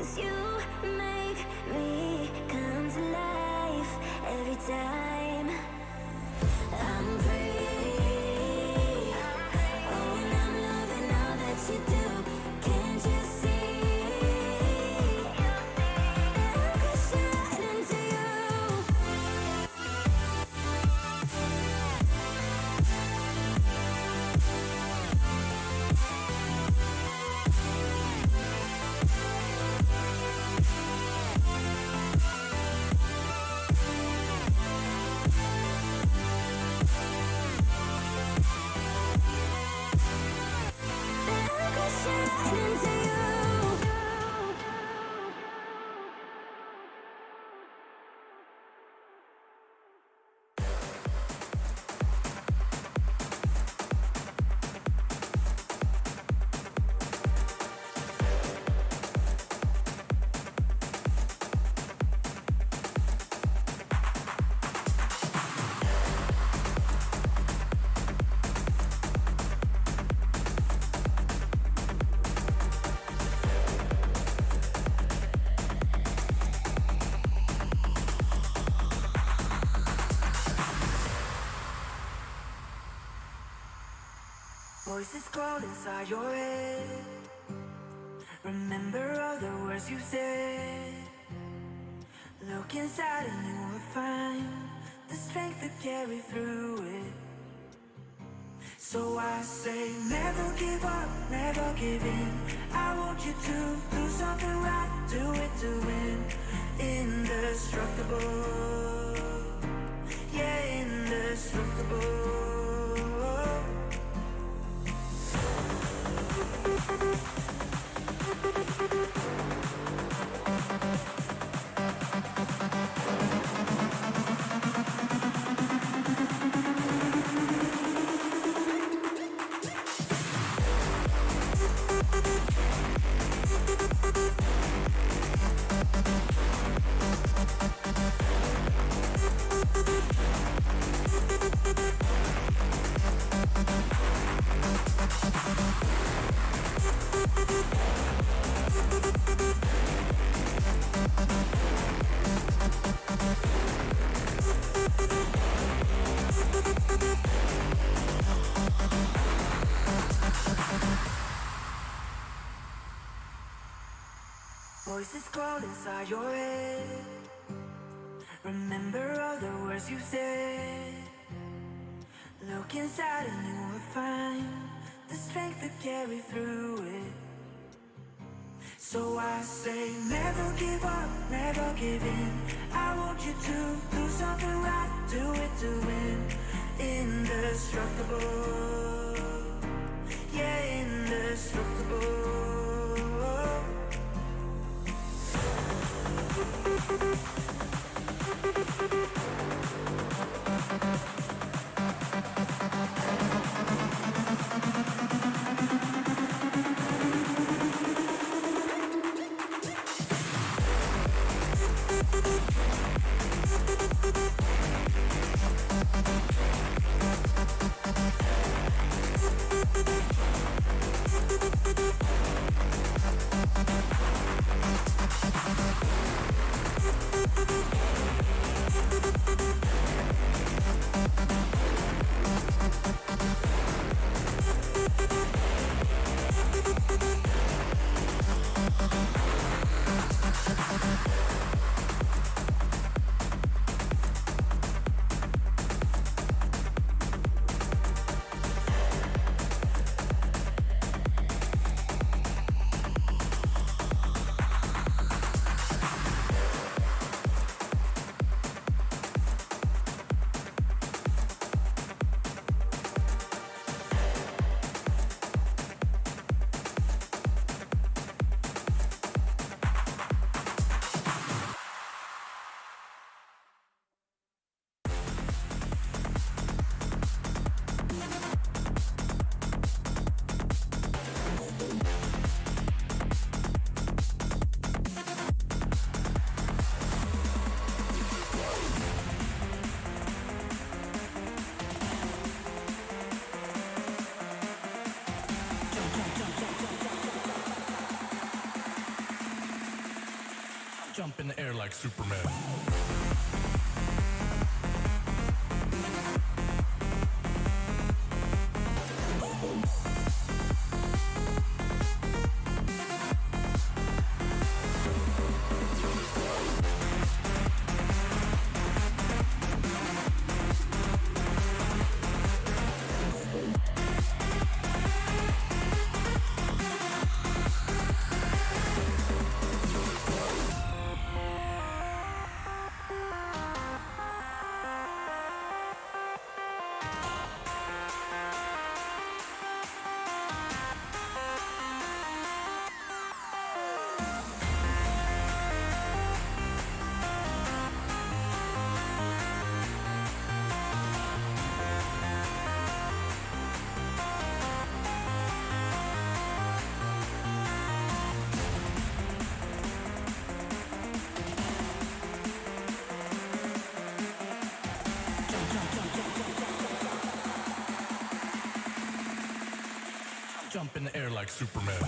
'Cause you make me come to life every time I'm free. Oh, and I'm loving all that you do. Can't you see that I'm crashing into you? Voices call inside your head. Remember all the words you said. Look inside and you will find the strength to carry through it. So I say never give up, never give in. I want you to do something right, do it to win. Indestructible, yeah, indestructible. Voices call inside your head. Remember all the words you said. Look inside and you will find the strength to carry through it. So I say never give up, never give in. I want you to do something right, do it to win. Indestructible, yeah, indestructible. Jump in the air like Superman. Jump in the air like Superman.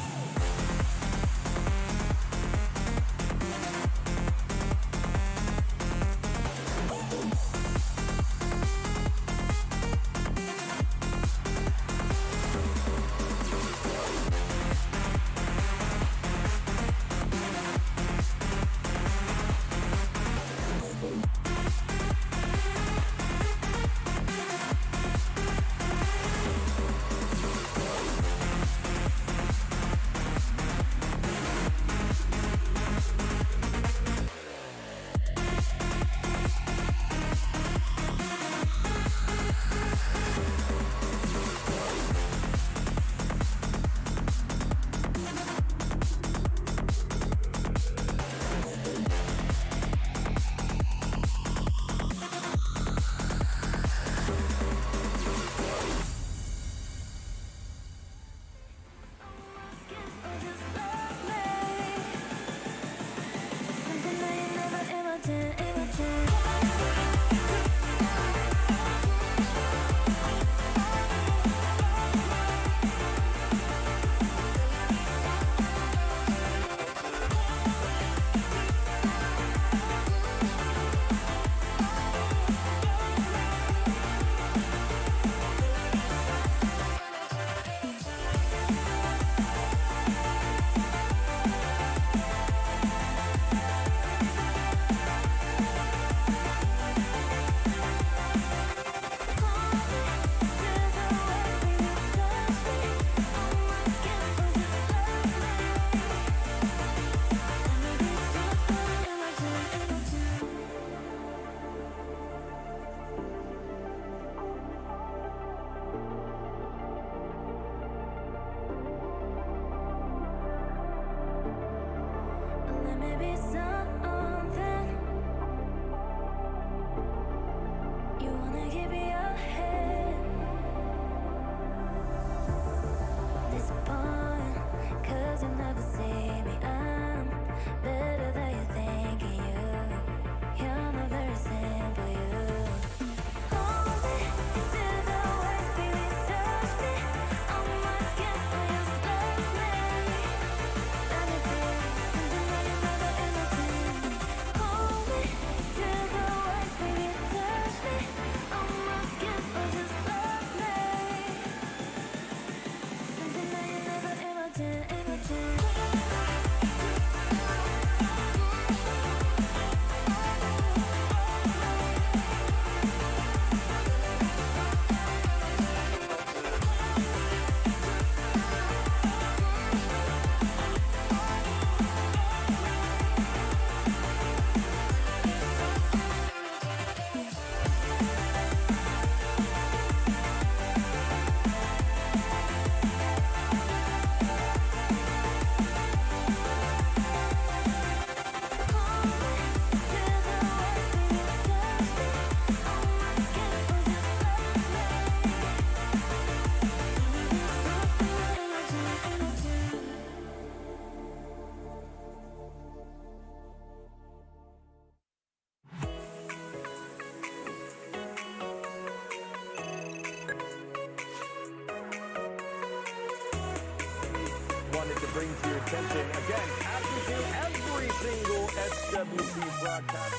wanted to bring to your attention. Again, after every single SWC SWC broadcast.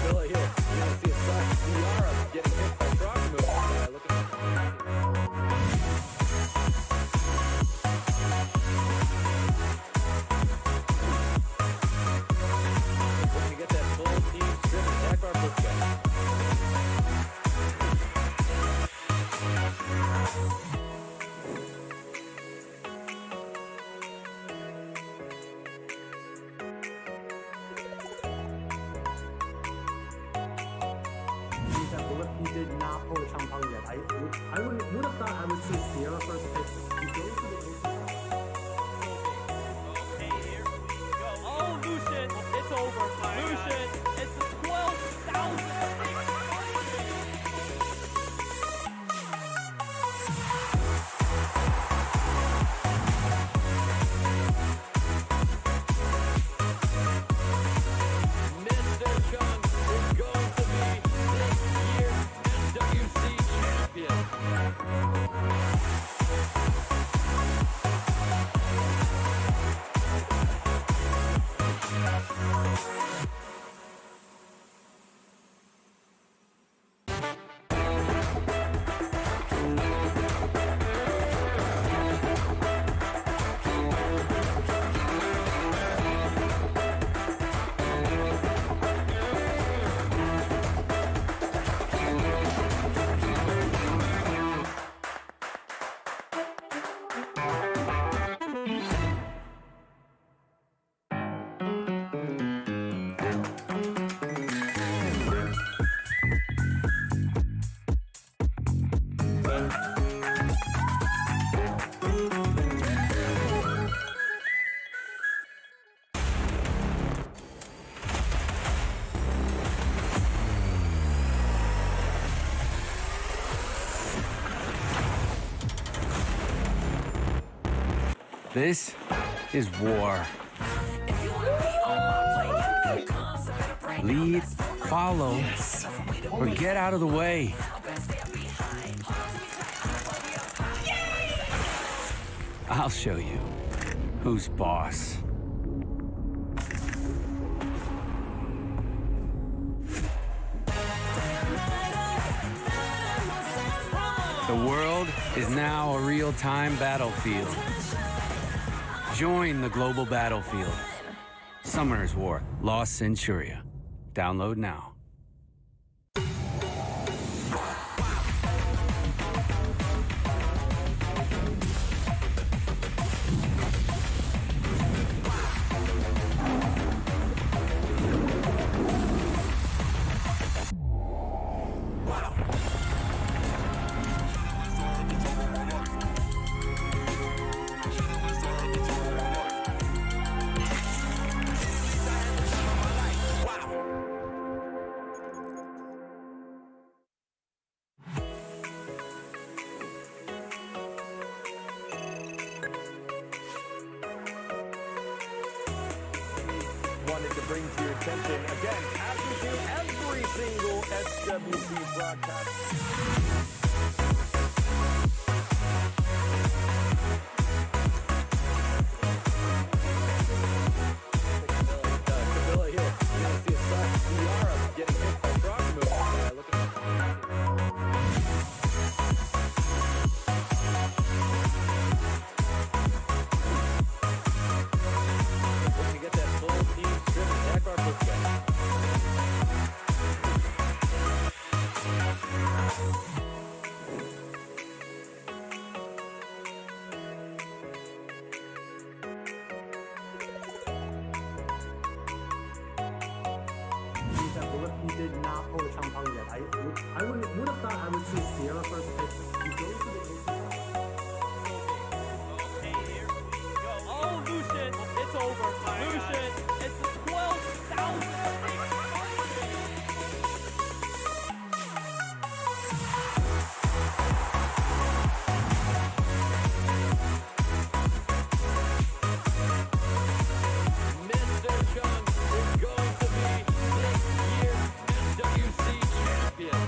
Camilla here. You want to see a soft Ciara getting hit by frog move. Look at Looking to get that full team strip attack our first guy. He did not pull the Chong Pong yet. I would have thought I would see Sierra first pick. He goes to the Okay, here we go. Oh, Lucian, it's over. Lucian, it's 12,000. Mr. Chung is going to be this year's SWC champion. This is war. Lead, follow, or get out of the way. I'll show you who's boss. The world is now a real-time battlefield. Join the global battlefield. Summoner's War, Lost Centuria. Download now. Wanted to bring to your attention again, as we do every single SWC broadcast. Camilla here. You want to see a soft Ciara getting hit by frog move. Look at Looking to get that full team strip attack our first guy. He did not pull the Chong Pong yet. I would have thought I would see Sierra first pick. He goes to the Okay, here we go. Oh, Lucian, it's over. Lucian, it's 12,000. Mr. Chung is going to be this year's SWC champion.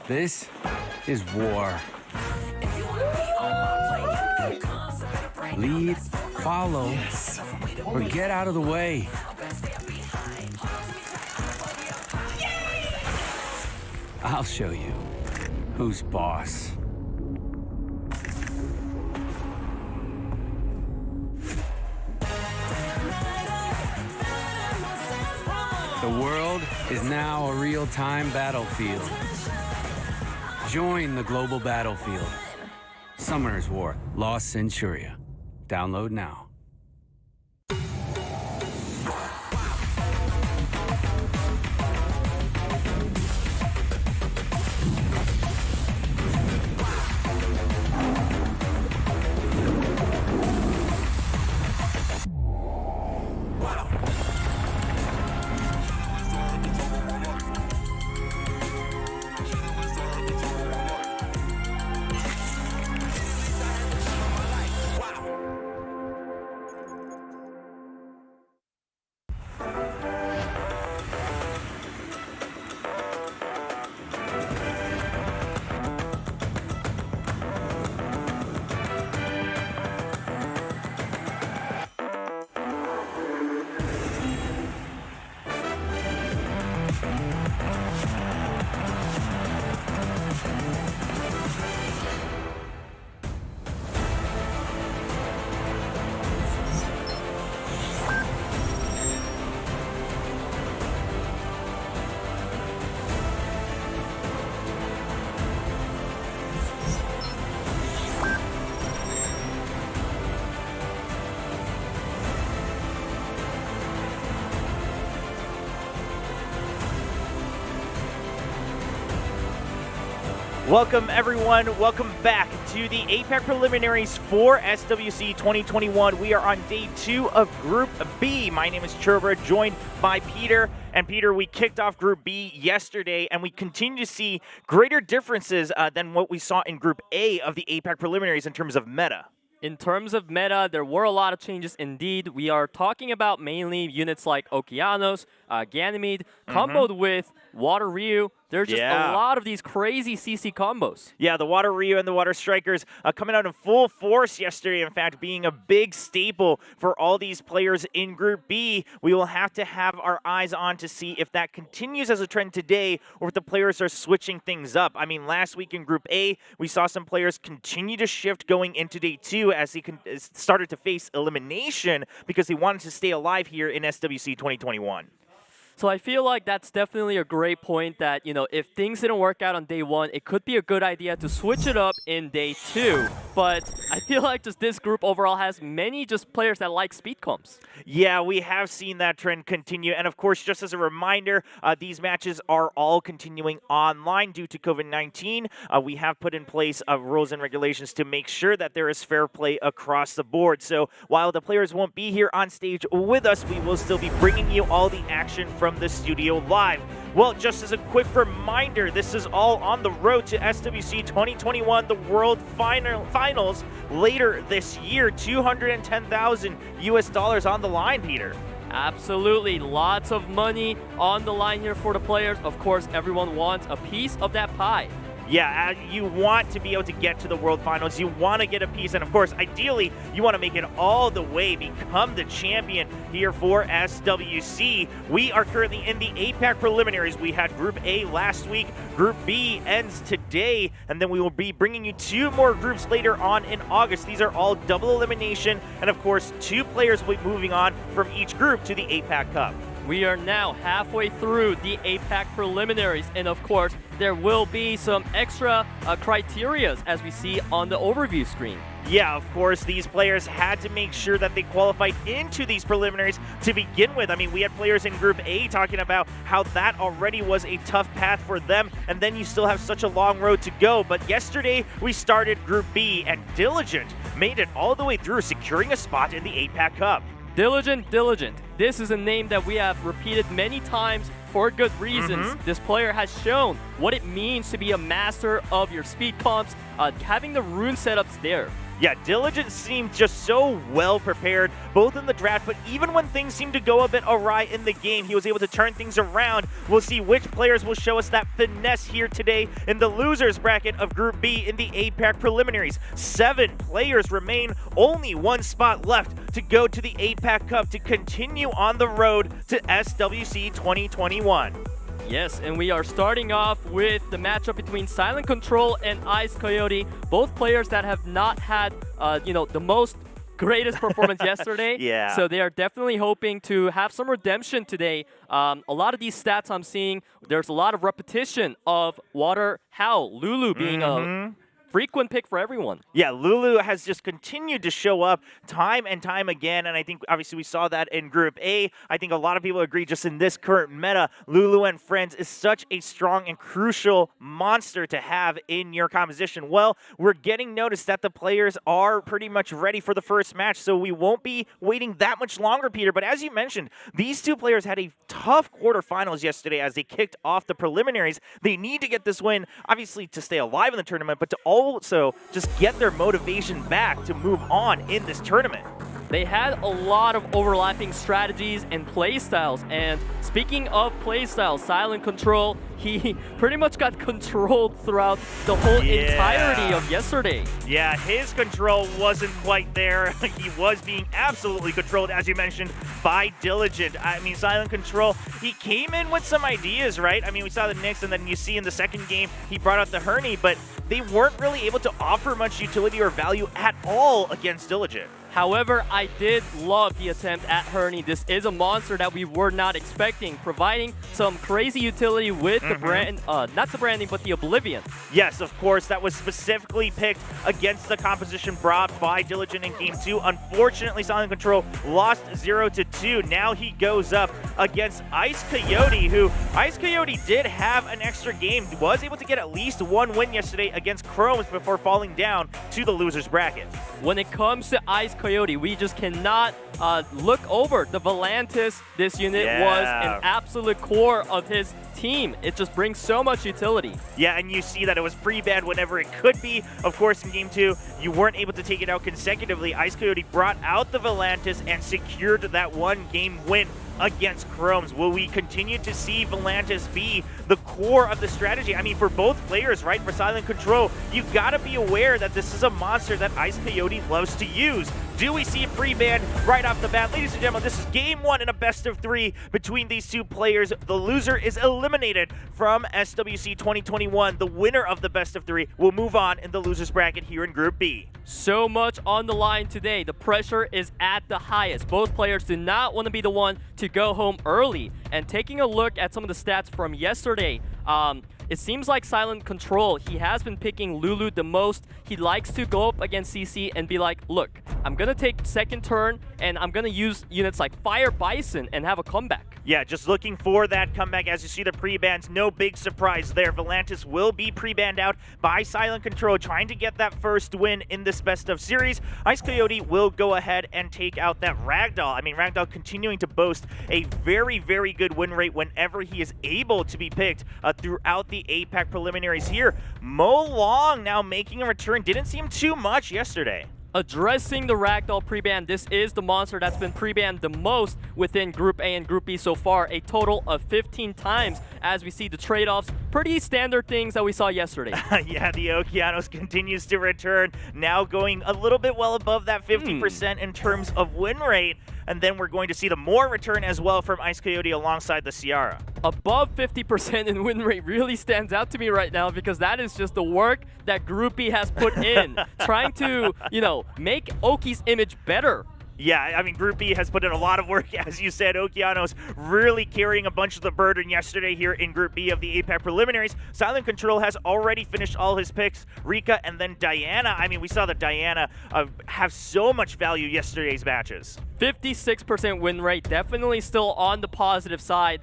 This is war. Lead, follow, or get out of the way. I'll show you who's boss. The world is now a real-time battlefield. Join the global battlefield. Summoner's War, Lost Centuria. Download now. Welcome everyone, welcome back to the APAC preliminaries for SWC 2021. We are on day 2 of Group B. My name is Churba, joined by Peter. And Peter, we kicked off Group B yesterday, and we continue to see greater differences than what we saw in Group A of the APAC preliminaries in terms of meta. In terms of meta, there were a lot of changes indeed. We are talking about mainly units like Okeanos, Ganymede, comboed with Water Ryu. There's just a lot of these crazy CC combos. Yeah, the Water Ryu and the Water Strikers coming out in full force yesterday, in fact, being a big staple for all these players in Group B. We will have to have our eyes on to see if that continues as a trend today or if the players are switching things up. I mean, last week in Group A, we saw some players continue to shift going into day 2 as he started to face elimination because he wanted to stay alive here in SWC 2021. So I feel like that's definitely a great point that, you know, if things didn't work out on day 1, it could be a good idea to switch it up in day 2. But I feel like just this group overall has many just players that like speed comps. Yeah, we have seen that trend continue. And of course, just as a reminder, these matches are all continuing online due to COVID-19. We have put in place rules and regulations to make sure that there is fair play across the board. So while the players won't be here on stage with us, we will still be bringing you all the action from the studio live. Well, just as a quick reminder, this is all on the road to SWC 2021, the World Finals later this year. $210,000 US on the line, Peter. Absolutely, lots of money on the line here for the players. Of course, everyone wants a piece of that pie. Yeah, you want to be able to get to the World Finals. You want to get a piece, and of course, ideally, you want to make it all the way, become the champion here for SWC. We are currently in the APAC preliminaries. We had Group A last week. Group B ends today, and then we will be bringing you 2 more groups later on in August. These are all double elimination, and of course, 2 players will be moving on from each group to the APAC Cup. We are now halfway through the APAC preliminaries, and of course, there will be some extra criterias as we see on the overview screen. Yeah, of course, these players had to make sure that they qualified into these preliminaries to begin with. I mean, we had players in Group A talking about how that already was a tough path for them, and then you still have such a long road to go. But yesterday, we started Group B, and Diligent made it all the way through, securing a spot in the APAC Cup. Diligent. This is a name that we have repeated many times for good reasons. This player has shown what it means to be a master of your speed comps, having the rune setups there. Yeah, Diligent seemed just so well prepared, both in the draft, but even when things seemed to go a bit awry in the game, he was able to turn things around. We'll see which players will show us that finesse here today in the losers bracket of Group B in the APAC preliminaries. 7 players remain, only 1 spot left to go to the APAC Cup to continue on the road to SWC 2021. Yes, and we are starting off with the matchup between Silent Control and Icedcoyote, both players that have not had, the most greatest performance yesterday. Yeah. So they are definitely hoping to have some redemption today. A lot of these stats I'm seeing, there's a lot of repetition of Water Howl, Lulu being a frequent pick for everyone. Yeah, Lulu has just continued to show up time and time again, and I think obviously we saw that in Group A. I think a lot of people agree just in this current meta, Lulu and Friends is such a strong and crucial monster to have in your composition. Well, we're getting notice that the players are pretty much ready for the first match, so we won't be waiting that much longer, Peter. But as you mentioned, these two players had a tough quarterfinals yesterday as they kicked off the preliminaries. They need to get this win, obviously, to stay alive in the tournament, but to also just get their motivation back to move on in this tournament. They had a lot of overlapping strategies and play styles. And speaking of play styles, Silent Control, he pretty much got controlled throughout the whole entirety of yesterday. Yeah, his control wasn't quite there. He was being absolutely controlled, as you mentioned, by Diligent. I mean, Silent Control, he came in with some ideas, right? I mean, we saw the Nyx, and then you see in the second game, he brought out the Herney, but they weren't really able to offer much utility or value at all against Diligent. However, I did love the attempt at Herney. This is a monster that we were not expecting, providing some crazy utility with the brand, not the branding, but the Oblivion. Yes, of course, that was specifically picked against the composition brought by Diligent in Game 2. Unfortunately, Silent Control lost 0-2. Now he goes up against Icedcoyote, who Icedcoyote did have an extra game, was able to get at least 1 win yesterday against Krom'z before falling down to the losers bracket. When it comes to Icedcoyote, we just cannot look over the Volantis. This unit was an absolute core of his team. It just brings so much utility. Yeah, and you see that it was pre-banned whenever it could be. Of course, in Game 2, you weren't able to take it out consecutively. Icedcoyote brought out the Volantis and secured that 1-game win against Krom'z. Will we continue to see Volantis be the core of the strategy? I mean, for both players, right? For Silent Control, you gotta be aware that this is a monster that Icedcoyote loves to use. Do we see a pre-ban right off the bat? Ladies and gentlemen, this is Game 1 in a best-of-3 between these two players. The loser is eliminated from SWC 2021. The winner of the best-of-3 will move on in the losers bracket here in Group B. So much on the line today. The pressure is at the highest. Both players do not want to be the one to go home early. And taking a look at some of the stats from yesterday, it seems like Silent Control, he has been picking Lulu the most. He likes to go up against CC and be like, look, I'm going to take second turn and I'm going to use units like Fire Bison and have a comeback. Yeah, just looking for that comeback. As you see the pre-bans, no big surprise there. Volantis will be pre-banned out by Silent Control, trying to get that first win in this best of series. Icedcoyote will go ahead and take out that Ragdoll. I mean, Ragdoll continuing to boast a very, very good win rate whenever he is able to be picked throughout the APAC preliminaries here. Mo Long now making a return. Didn't seem too much yesterday. Addressing the Ragdoll pre-ban, this is the monster that's been pre-banned the most within Group A and Group B so far, a total of 15 times as we see the trade-offs. Pretty standard things that we saw yesterday. Yeah, the Okeanos continues to return, now going a little bit well above that 50% in terms of win rate. And then we're going to see the more return as well from Icedcoyote alongside the Ciara. Above 50% in win rate really stands out to me right now because that is just the work that Group B has put in, trying to, make Oki's image better. Yeah, I mean, Group B has put in a lot of work, as you said. Okeanos really carrying a bunch of the burden yesterday here in Group B of the APAC preliminaries. Silent Control has already finished all his picks. Rika and then Diana. I mean, we saw that Diana have so much value yesterday's matches. 56% win rate, definitely still on the positive side.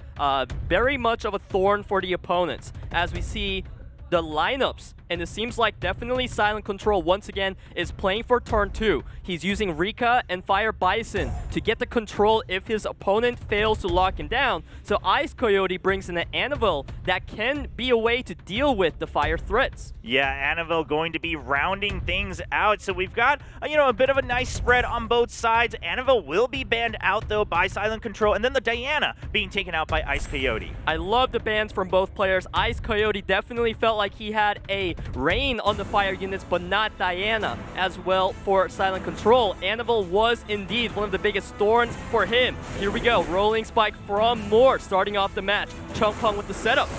Very much of a thorn for the opponents as we see the lineups, and it seems like definitely Silent Control once again is playing for turn 2. He's using Rika and Fire Bison to get the control if his opponent fails to lock him down. So Icedcoyote brings in an Annabelle that can be a way to deal with the fire threats. Yeah, Annabelle going to be rounding things out. So we've got, a bit of a nice spread on both sides. Annabelle will be banned out, though, by Silent Control. And then the Diana being taken out by Icedcoyote. I love the bans from both players. Icedcoyote definitely felt like he had a reign on the fire units, but not Diana as well for Silent Control. Annabelle was indeed one of the biggest thorns for him. Here we go, rolling spike from Moore starting off the match. Chungpeng with the setup.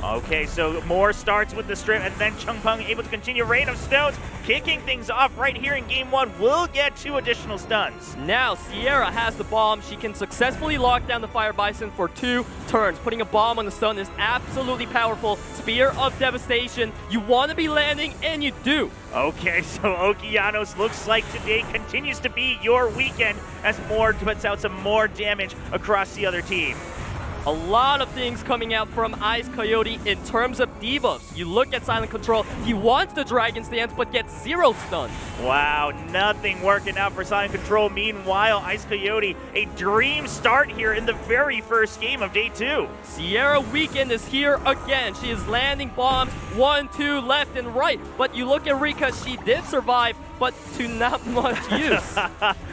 Okay, so Moore starts with the strip, and then Chungpeng able to continue Rain of Stones, kicking things off right here in Game 1. Will get 2 additional stuns. Now, Xere has the bomb. She can successfully lock down the Fire Bison for 2 turns. Putting a bomb on the stun is absolutely powerful. Spear of Devastation. You want to be landing, and you do. Okay, so Okeanos looks like today continues to be your weekend as Moore puts out some more damage across the other team. A lot of things coming out from Icedcoyote in terms of debuffs. You look at Silent Control, he wants the Dragon's Dance but gets 0 stun. Wow, nothing working out for Silent Control. Meanwhile, Icedcoyote, a dream start here in the very first game of Day 2. Sierra Weekend is here again. She is landing bombs 1, 2, left and right. But you look at Rika, she did survive, but to not much use.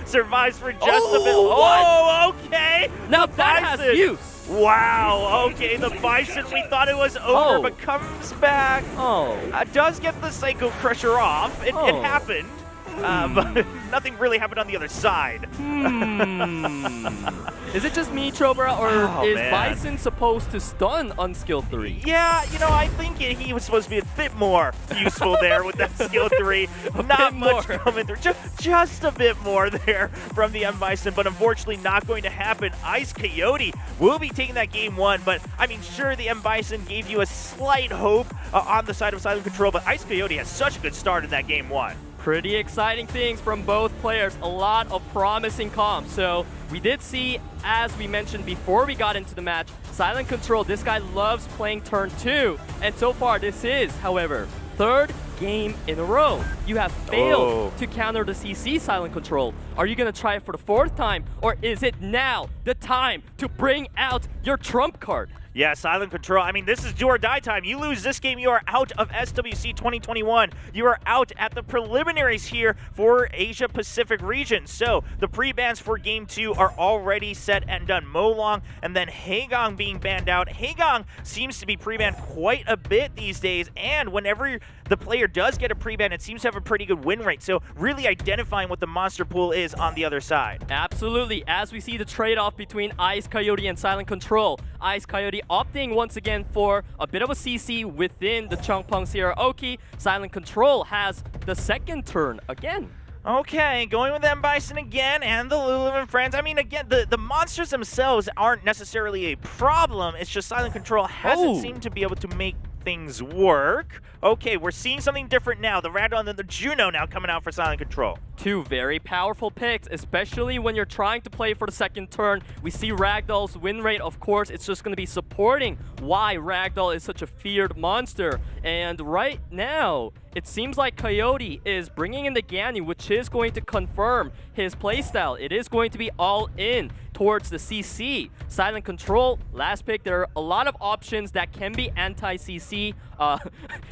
Survives for just a bit. Oh, okay. Now The that Bison. has use. Wow, okay, the Bison, we thought it was over, but comes back. Oh. Does get the Psycho Crusher off. It happened. But nothing really happened on the other side. Is it just me, Chobra, or is man. Bison supposed to stun on skill 3? Yeah, I think he was supposed to be a bit more useful there with that skill 3. Not much coming through. Just a bit more there from the M Bison, but unfortunately not going to happen. Icedcoyote will be taking that game 1, but I mean, sure, the M Bison gave you a slight hope on the side of Silent Control, but Icedcoyote has such a good start in that game 1. Pretty exciting things from both players. A lot of promising comms. So we did see, as we mentioned before we got into the match, Silent Control, this guy loves playing turn 2. And so far, this is, however, 3rd game in a row. You have failed to counter the CC Silent Control. Are you going to try it for the 4th time? Or is it now the time to bring out your trump card? Yeah, Silent Control. I mean, this is do or die time. You lose this game, you are out of SWC 2021. You are out at the preliminaries here for Asia Pacific region. So the pre-bans for Game 2 are already set and done. Molong and then Haegong being banned out. Haegong seems to be pre-banned quite a bit these days, and whenever the player does get a pre-ban, it seems to have a pretty good win rate. So really identifying what the monster pool is on the other side. Absolutely. As we see the trade-off between Icedcoyote and Silent Control, Icedcoyote opting once again for a bit of a CC within the Chungpeng Sierra Oki. Silent Control has the 2nd turn again. Okay, going with M Bison again and the Lululemon friends. I mean, again, the monsters themselves aren't necessarily a problem. It's just Silent Control hasn't seemed to be able to make things work. Okay, we're seeing something different now. The Ragdoll and then the Juno now coming out for Silent Control. 2 very powerful picks, especially when you're trying to play for the 2nd turn. We see Ragdoll's win rate, of course. It's just going to be supporting why Ragdoll is such a feared monster. And right now, it seems like Coyote is bringing in the Ganyu, which is going to confirm his playstyle. It is going to be all in towards the CC. Silent Control, last pick. There are a lot of options that can be anti-CC.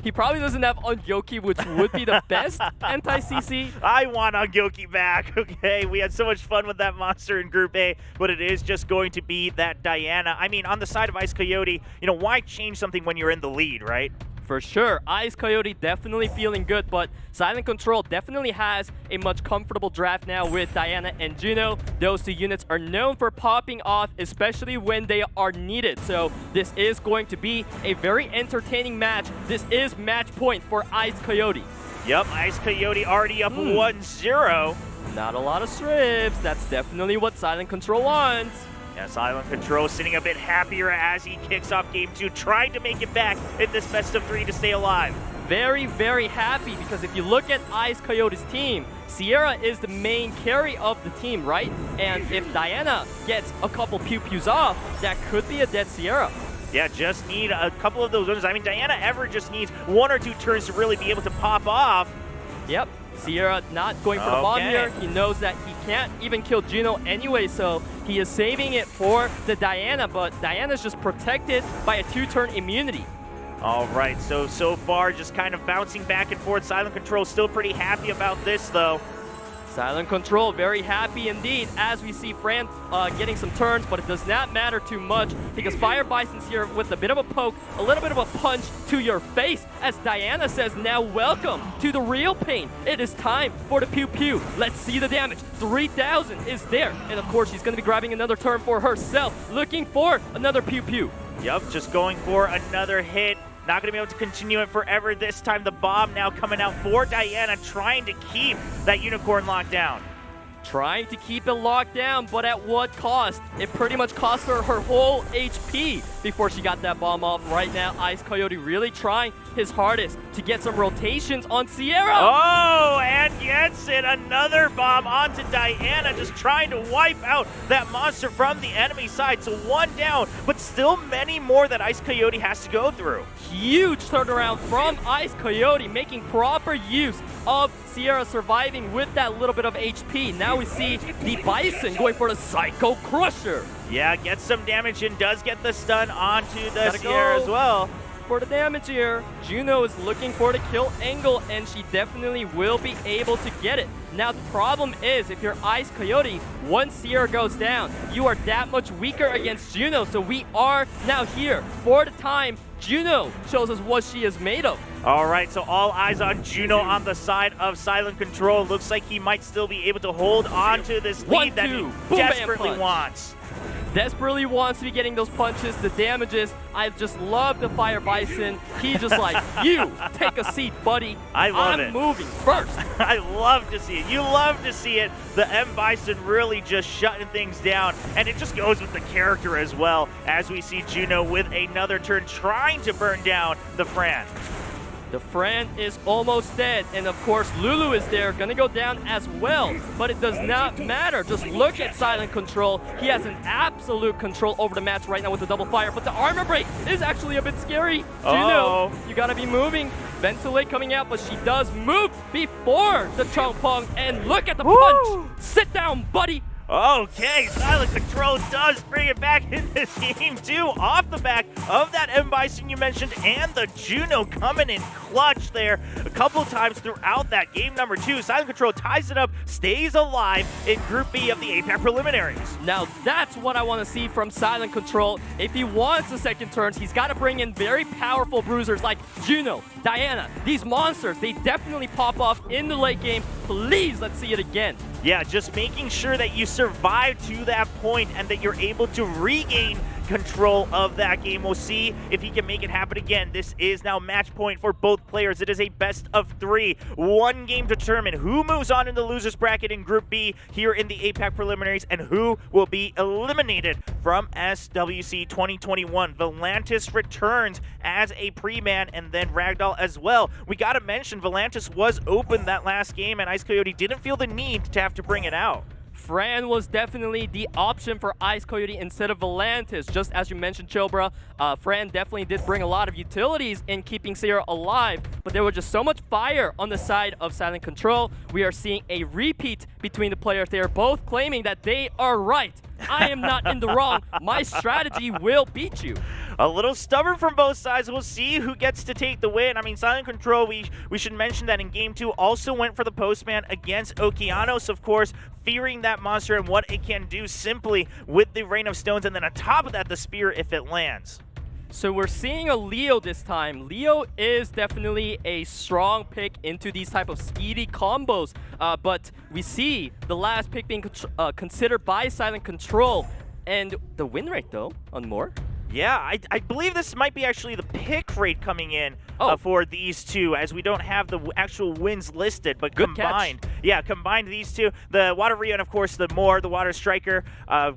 He probably doesn't have Ungyoki, which would be the best anti-CC. I want Ungyoki back, okay? We had so much fun with that monster in Group A, but it is just going to be that Diana. I mean, on the side of Icedcoyote, why change something when you're in the lead, right? For sure, Icedcoyote definitely feeling good, but Silent Control definitely has a much comfortable draft now with Diana and Juno. Those 2 units are known for popping off, especially when they are needed. So this is going to be a very entertaining match. This is match point for Icedcoyote. Yep, Icedcoyote already up 1-0. Not a lot of strips. That's definitely what Silent Control wants. Yeah, Silent Control sitting a bit happier as he kicks off Game 2, trying to make it back in this best of 3 to stay alive. Very, very happy, because if you look at Icedcoyote's team, Sierra is the main carry of the team, right? And if Diana gets a couple pew-pews off, that could be a dead Sierra. Yeah, just need a couple of those wins. I mean, Diana ever just needs 1 or 2 turns to really be able to pop off. Yep. Xere not going for the bomb Okay. here. He knows that he can't even kill Juno anyway, so he is saving it for the Diana, but Diana's just protected by a 2-turn immunity. All right, so far just kind of bouncing back and forth. Silent Control still pretty happy about this, though. Silent Control, very happy indeed, as we see Fran getting some turns, but it does not matter too much because Fire Bison's here with a bit of a poke, a little bit of a punch to your face, as Diana says, now welcome to the real pain. It is time for the pew pew. Let's see the damage. 3,000 is there, and of course she's going to be grabbing another turn for herself, looking for another pew pew. Yep, just going for another hit. Not going to be able to continue it forever this time. The bomb now coming out for Diana, trying to keep that unicorn locked down. Trying to keep it locked down, but at what cost? It pretty much cost her her whole HP before she got that bomb off. Right now, Icedcoyote really trying his hardest to get some rotations on Xere. Oh, and gets it. Another bomb onto Diana, just trying to wipe out that monster from the enemy side. So one down, but still many more that Icedcoyote has to go through. Huge turnaround from Icedcoyote, making proper use of Xere surviving with that little bit of HP. Now we see the Bison going for the Psycho Crusher. Yeah, gets some damage and does get the stun onto the Gotta Xere go. as well. For the damage here, Juno is looking for the kill angle, and she definitely will be able to get it. Now the problem is, if you're Icedcoyote, once Xere goes down, you are that much weaker against Juno. So we are now here for the time Juno shows us what she is made of. All right, so all eyes on Juno on the side of Silent Control. Looks like he might still be able to hold on to this lead that he 1-2, boom, bam, desperately punch. wants. Desperately wants to be getting those punches, the damages. I just love the Fire Bison. He just like, you, take a seat, buddy. I love I'm it. moving first. I love to see it. You love to see it. The M Bison really just shutting things down, and it just goes with the character as well, as we see Juno with another turn trying to burn down the Fran. The Fran is almost dead, and of course Lulu is there, gonna go down as well, but it does not matter. Just look at Silent Control. He has an absolute control over the match right now with the double fire, but the armor break is actually a bit scary. Juno, you gotta be moving. Ventilate coming out, but she does move before the Chong Pong, and look at the punch. Sit down, buddy. Okay, Silent Control does bring it back in this game too, off the back of that M Bison you mentioned, and the Juno coming in clutch there a couple times throughout that game number 2. Silent Control ties it up, stays alive in Group B of the APAC preliminaries. Now that's what I want to see from Silent Control. If he wants the second turns, he's got to bring in very powerful bruisers like Juno, Diana. These monsters, they definitely pop off in the late game. Please, let's see it again. Yeah, just making sure that you survive to that point and that you're able to regain control of that game. We'll see if he can make it happen again. This is now match point for both players. It is a best of 3. One game to determine who moves on in the losers bracket in Group B here in the APAC preliminaries and who will be eliminated from SWC 2021. Volantis returns as a pre-man, and then Ragdoll as well. We got to mention Volantis was open that last game, and Icedcoyote didn't feel the need to have to bring it out. Fran was definitely the option for Icedcoyote instead of Volantis. Just as you mentioned, Chobra, Fran definitely did bring a lot of utilities in keeping Xere alive, but there was just so much fire on the side of Silent Control. We are seeing a repeat between the players. They are both claiming that they are right. I am not in the wrong. My strategy will beat you. A little stubborn from both sides. We'll see who gets to take the win. I mean, Silent Control, we should mention that in Game 2 also went for the postman against Okeanos, of course, fearing that monster and what it can do simply with the Rain of Stones, and then on top of that, the spear if it lands. So we're seeing a Leo this time. Leo is definitely a strong pick into these type of speedy combos, but we see the last pick being considered by Silent Control, and the win rate though on Moore. Yeah, I believe this might be actually the pick rate coming in for these two, as we don't have the actual wins listed, but Good combined. catch. Yeah, combined these two. The Water Rio and, of course, the Moore, the Water Striker,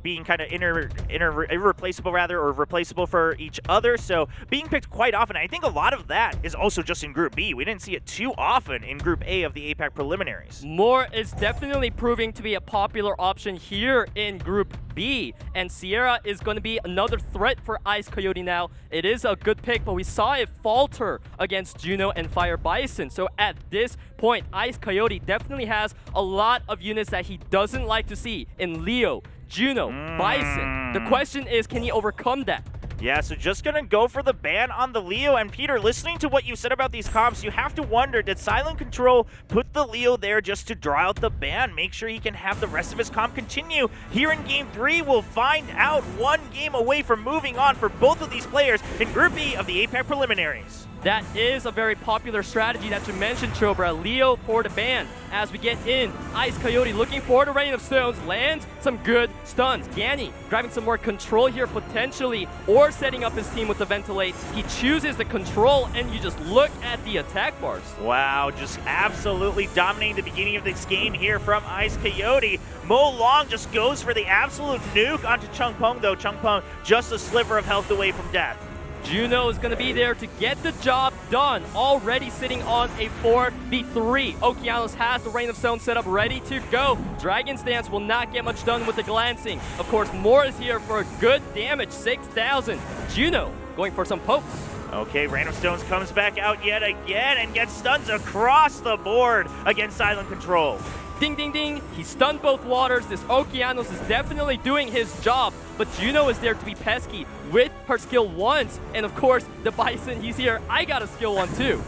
being kind of irreplaceable, rather, or replaceable for each other. So being picked quite often. I think a lot of that is also just in Group B. We didn't see it too often in Group A of the APAC preliminaries. Moore is definitely proving to be a popular option here in Group B. And Xere is going to be another threat for Icedcoyote now. It is a good pick, but we saw it falter against Juno and Fire Bison. So at this point, Icedcoyote definitely has a lot of units that he doesn't like to see in Leo, Juno, Bison. The question is, can he overcome that? Yeah, so just gonna go for the ban on the Leo. And Peter, listening to what you said about these comps, you have to wonder, did Silent Control put the Leo there just to draw out the ban, make sure he can have the rest of his comp continue? Here in Game 3, we'll find out, one game away from moving on for both of these players in Group B of the APAC preliminaries. That is a very popular strategy that you mentioned, Chobra. Leo for the ban. As we get in, Icedcoyote looking for the Rain of Stones, lands some good stuns. Ganny grabbing some more control here potentially, or setting up his team with the Ventilate. He chooses the control, and you just look at the attack bars. Wow, just absolutely dominating the beginning of this game here from Icedcoyote. Mo Long just goes for the absolute nuke onto Chung Peng, though. Chung Peng just a sliver of health away from death. Juno is going to be there to get the job done. Already sitting on a 4v3. Okeanos has the Rain of Stone set up ready to go. Dragon's Dance will not get much done with the glancing. Of course, Moore is here for good damage, 6,000. Juno going for some pokes. Okay, Rain of Stones comes back out yet again and gets stuns across the board against Silent Control. Ding, ding, ding. He stunned both waters. This Okeanos is definitely doing his job, but Juno is there to be pesky with her skill once. And of course, the Bison, he's here. I got a skill one too.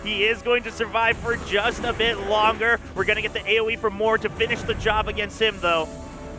He is going to survive for just a bit longer. We're going to get the AoE from Moore to finish the job against him, though.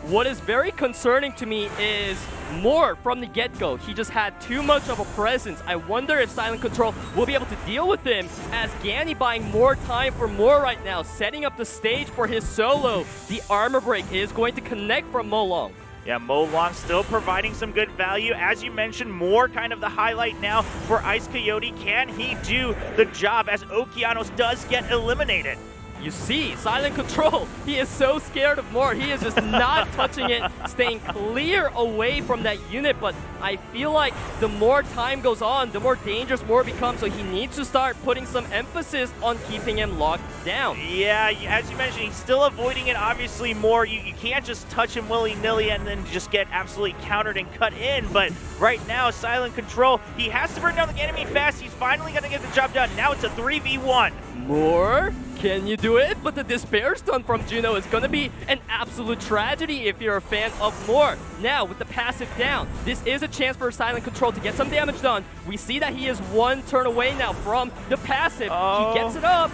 What is very concerning to me is Moore from the get-go. He just had too much of a presence. I wonder if Silent Control will be able to deal with him, as Ganny buying more time for Moore right now, setting up the stage for his solo. The armor break is going to connect from Mo Long. Yeah, Mo Long still providing some good value. As you mentioned, Moore kind of the highlight now for Icedcoyote. Can he do the job as Okeanos does get eliminated? You see, Silent Control, he is so scared of Moore. He is just not touching it, staying clear away from that unit. But I feel like the more time goes on, the more dangerous Moore becomes. So he needs to start putting some emphasis on keeping him locked down. Yeah, as you mentioned, he's still avoiding it. Obviously, Moore, you can't just touch him willy-nilly and then just get absolutely countered and cut in. But right now, Silent Control, he has to burn down the enemy fast. He's finally going to get the job done. Now it's a 3v1. Moore, can you do it? But the Despair Stun from Juno is going to be an absolute tragedy if you're a fan of Moore. Now, with the passive down, this is a chance for Silent Control to get some damage done. We see that he is one turn away now from the passive. Oh. He gets it up.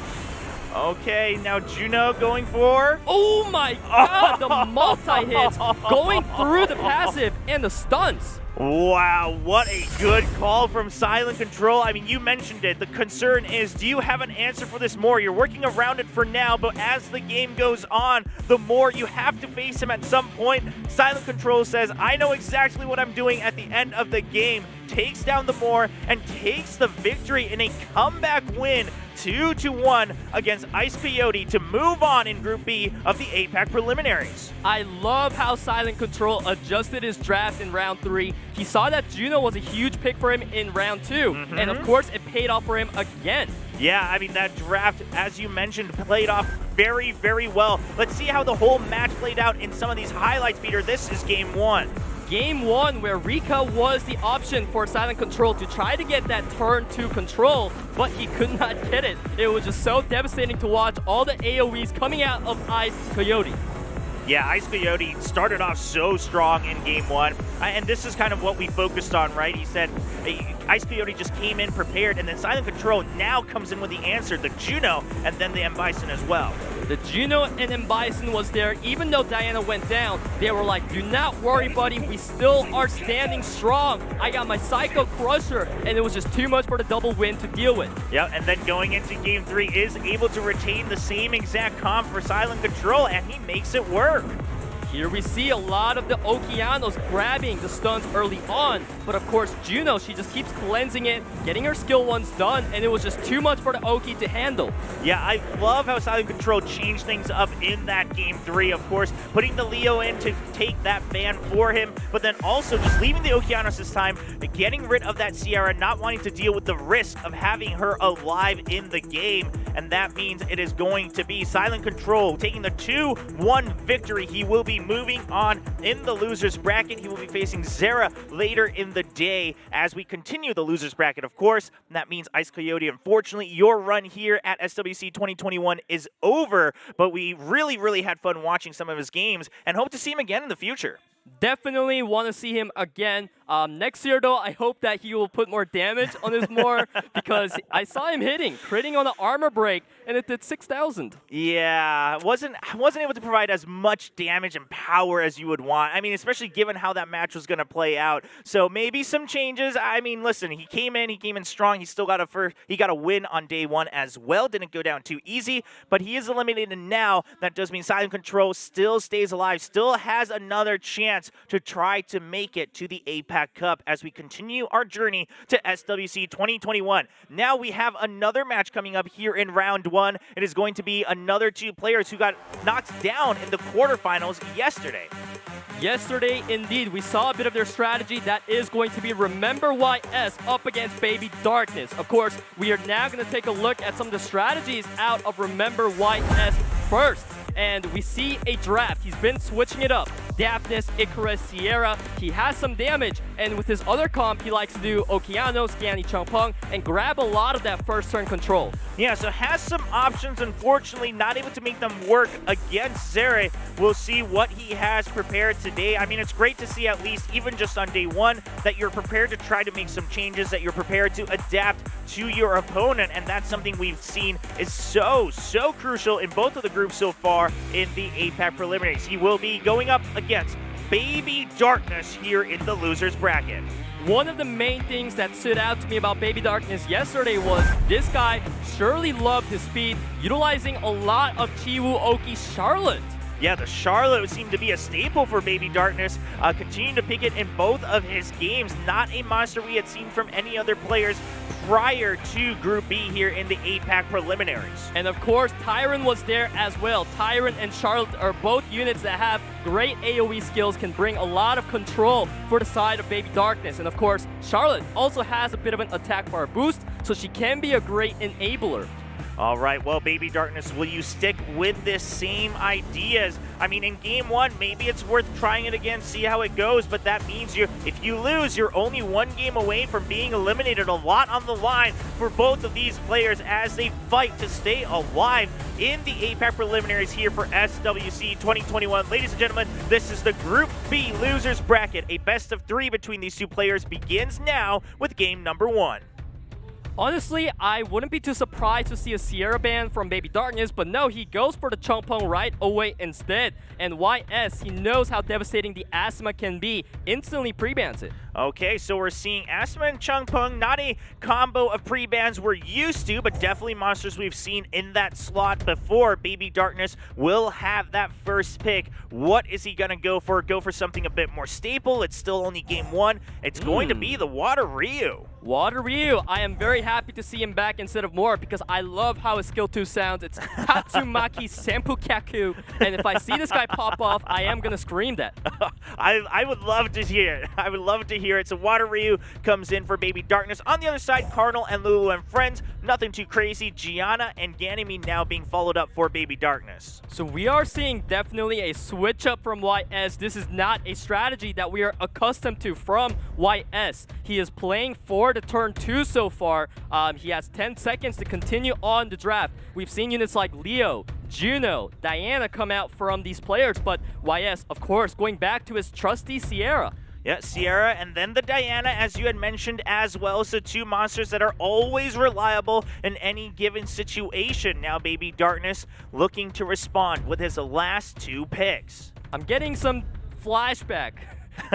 Okay, now Juno going for... Oh my god, the multi-hits going through the passive and the stuns. Wow, what a good call from Silent Control. I mean, you mentioned it. The concern is, do you have an answer for this Moore? You're working around it for now, but as the game goes on, the more you have to face him at some point. Silent Control says, I know exactly what I'm doing at the end of the game. Takes down the Moore and takes the victory in a comeback win, 2-1 against Icedcoyote to move on in Group B of the APAC preliminaries. I love how Silent Control adjusted his draft in round 3. He saw that Juno was a huge pick for him in round 2, and of course it paid off for him again. Yeah, I mean, that draft, as you mentioned, played off very, very well. Let's see how the whole match played out in some of these highlights, Peter. This is Game 1. Game 1, where Rika was the option for Silent Control to try to get that turn 2 control, but he could not get it. It was just so devastating to watch all the AoEs coming out of Icedcoyote. Yeah, Icedcoyote started off so strong in Game 1, and this is kind of what we focused on, right? He said Icedcoyote just came in prepared, and then Silent Control now comes in with the answer, the Juno, and then the M. Bison as well. The Juno and M. Bison was there. Even though Diana went down, they were like, do not worry, buddy. We still are standing strong. I got my Psycho Crusher, and it was just too much for the double win to deal with. Yeah, and then going into Game 3 is able to retain the same exact comp for Silent Control, and he makes it work. Here we see a lot of the Okeanos grabbing the stuns early on, but of course Juno, she just keeps cleansing it, getting her skill ones done, and it was just too much for the Oki to handle. Yeah, I love how Silent Control changed things up in that Game 3, of course, putting the Leo in to take that ban for him, but then also just leaving the Okeanos this time, getting rid of that Xere, not wanting to deal with the risk of having her alive in the game. and that means it is going to be Silent Control taking the 2-1 victory. He will be moving on in the losers bracket. He will be facing Xere later in the day as we continue the losers bracket, of course. And that means Icedcoyote, unfortunately, your run here at SWC 2021 is over, but we really had fun watching some of his games and hope to see him again in the future. Definitely want to see him again. Next year, though, I hope that he will put more damage on his more because I saw him critting on the armor break, and it did 6,000. Yeah, wasn't able to provide as much damage and power as you would want. I mean, especially given how that match was going to play out. So maybe some changes. I mean, listen, he came in strong. He still got a win on day one as well. Didn't go down too easy, but he is eliminated now. That does mean Silent Control still stays alive, still has another chance to try to make it to the APAC Cup as we continue our journey to SWC 2021. Now we have another match coming up here in round one. It is going to be another two players who got knocked down in the quarterfinals yesterday. Yesterday, indeed, we saw a bit of their strategy. That is going to be RememberYS up against BabyDarkness. Of course, we are now going to take a look at some of the strategies out of RememberYS first. And we see a draft. He's been switching it up. Darkness, Xere, Xere. He has some damage, and with his other comp, he likes to do Okeano, Scanny, Changpeng, and grab a lot of that first turn control. Yeah, so has some options. Unfortunately, not able to make them work against Xere. We'll see what he has prepared today. I mean, it's great to see at least, even just on day one, that you're prepared to try to make some changes, that you're prepared to adapt to your opponent, and that's something we've seen is so crucial in both of the groups so far in the APAC preliminaries. He will be going up against BabyDarkness here in the losers bracket. One of the main things that stood out to me about BabyDarkness yesterday was this guy surely loved his speed, utilizing a lot of Chiwoo Oki Charlotte. Yeah, the Charlotte would seem to be a staple for BabyDarkness, continuing to pick it in both of his games. Not a monster we had seen from any other players prior to Group B here in the APAC preliminaries. And of course, Tyron was there as well. Tyron and Charlotte are both units that have great AoE skills, can bring a lot of control for the side of BabyDarkness. And of course, Charlotte also has a bit of an attack bar boost, so she can be a great enabler. All right, well, BabyDarkness, will you stick with this same ideas? I mean, in game one, maybe it's worth trying it again, see how it goes, but that means if you lose, you're only one game away from being eliminated. A lot on the line for both of these players as they fight to stay alive in the APAC preliminaries here for SWC 2021. Ladies and gentlemen, this is the Group B losers bracket. A best of three between these two players begins now with game number one. Honestly, I wouldn't be too surprised to see a Xere ban from BabyDarkness, but no, he goes for the Changpeng right away instead. And YS, he knows how devastating the Asthma can be, instantly pre-bans it. Okay, so we're seeing Asthma and Changpeng, not a combo of pre-bans we're used to, but definitely monsters we've seen in that slot before. BabyDarkness will have that first pick. What is he gonna go for? Go for something a bit more staple. It's still only game one. It's going to be the Water Ryu. Water Ryu, I am very happy to see him back instead of more because I love how his skill 2 sounds. It's Tatsumaki Senpu Kyaku, and if I see this guy pop off, I am gonna scream that. I would love to hear it. I would love to hear it. So Water Ryu comes in for BabyDarkness. On the other side, Cardinal and Lulu and friends. Nothing too crazy. Gianna and Ganymede now being followed up for BabyDarkness. So we are seeing definitely a switch up from YS. This is not a strategy that we are accustomed to from YS. He is playing for the turn 2 so far. He has 10 seconds to continue on the draft. We've seen units like Leo, Juno, Diana come out from these players, but YS, of course, going back to his trusty Xere. Yeah, Xere and then the Diana, as you had mentioned as well. So two monsters that are always reliable in any given situation. Now BabyDarkness looking to respond with his last two picks. I'm getting some flashback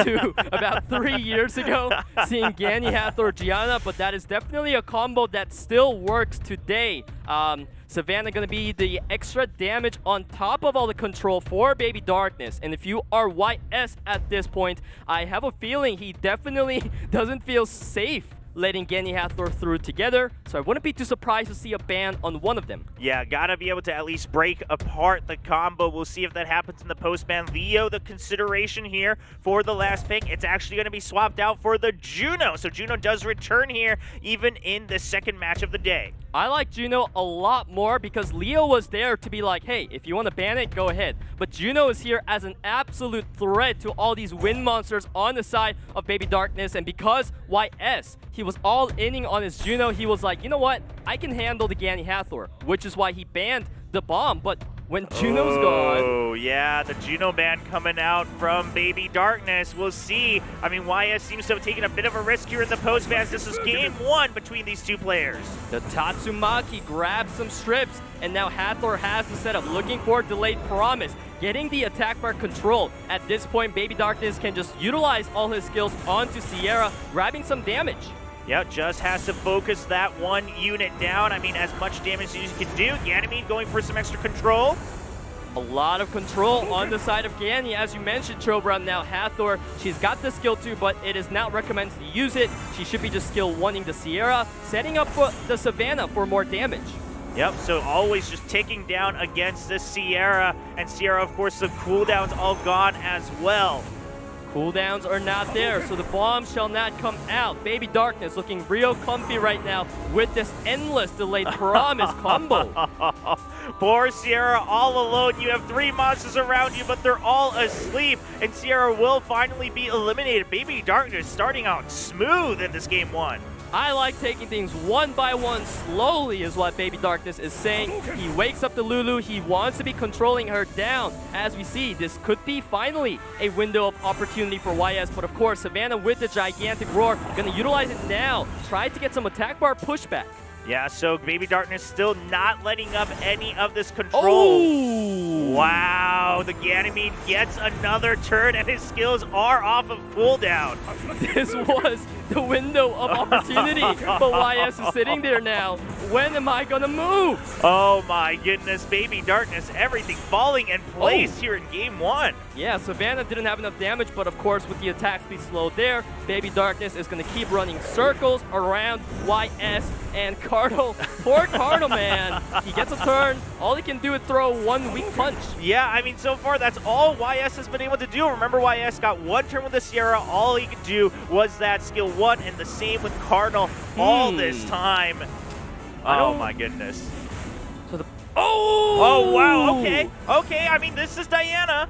to about 3 years ago, seeing Gany Hathor Gianna, but that is definitely a combo that still works today. Savannah gonna be the extra damage on top of all the control for BabyDarkness. And if you are YS at this point, I have a feeling he definitely doesn't feel safe letting Gany Hathor through together, so I wouldn't be too surprised to see a ban on one of them. Yeah, gotta be able to at least break apart the combo. We'll see if that happens in the post-ban. Leo, the consideration here for the last pick. It's actually gonna be swapped out for the Juno, so Juno does return here even in the second match of the day. I like Juno a lot more because Leo was there to be like, hey, if you want to ban it, go ahead. But Juno is here as an absolute threat to all these wind monsters on the side of BabyDarkness. And because YS, he was all inning on his Juno, he was like, you know what? I can handle the Ganny Hathor, which is why he banned the bomb. But when Juno's gone... Oh, yeah, the Juno ban coming out from BabyDarkness. We'll see. I mean, YS seems to have taken a bit of a risk here in the post-bans. This is game 1 between these two players. The Tatsumaki grabbed some strips, and now Hathor has the setup, looking for delayed promise, getting the attack bar control. At this point, BabyDarkness can just utilize all his skills onto Xere, grabbing some damage. Yeah, just has to focus that one unit down. I mean, as much damage as you can do. Ganymede going for some extra control. A lot of control on the side of Ganny, as you mentioned, Chobra. Now Hathor, she's got the skill too, but it is not recommended to use it. She should be just skill 1ing the Xere, setting up for the Savannah for more damage. Yep, so always just ticking down against this Xere. And Xere, of course, the cooldowns all gone as well. Cooldowns are not there, so the bomb shall not come out. BabyDarkness looking real comfy right now with this endless delayed promise combo. Poor Xere all alone. You have 3 monsters around you, but they're all asleep. And Xere will finally be eliminated. BabyDarkness starting out smooth in this game 1. I like taking things one by one slowly is what BabyDarkness is saying. He wakes up the Lulu. He wants to be controlling her down. As we see, this could be finally a window of opportunity for YS. But of course, Savannah with the gigantic roar, gonna utilize it now. Try to get some attack bar pushback. Yeah, so BabyDarkness still not letting up any of this control. Oh! Wow, the Ganymede gets another turn and his skills are off of cooldown. This was the window of opportunity, but YS is sitting there now. When am I gonna move? Oh my goodness, BabyDarkness, everything falling in place here in game 1. Yeah, Savannah didn't have enough damage, but of course with the attack speed slow there, BabyDarkness is gonna keep running circles around YS and Cardinal. Poor Cardinal, man. He gets a turn. All he can do is throw one weak punch. Yeah, I mean, so far that's all YS has been able to do. Remember, YS got 1 turn with the Xere. All he could do was that skill 1, and the same with Cardinal all this time. Oh my goodness. So the Oh wow, okay. Okay, I mean, this is Diana.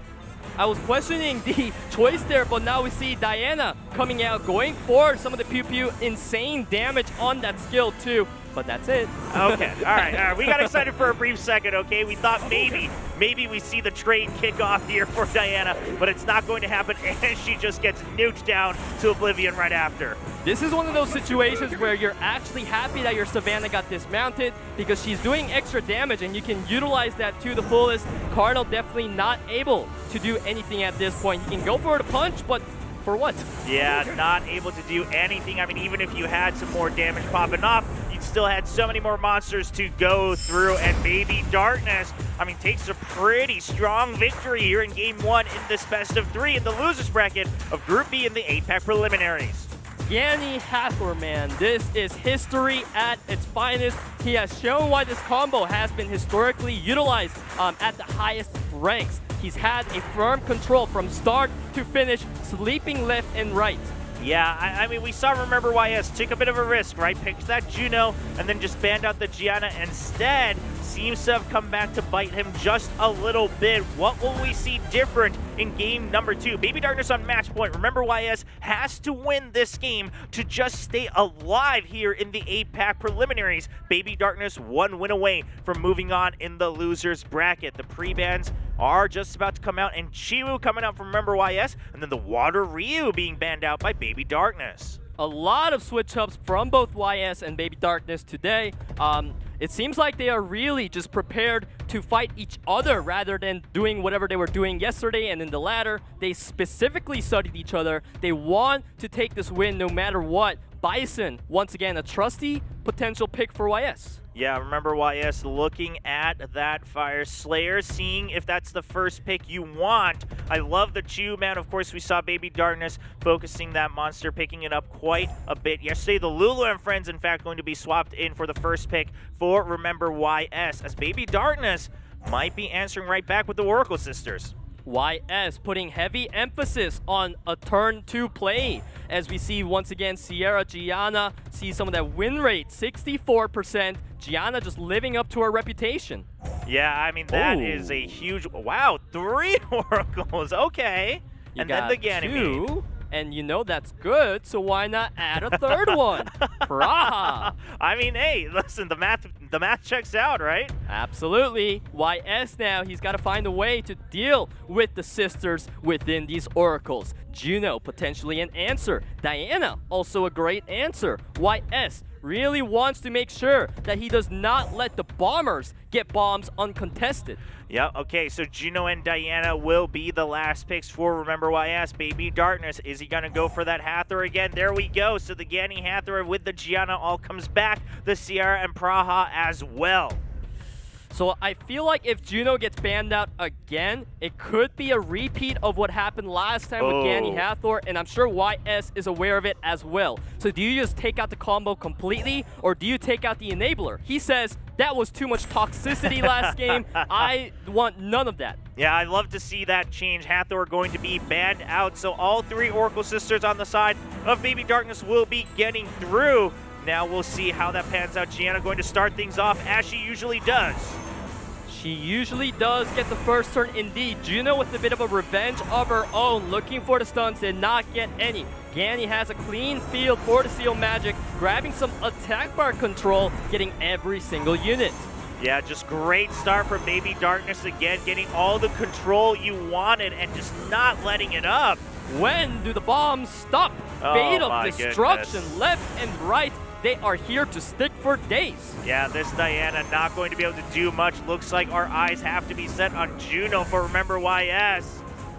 I was questioning the choice there, but now we see Diana coming out, going for some of the pew-pew, insane damage on that skill too. But that's it. Okay, all right. We got excited for a brief second, okay? We thought maybe we see the train kick off here for Diana, but it's not going to happen, and she just gets nuked down to oblivion right after. This is one of those situations where you're actually happy that your Savannah got dismounted because she's doing extra damage and you can utilize that to the fullest. Cardinal definitely not able to do anything at this point. He can go for the punch, but for what? Yeah, not able to do anything. I mean, even if you had some more damage popping off, you still had so many more monsters to go through. And BabyDarkness, I mean, takes a pretty strong victory here in game 1 in this best of 3 in the losers bracket of Group B in the APAC preliminaries. Ganny Hathor, man, this is history at its finest. He has shown why this combo has been historically utilized at the highest ranks. He's had a firm control from start to finish, sleeping left and right. Yeah, I mean, we saw RememberYS took a bit of a risk, right? Picked that Juno and then just banned out the Gianna instead. Seems to have come back to bite him just a little bit. What will we see different in game number 2? BabyDarkness on match point. RememberYS has to win this game to just stay alive here in the APAC preliminaries. BabyDarkness 1 win away from moving on in the losers bracket. The pre-bans are just about to come out, and Chiwu coming out from RememberYS, and then the Water Ryu being banned out by BabyDarkness. A lot of switch-ups from both YS and BabyDarkness today. It seems like they are really just prepared to fight each other rather than doing whatever they were doing yesterday. And in the latter, they specifically studied each other. They want to take this win no matter what. Bison, once again, a trusty potential pick for YS. Yeah, RememberYS looking at that Fire Slayer, seeing if that's the first pick you want. I love the Chew, man. Of course, we saw BabyDarkness focusing that monster, picking it up quite a bit yesterday. The Lulu and friends, in fact, going to be swapped in for the first pick for RememberYS, as BabyDarkness might be answering right back with the Oracle Sisters. YS putting heavy emphasis on a turn 2 play. As we see once again, Xere Gianna see some of that win rate, 64% Gianna just living up to her reputation. Yeah, I mean, that Ooh. is a huge... Wow, 3 oracles. Okay. You And got then the Ganymede. 2, and you know that's good, so why not add a third one? Praha! I mean, hey, listen, the math checks out, right? Absolutely. YS now, he's got to find a way to deal with the sisters within these oracles. Juno, potentially an answer. Diana, also a great answer. YS really wants to make sure that he does not let the bombers get bombs uncontested. Yeah, okay, so Juno and Diana will be the last picks for RememberYS. BabyDarkness, is he going to go for that Hathor again? There we go. So the Ganny Hathor with the Gianna all comes back. The Xere and Praha as well. So I feel like if Juno gets banned out again, it could be a repeat of what happened last time with Ganny Hathor, and I'm sure YS is aware of it as well. So do you just take out the combo completely, or do you take out the enabler? He says, that was too much toxicity last game. I want none of that. Yeah, I'd love to see that change. Hathor going to be banned out, so all 3 Oracle Sisters on the side of BabyDarkness will be getting through. Now we'll see how that pans out. Gianna going to start things off as she usually does. She usually does get the first turn indeed. Juno with a bit of a revenge of her own, looking for the stuns, did not get any. Ganny has a clean field for the Seal Magic, grabbing some attack bar control, getting every single unit. Yeah, just great start for BabyDarkness again, getting all the control you wanted and just not letting it up. When do the bombs stop? Oh, Fate of my destruction goodness. left and right. They are here to stick for days. Yeah, this Diana not going to be able to do much. Looks like our eyes have to be set on Juno for RememberYS.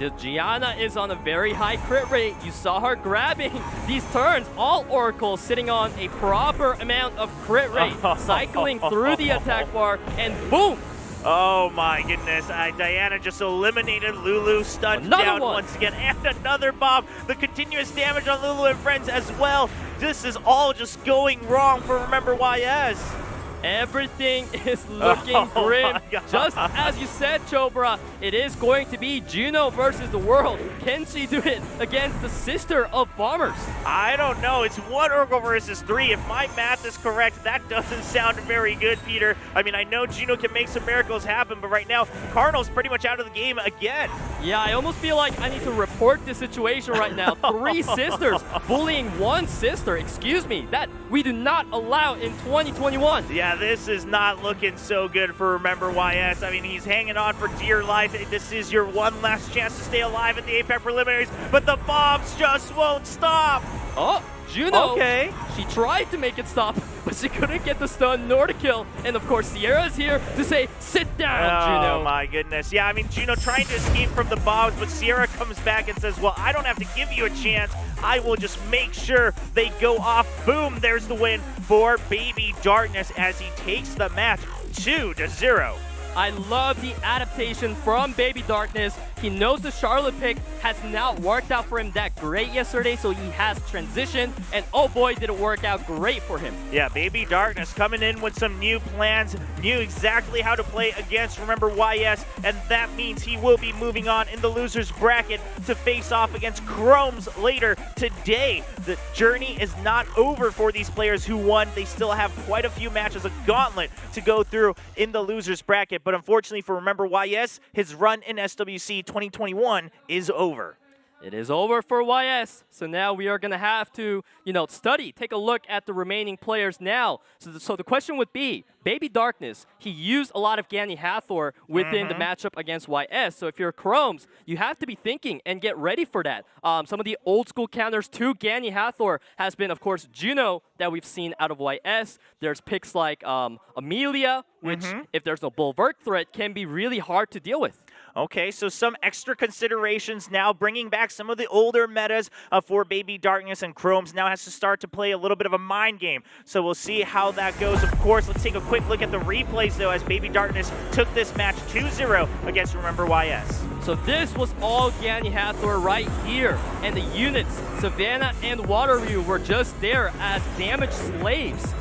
The Gianna is on a very high crit rate. You saw her grabbing these turns. All oracles sitting on a proper amount of crit rate, cycling through the attack bar, and boom! Oh my goodness, Diana just eliminated Lulu, stunned Another down one. once again, and another bomb. The continuous damage on Lulu and friends as well. This is all just going wrong for RememberYS. Everything is looking grim. my God. Just as you said, Chopra, it is going to be Juno versus the world. Can she do it against the sister of Bombers? I don't know. It's 1 Oracle versus 3. If my math is correct, that doesn't sound very good, Peter. I mean, I know Juno can make some miracles happen, but right now, Cardinal's pretty much out of the game again. Yeah, I almost feel like I need to report this situation right now. 3 sisters bullying 1 sister. Excuse me. That we do not allow in 2021. Yeah, this is not looking so good for RememberYS. I mean, he's hanging on for dear life. This is your one last chance to stay alive at the APAC preliminaries, but the bombs just won't stop. Oh, Juno. Okay. She tried to make it stop, but she couldn't get the stun nor the kill. And of course, Sierra is here to say, sit down, Juno. Oh my goodness. Yeah, I mean, Juno trying to escape from the bombs, but Sierra comes back and says, well, I don't have to give you a chance. I will just make sure they go off. Boom, there's the win for BabyDarkness as he takes the match 2-0. I love the adaptation from BabyDarkness. He knows the Charlotte pick has not worked out for him that great yesterday, so he has transitioned, and oh boy, did it work out great for him. Yeah, BabyDarkness coming in with some new plans, knew exactly how to play against RememberYS, and that means he will be moving on in the loser's bracket to face off against Krom'z later today. The journey is not over for these players who won. They still have quite a few matches, a gauntlet to go through in the loser's bracket, but unfortunately for RememberYS, his run in SWC 2021 is over. It is over for YS, so now we are going to have to, take a look at the remaining players now. So the question would be, BabyDarkness, he used a lot of Ganny Hathor within the matchup against YS. So if you're Krom'z, you have to be thinking and get ready for that. Some of the old school counters to Ganny Hathor has been, of course, Juno that we've seen out of YS. There's picks like Amelia, which, if there's no Bulwark threat, can be really hard to deal with. Okay, so some extra considerations now, bringing back some of the older metas for BabyDarkness, and Krom'z now has to start to play a little bit of a mind game. So we'll see how that goes. Of course, let's take a quick look at the replays, though, as BabyDarkness took this match 2-0 against RememberYS. So this was all Ganny Hathor right here, and the units, Savannah and Waterview, were just there as damage slaves.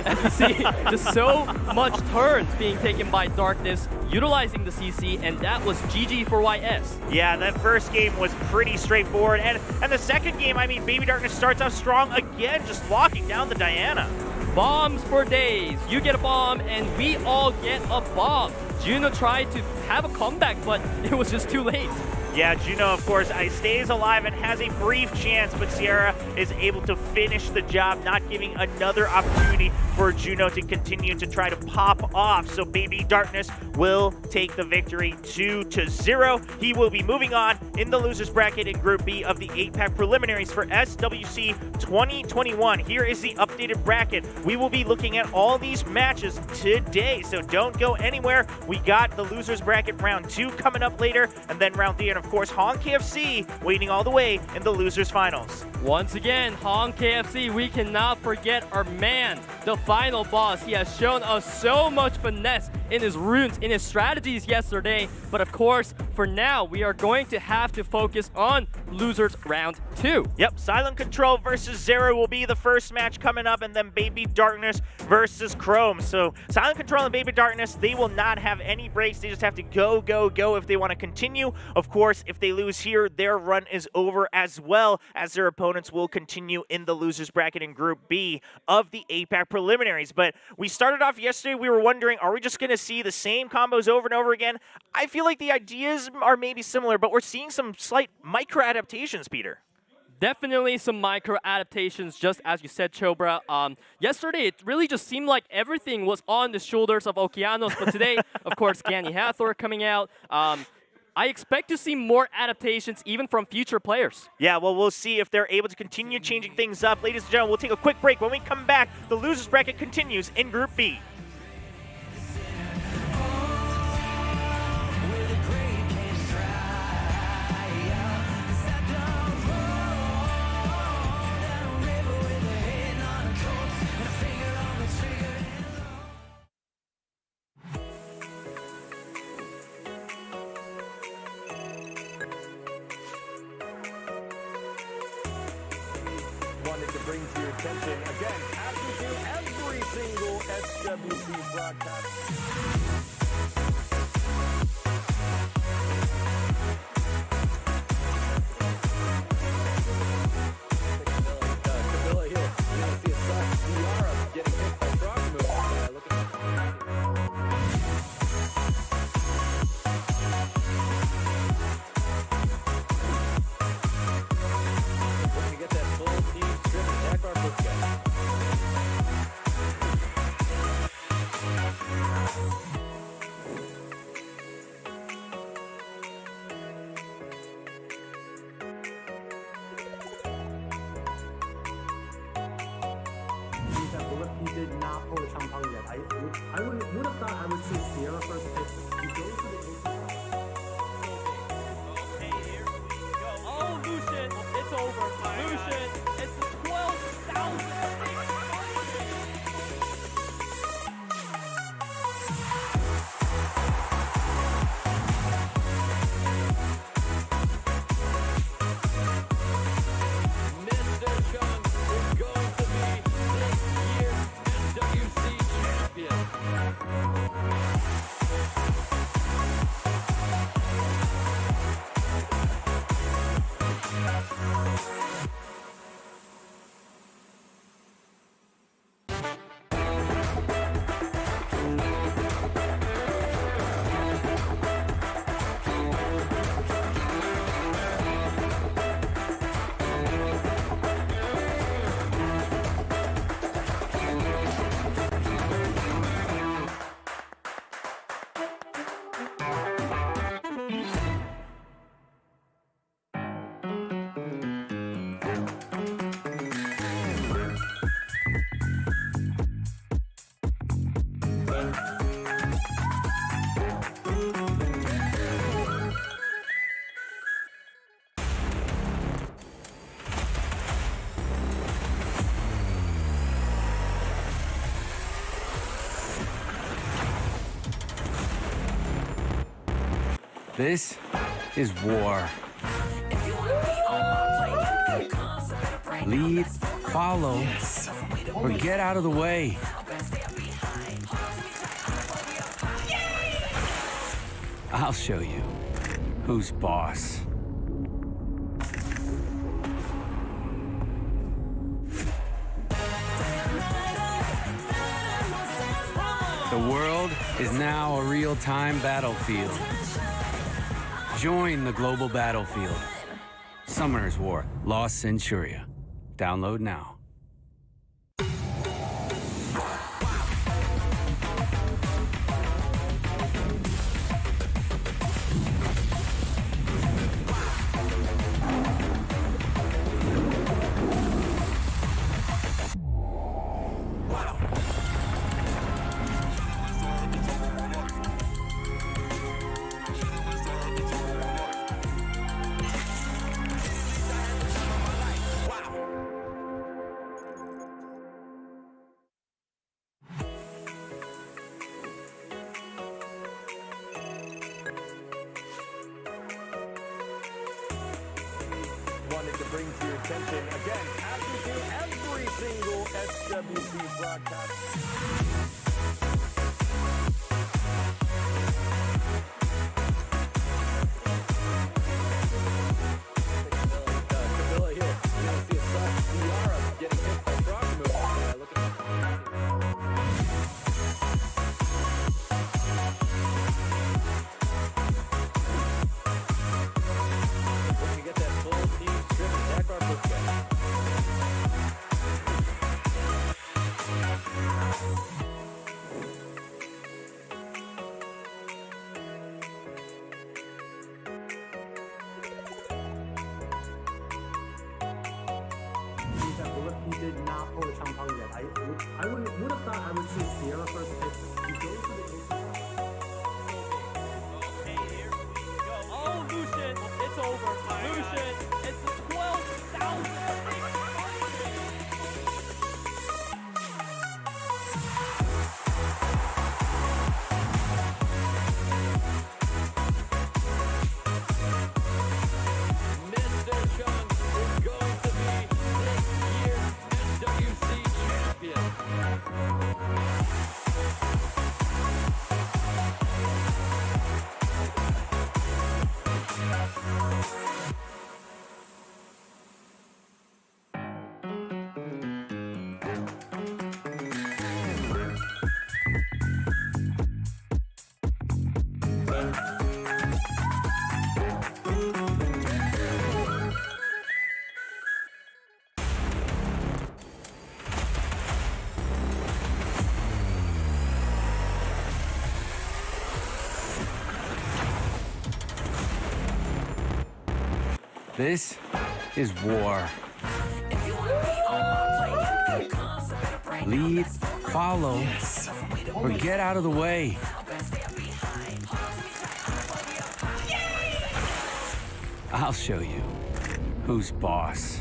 As you see, just so much turns being taken by Darkness, utilizing the CC, and that was GG for YS. Yeah, that first game was pretty straightforward, and the second game, I mean, BabyDarkness starts off strong again, just locking down the Diana. bombs for days. You get a bomb, and we all get a bomb. Juno tried to have a comeback, but it was just too late. Yeah, Juno, of course, stays alive and has a brief chance, but Xere is able to finish the job, not giving another opportunity for Juno to continue to try to pop off. So BabyDarkness will take the victory 2-0. He will be moving on in the losers bracket in Group B of the APAC preliminaries for SWC 2021. Here is the updated bracket. We will be looking at all these matches today, so don't go anywhere. We got the losers bracket round 2 coming up later, and then round 3, and of course, Hong KFC waiting all the way in the losers finals. Once again, Hong KFC, we cannot forget our man, the final boss. He has shown us so much finesse in his runes, in his strategies yesterday. But of course, for now, we are going to have to focus on losers round 2. Yep, Silent Control versus Xere will be the first match coming up, and then BabyDarkness versus Krom'z. So Silent Control and BabyDarkness, they will not have any breaks. They just have to go, go, go if they want to continue. Of course, if they lose here, their run is over, as well as their opponents will continue in the losers bracket in Group B of the APAC preliminaries. But we started off yesterday, we were wondering, are we just going to see the same combos over and over again? I feel like the ideas are maybe similar, but we're seeing some slight micro adaptations, Peter. Definitely some micro adaptations, just as you said, Chobra. Yesterday, it really just seemed like everything was on the shoulders of Okeanos, but today, of course, Gani Hathor coming out. I expect to see more adaptations even from future players. Yeah, well, we'll see if they're able to continue changing things up. Ladies and gentlemen, we'll take a quick break. When we come back, the losers bracket continues in Group B. Wanted to bring to your attention again, after to every single SWC broadcast. Camilla here. You want to see a soft Ciara getting hit by Frogmoon. Look at we're going to get that full team strip attack our first guy. He did not pull the Champagne yet. I would have thought I would see Sierra first pick. He goes to the Okay, here we go. Oh, Lucian, it's over. Lucian, it's the 12,000. This is war. Lead, follow, or get out of the way. I'll show you who's boss. The world is now a real-time battlefield. Join the global battlefield. Summoner's War, Lost Centuria. Download now. Wanted to bring to your attention again, as we do every single SWC broadcast. Camilla here. You don't see a soft Ciara getting hit by Krom'z. Look at Looking to get that full team strip and back our first guy. He did not pull the Champang yet. I would have thought I would choose Sierra first pick. He goes to the Oh, Lucian, it's over. Lucian, it's the 12,000. Mr. Chung is going to be this year's SWC champion. This is war. Lead, follow, or get out of the way. I'll show you who's boss.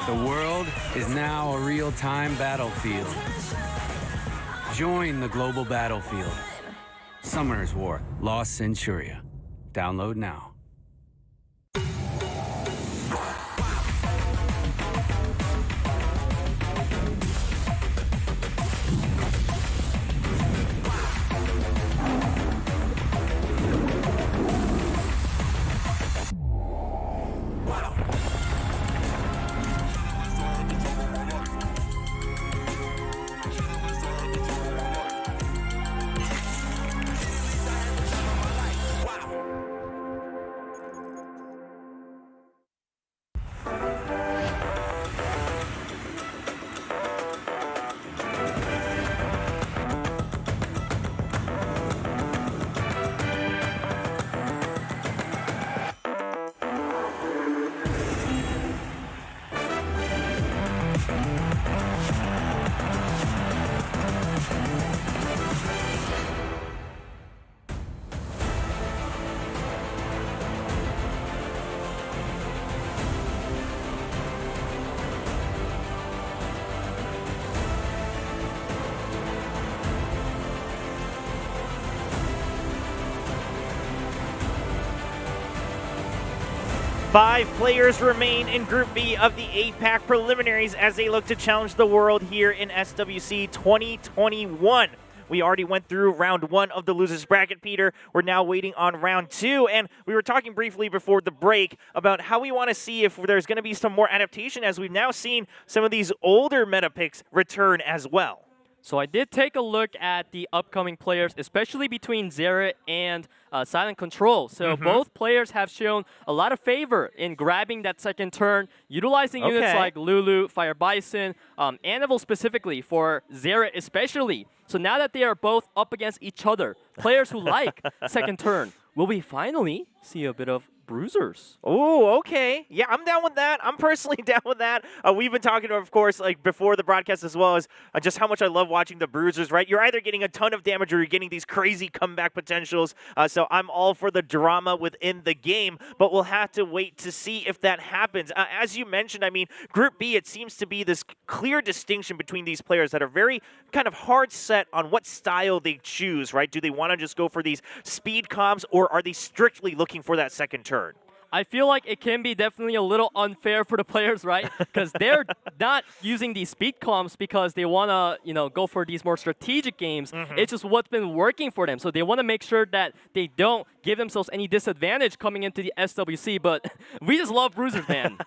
The world is now a real-time battlefield. Join the global battlefield. Summoner's War, Lost Centuria. Download now. Five players remain in Group B of the APAC preliminaries as they look to challenge the world here in SWC 2021. We already went through round 1 of the losers bracket, Peter. We're now waiting on round 2, and we were talking briefly before the break about how we want to see if there's going to be some more adaptation, as we've now seen some of these older meta picks return as well. So I did take a look at the upcoming players, especially between Xere and Silent Control. So both players have shown a lot of favor in grabbing that second turn, utilizing units like Lulu, Fire Bison, Anvil specifically for Xere especially. So now that they are both up against each other, players who like second turn, will we finally see a bit of bruisers? Oh, okay. Yeah, I'm down with that. I'm personally down with that. We've been talking, of course, like before the broadcast as well as just how much I love watching the bruisers, right? You're either getting a ton of damage or you're getting these crazy comeback potentials. So I'm all for the drama within the game, but we'll have to wait to see if that happens. As you mentioned, I mean, Group B, it seems to be this clear distinction between these players that are very kind of hard set on what style they choose, right? Do they want to just go for these speed comms, or are they strictly looking for that second turn? I feel like it can be definitely a little unfair for the players, right? Because they're not using these speed comms because they want to, go for these more strategic games. It's just what's been working for them. So they want to make sure that they don't give themselves any disadvantage coming into the SWC. But we just love bruisers, man.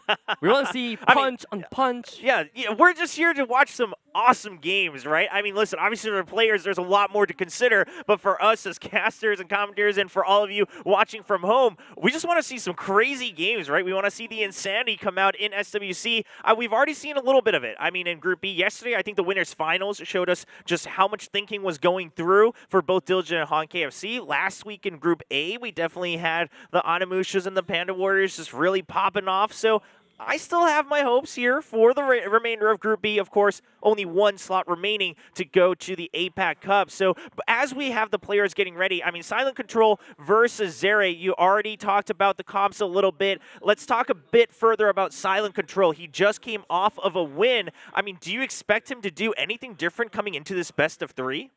We want to see punch on punch. Yeah, we're just here to watch some awesome games, right? I mean, listen, obviously for players, there's a lot more to consider. But for us as casters and commentators and for all of you watching from home, we just want to see some crazy games, right? We want to see the insanity come out in SWC. We've already seen a little bit of it. I mean, in Group B yesterday, I think the winners finals showed us just how much thinking was going through for both Diligent and Han KFC. Last week in Group A, we definitely had the Animushas and the Panda Warriors just really popping off. So I still have my hopes here for the remainder of Group B. Of course, only one slot remaining to go to the APAC Cup. So as we have the players getting ready, I mean, Silent Control versus Xere, you already talked about the comps a little bit. Let's talk a bit further about Silent Control. He just came off of a win. I mean, do you expect him to do anything different coming into this best of 3?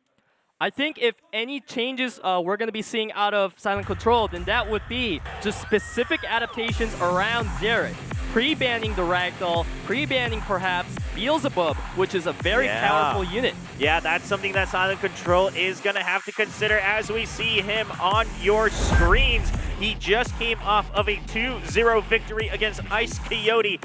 I think if any changes we're going to be seeing out of Silent Control, then that would be just specific adaptations around Xere. Pre-banning the Ragdoll, pre-banning perhaps Beelzebub, which is a very powerful unit. Yeah, that's something that Silent Control is going to have to consider as we see him on your screens. He just came off of a 2-0 victory against Icedcoyote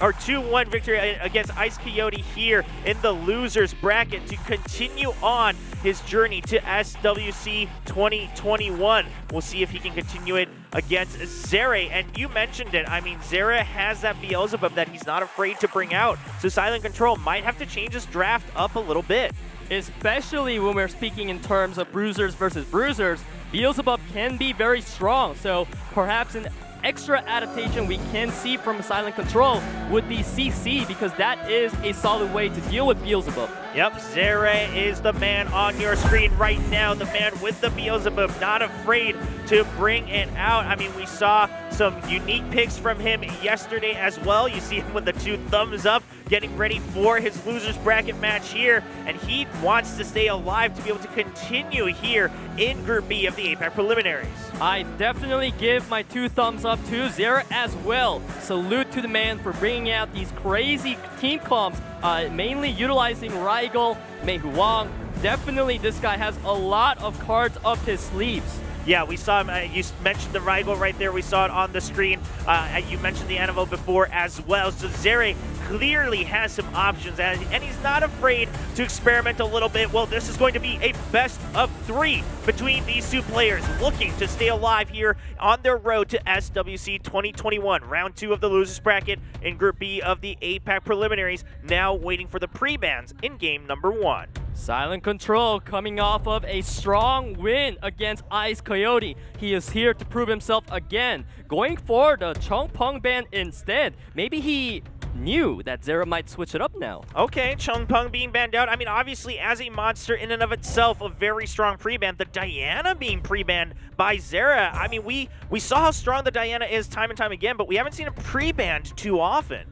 or 2-1 victory against Icedcoyote here in the losers bracket to continue on his journey to SWC 2021. We'll see if he can continue it against Xere. And you mentioned it. I mean, Xere has that Beelzebub that he's not afraid to bring out. So Silent Control might have to change his draft up a little bit. Especially when we're speaking in terms of bruisers versus bruisers, Beelzebub can be very strong. So perhaps an extra adaptation we can see from Silent Control would be CC, because that is a solid way to deal with Beelzebub. Yep, Xere is the man on your screen right now, the man with the Beelzebub, not afraid to bring it out. I mean, we saw some unique picks from him yesterday as well. You see him with the 2 thumbs up, getting ready for his losers bracket match here, and he wants to stay alive to be able to continue here in Group B of the APAC preliminaries. I definitely give my 2 thumbs up to Xere as well. Salute to the man for bringing out these crazy team comps, mainly utilizing Rigel, Mei Huang. Definitely this guy has a lot of cards up his sleeves. Yeah, we saw him. You mentioned the Rigel right there. We saw it on the screen. You mentioned the Anvil before as well. So Xere clearly has some options, and he's not afraid to experiment a little bit. Well, this is going to be a best of 3 between these 2 players looking to stay alive here on their road to SWC 2021. Round 2 of the losers bracket in Group B of the APAC preliminaries. Now waiting for the pre-bans in game number 1. Silent Control coming off of a strong win against Icedcoyote. He is here to prove himself again, going for the Chongpeng ban instead. Maybe he knew that Xere might switch it up now. Okay, Chongpeng being banned out. I mean, obviously, as a monster in and of itself, a very strong pre-ban. The Diana being pre-banned by Xere. I mean, we saw how strong the Diana is time and time again, but we haven't seen it pre-banned too often.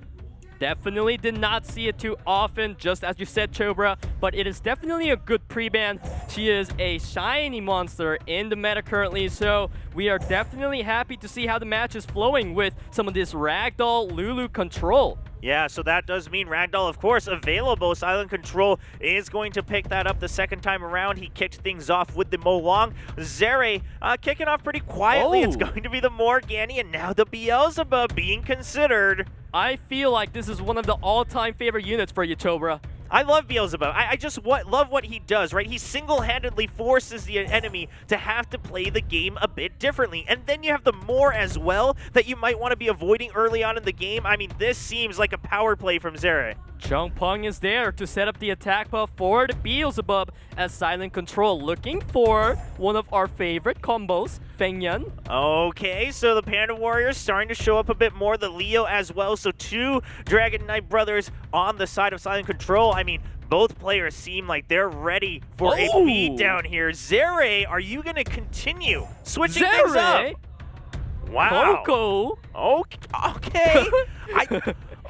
Definitely did not see it too often, just as you said, Chobra, but it is definitely a good pre-ban. She is a shiny monster in the meta currently, so we are definitely happy to see how the match is flowing with some of this Ragdoll Lulu control. Yeah, so that does mean Ragdoll, of course, available. Silent Control is going to pick that up the second time around. He kicked things off with the Molong. Xere kicking off pretty quietly. It's going to be the Morgani, and now the Beelzebub being considered. I feel like this is one of the all-time favorite units for you, Chobra. I love Beelzebub. I just love what he does, right? He single-handedly forces the enemy to have to play the game a bit differently. And then you have the more as well that you might want to be avoiding early on in the game. I mean, this seems like a power play from Xere. Chungpung is there to set up the attack buff for the Beelzebub as Silent Control, looking for one of our favorite combos, Fengyan. Okay, so the Panda Warriors starting to show up a bit more, the Leo as well. So 2 Dragon Knight brothers on the side of Silent Control. I mean, both players seem like they're ready for a beatdown here. Xere, are you going to continue switching things up? Wow. Coco. Okay.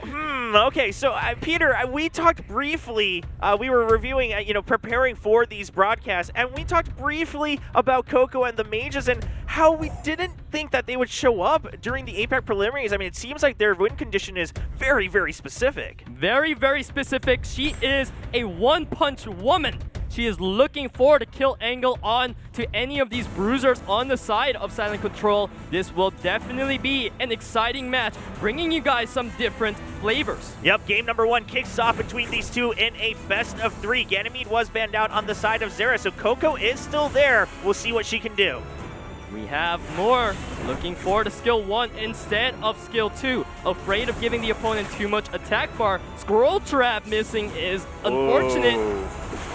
Okay, so Peter, we talked briefly, we were reviewing, preparing for these broadcasts, and we talked briefly about Coco and the Mages and how we didn't think that they would show up during the APAC preliminaries. I mean, it seems like their win condition is very, very specific. Very, very specific. She is a one-punch woman. She is looking for the kill angle on to any of these bruisers on the side of Silent Control. This will definitely be an exciting match, bringing you guys some different flavors. Yep, game number 1 kicks off between these two in a best of 3. Ganymede was banned out on the side of Xere, so Coco is still there. We'll see what she can do. We have more looking for the skill 1 instead of skill 2. Afraid of giving the opponent too much attack bar. Scroll trap missing is unfortunate. Ooh,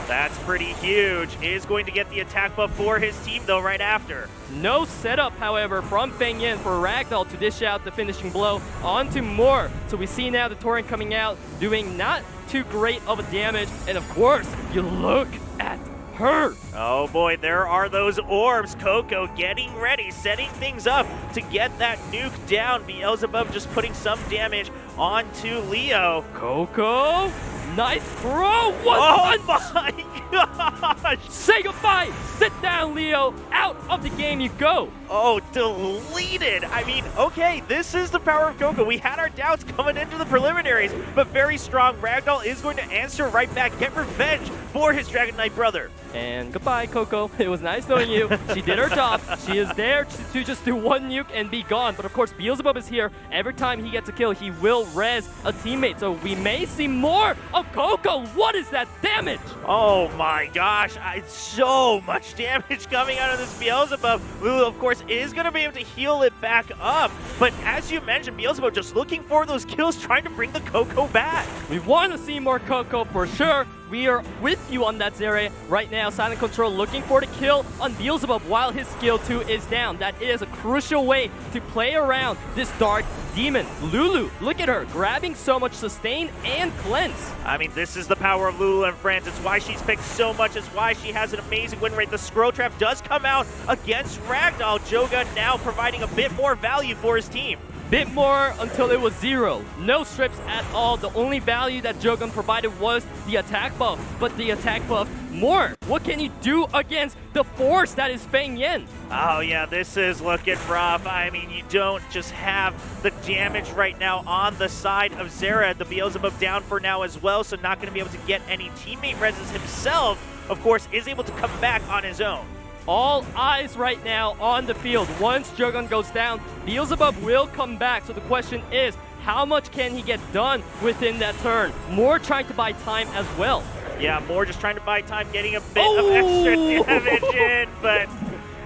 that's pretty huge. Is going to get the attack buff for his team though right after. No setup, however, from Fengyan for Ragdoll to dish out the finishing blow onto Moore. So we see now the Torrent coming out, doing not too great of a damage. And of course, you look at her. Oh boy, there are those orbs. Coco getting ready, setting things up to get that nuke down. Beelzebub just putting some damage onto Leo. Coco, nice throw. One Oh punch. my gosh! Say goodbye. Sit down, Leo. Out of the game you go. Oh, deleted. I mean, okay, this is the power of Coco. We had our doubts coming into the preliminaries, but very strong. Ragdoll is going to answer right back, get revenge for his Dragon Knight brother. And goodbye, Coco. It was nice knowing you. She did her job. She is there to just do one nuke and be gone. But of course, Beelzebub is here. Every time he gets a kill, he will res a teammate. So we may see more of Coco. What is that damage? Oh my gosh, so much damage coming out of this Beelzebub. Lulu, of course, is going to be able to heal it back up. But as you mentioned, Beelzebub just looking for those kills, trying to bring the Coco back. We want to see more Coco for sure. We are with you on that, Xere. Right now, Silent Control looking for the kill on Beelzebub while his skill 2 is down. That is a crucial way to play around this Dark Demon. Lulu, look at her, grabbing so much sustain and cleanse. I mean, this is the power of Lulu and friends. It's why she's picked so much. It's why she has an amazing win rate. The Scroll Trap does come out against Ragdoll. Joga now providing a bit more value for his team. Bit more until it was 0. No strips at all. The only value that Jogun provided was the attack buff. But the attack buff more. What can you do against the force that is Fengyan? Oh yeah, this is looking rough. I mean, you don't just have the damage right now on the side of Xere. The Beelzebub down for now as well, so not going to be able to get any teammate reses himself. Of course, is able to come back on his own. All eyes right now on the field. Once Jogun goes down, Beelzebub will come back. So the question is, how much can he get done within that turn? More trying to buy time as well. Yeah, more just trying to buy time, getting a bit of extra damage in, but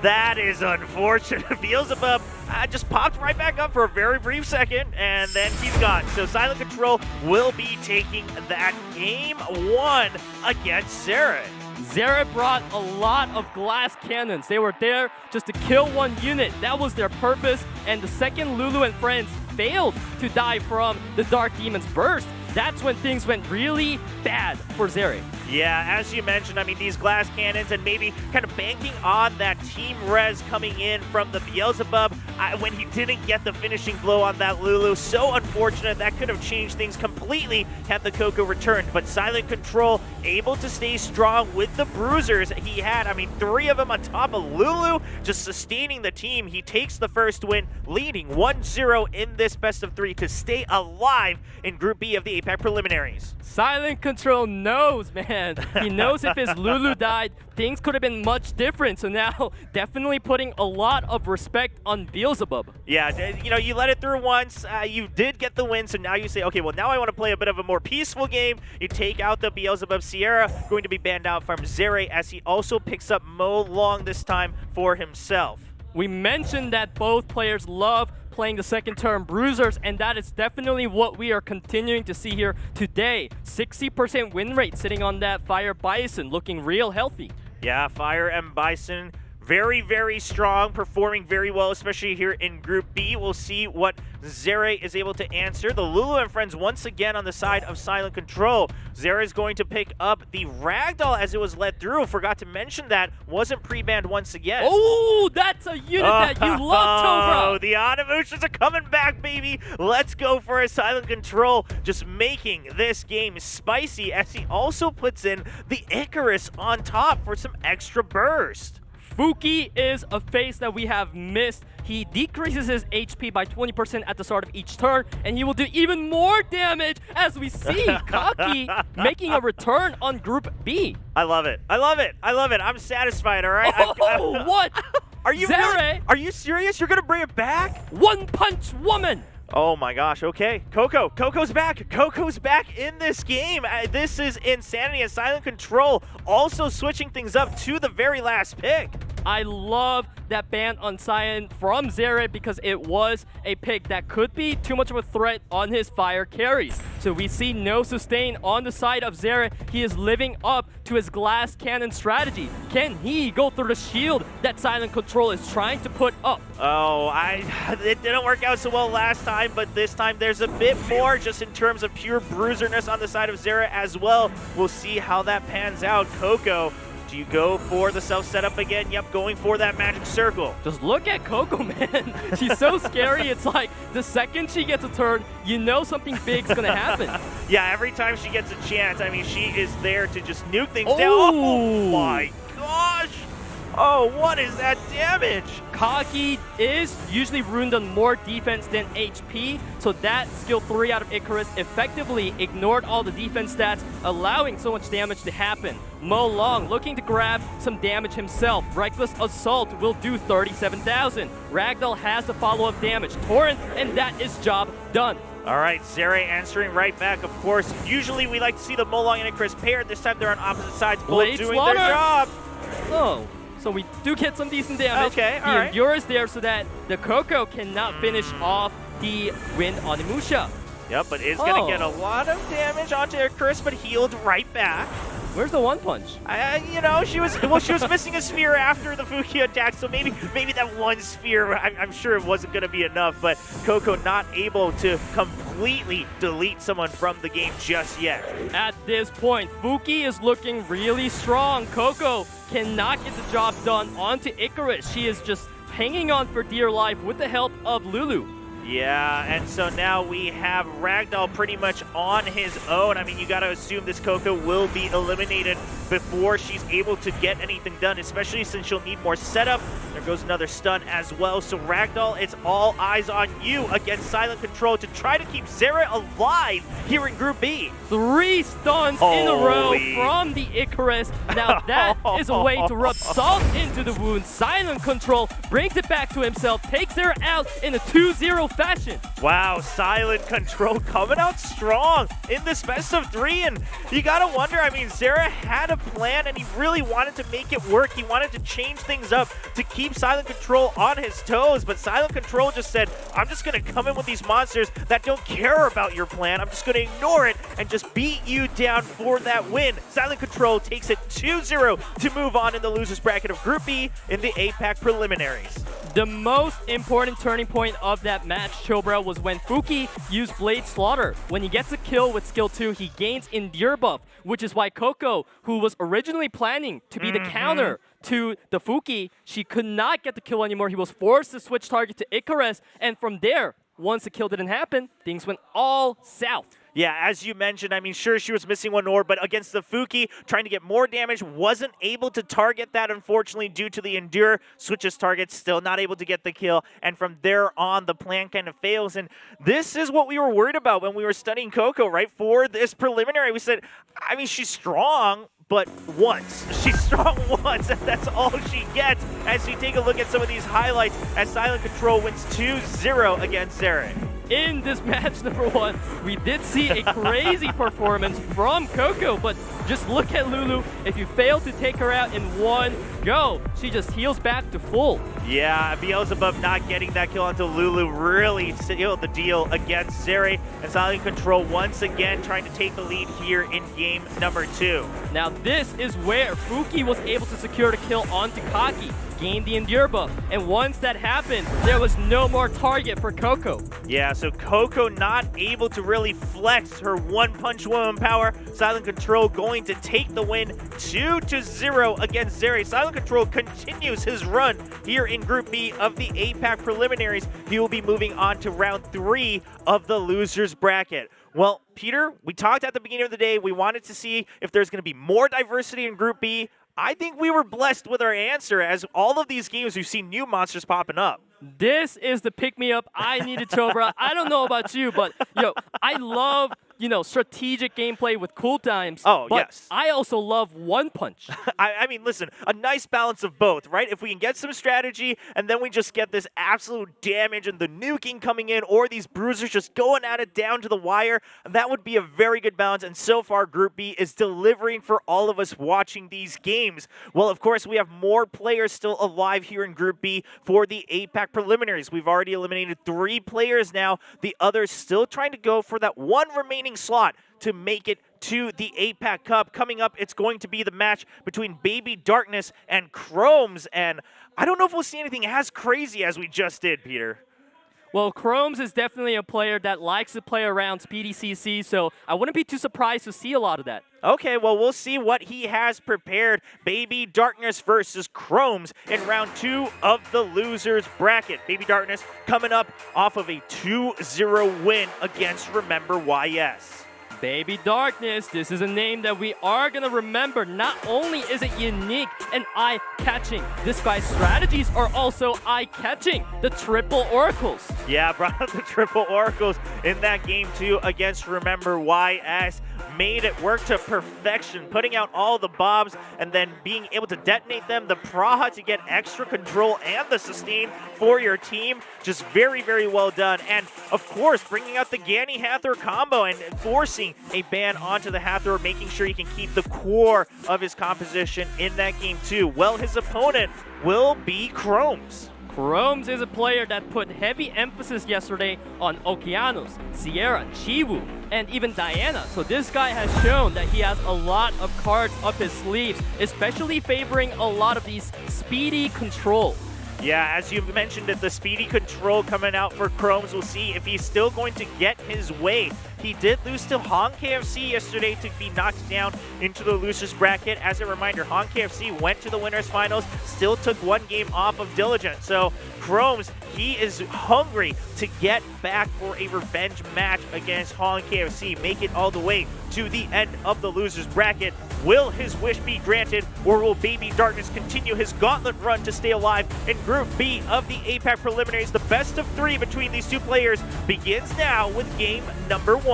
that is unfortunate. Beelzebub just popped right back up for a very brief second, and then he's gone. So Silent Control will be taking that game 1 against Xere. Xere brought a lot of glass cannons. They were there just to kill one unit. That was their purpose. And the second Lulu and friends failed to die from the Dark Demon's burst, that's when things went really bad for Xere. Yeah, as you mentioned, I mean, these glass cannons and maybe kind of banking on that team res coming in from the Beelzebub when he didn't get the finishing blow on that Lulu. So unfortunate. That could have changed things completely had the Coco returned. But Silent Control able to stay strong with the bruisers he had. I mean, 3 of them on top of Lulu, just sustaining the team. He takes the first win, leading 1-0 in this best of 3 to stay alive in Group B of the APAC preliminaries. Silent Control knows, man. He knows if his Lulu died, things could have been much different. So now, definitely putting a lot of respect on Beelzebub. Yeah, you know, you let it through once. You did get the win, so now you say, okay, well, now I want to play a bit of a more peaceful game. You take out the Beelzebub. Xere going to be banned out from Xere as he also picks up Mo Long this time for himself. We mentioned that both players love playing the second term bruisers, and that is definitely what we are continuing to see here today. 60% win rate sitting on that Fire Bison, looking real healthy. Yeah, Fire and Bison very, very strong, performing very well, especially here in Group B. We'll see what Xere is able to answer. The Lulu and friends once again on the side of Silent Control. Xere is going to pick up the Ragdoll as it was led through. Forgot to mention that. Wasn't pre-banned once again. Oh, that's a unit that you love, Tobra. Oh, the Automotions are coming back, baby. Let's go for a Silent Control, just making this game spicy as he also puts in the Icarus on top for some extra burst. Fuki is a face that we have missed. He decreases his HP by 20% at the start of each turn, and he will do even more damage as we see Kaki making a return on Group B. I love it. I love it. I love it. I'm satisfied, all right? Oh, what? Are you Xere? really? Are you serious? You're going to bring it back? One Punch Woman. Oh my gosh, okay. Coco's back. Coco's back in this game. This is insanity. And Silent Control also switching things up to the very last pick. I love that ban on Cyan from Xere because it was a pick that could be too much of a threat on his fire carries. So we see no sustain on the side of Xere. He is living up to his glass cannon strategy. Can he go through the shield that Silent Control is trying to put up? Oh, it didn't work out so well last time, but this time there's a bit more just in terms of pure bruiserness on the side of Xere as well. We'll see how that pans out. Coco, do you go for the self-setup again? Yep, going for that magic circle. Just look at Coco, man. She's so scary. It's like the second she gets a turn, you know something big's going to happen. Yeah, every time she gets a chance, I mean, she is there to just nuke things down. Oh. Oh my gosh. Oh, what is that damage? Kaki is usually ruined on more defense than HP, so that skill 3 out of Icarus effectively ignored all the defense stats, allowing so much damage to happen. Mo Long looking to grab some damage himself. Reckless Assault will do 37,000. Ragdoll has the follow-up damage. Torrent, and that is job done. All right, Xere answering right back, of course. Usually we like to see the Mo Long and Icarus paired. This time they're on opposite sides, both Blade doing Slaughter. their job. Oh. So we do get some decent damage. Okay, all the right. Endure is there so that the Coco cannot finish off the Wind Onimusha. Yep, but is going to get a lot of damage onto Icarus, but healed right back. Where's the one punch? You know, she was missing a sphere after the Fuki attack, so maybe that one sphere, I'm sure it wasn't going to be enough, but Coco not able to completely delete someone from the game just yet. At this point, Fuki is looking really strong. Coco cannot get the job done onto Icarus. She is just hanging on for dear life with the help of Lulu. Yeah, and so now we have Ragdoll pretty much on his own. I mean, you got to assume this Coco will be eliminated before she's able to get anything done, especially since she'll need more setup. There goes another stun as well. So Ragdoll, it's all eyes on you against Silent Control to try to keep Xere alive here in Group B. 3 stuns in a row from the Icarus. Now that is a way to rub salt into the wound. Silent Control brings it back to himself, takes her out in a 2-0 fashion. Wow, Silent Control coming out strong in this best of 3, and you gotta wonder, I mean, Xere had a plan and he really wanted to make it work. He wanted to change things up to keep Silent Control on his toes, but Silent Control just said, I'm just gonna come in with these monsters that don't care about your plan. I'm just gonna ignore it and just beat you down for that win. Silent Control takes it 2-0 to move on in the losers bracket of Group B in the APAC preliminaries. The most important turning point of that match, Chobra, was when Fuki used Blade Slaughter. When he gets a kill with skill 2, he gains Endure buff, which is why Coco, who was originally planning to be the counter to the Fuki, she could not get the kill anymore. He was forced to switch target to Icarus, and from there, once the kill didn't happen, things went all south. Yeah, as you mentioned, I mean, sure, she was missing one orb, but against the Fuki, trying to get more damage, wasn't able to target that, unfortunately, due to the Endure. Switches target, still not able to get the kill, and from there on, the plan kind of fails, and this is what we were worried about when we were studying Coco, right? For this preliminary, we said, I mean, she's strong, but once. She's strong once, and that's all she gets. As we take a look at some of these highlights, as Silent Control wins 2-0 against Xere. In this match number 1, we did see a crazy performance from Coco, but just look at Lulu. If you fail to take her out in one go, she just heals back to full. Yeah, Beelzebub not getting that kill until Lulu really sealed the deal against Xere. And Silent Control once again trying to take the lead here in game number 2. Now this is where Fuki was able to secure the kill onto Kaki, gained the Endure buff, and once that happened, there was no more target for Coco. Yeah, so Coco not able to really flex her one-punch woman power. Silent Control going to take the win 2-0 against Xere. Silent Control continues his run here in Group B of the APAC preliminaries. He will be moving on to round 3 of the losers bracket. Well, Peter, we talked at the beginning of the day. We wanted to see if there's going to be more diversity in Group B. I think we were blessed with our answer, as all of these games we've seen new monsters popping up. This is the pick-me-up I needed, Chobra. I don't know about you, but I love strategic gameplay with cooldowns. Oh, but yes. I also love one punch. I mean, listen, a nice balance of both, right? If we can get some strategy and then we just get this absolute damage and the nuking coming in, or these bruisers just going at it down to the wire, that would be a very good balance. And so far, Group B is delivering for all of us watching these games. Well, of course, we have more players still alive here in Group B for the APAC preliminaries. We've already eliminated 3 players now. The others still trying to go for that one remaining slot to make it to the APAC Cup. Coming up, it's going to be the match between BabyDarkness and Krom'z, and I don't know if we'll see anything as crazy as we just did, Peter. Well, Krom'z is definitely a player that likes to play around Speedy CC, so I wouldn't be too surprised to see a lot of that. Okay, well, we'll see what he has prepared. BabyDarkness versus Krom'z in round 2 of the losers bracket. BabyDarkness coming up off of a 2-0 win against RememberYS. BabyDarkness, this is a name that we are going to remember. Not only is it unique and eye-catching, this guy's strategies are also eye-catching. The triple oracles. Yeah, brought up the triple oracles in that game too against RememberYS. Made it work to perfection, putting out all the bombs and then being able to detonate them. The Praha to get extra control and the sustain for your team. Just very, very well done. And of course, bringing out the Ganny Hathor combo and forcing a ban onto the Hathor, making sure he can keep the core of his composition in that game too. Well, his opponent will be Krom'z. Krom'z is a player that put heavy emphasis yesterday on Okeanos, Xere, Chiwu, and even Diana. So this guy has shown that he has a lot of cards up his sleeves, especially favoring a lot of these speedy control. Yeah, as you mentioned it, the speedy control coming out for Krom'z. We'll see if he's still going to get his way. He did lose to Hong KFC yesterday to be knocked down into the losers bracket. As a reminder, Hong KFC went to the winners finals, still took one game off of Diligent. So Krom'z, he is hungry to get back for a revenge match against Hong KFC, make it all the way to the end of the losers bracket. Will his wish be granted, or will BabyDarkness continue his gauntlet run to stay alive in Group B of the APAC preliminaries? The best of 3 between these two players begins now with game number 1.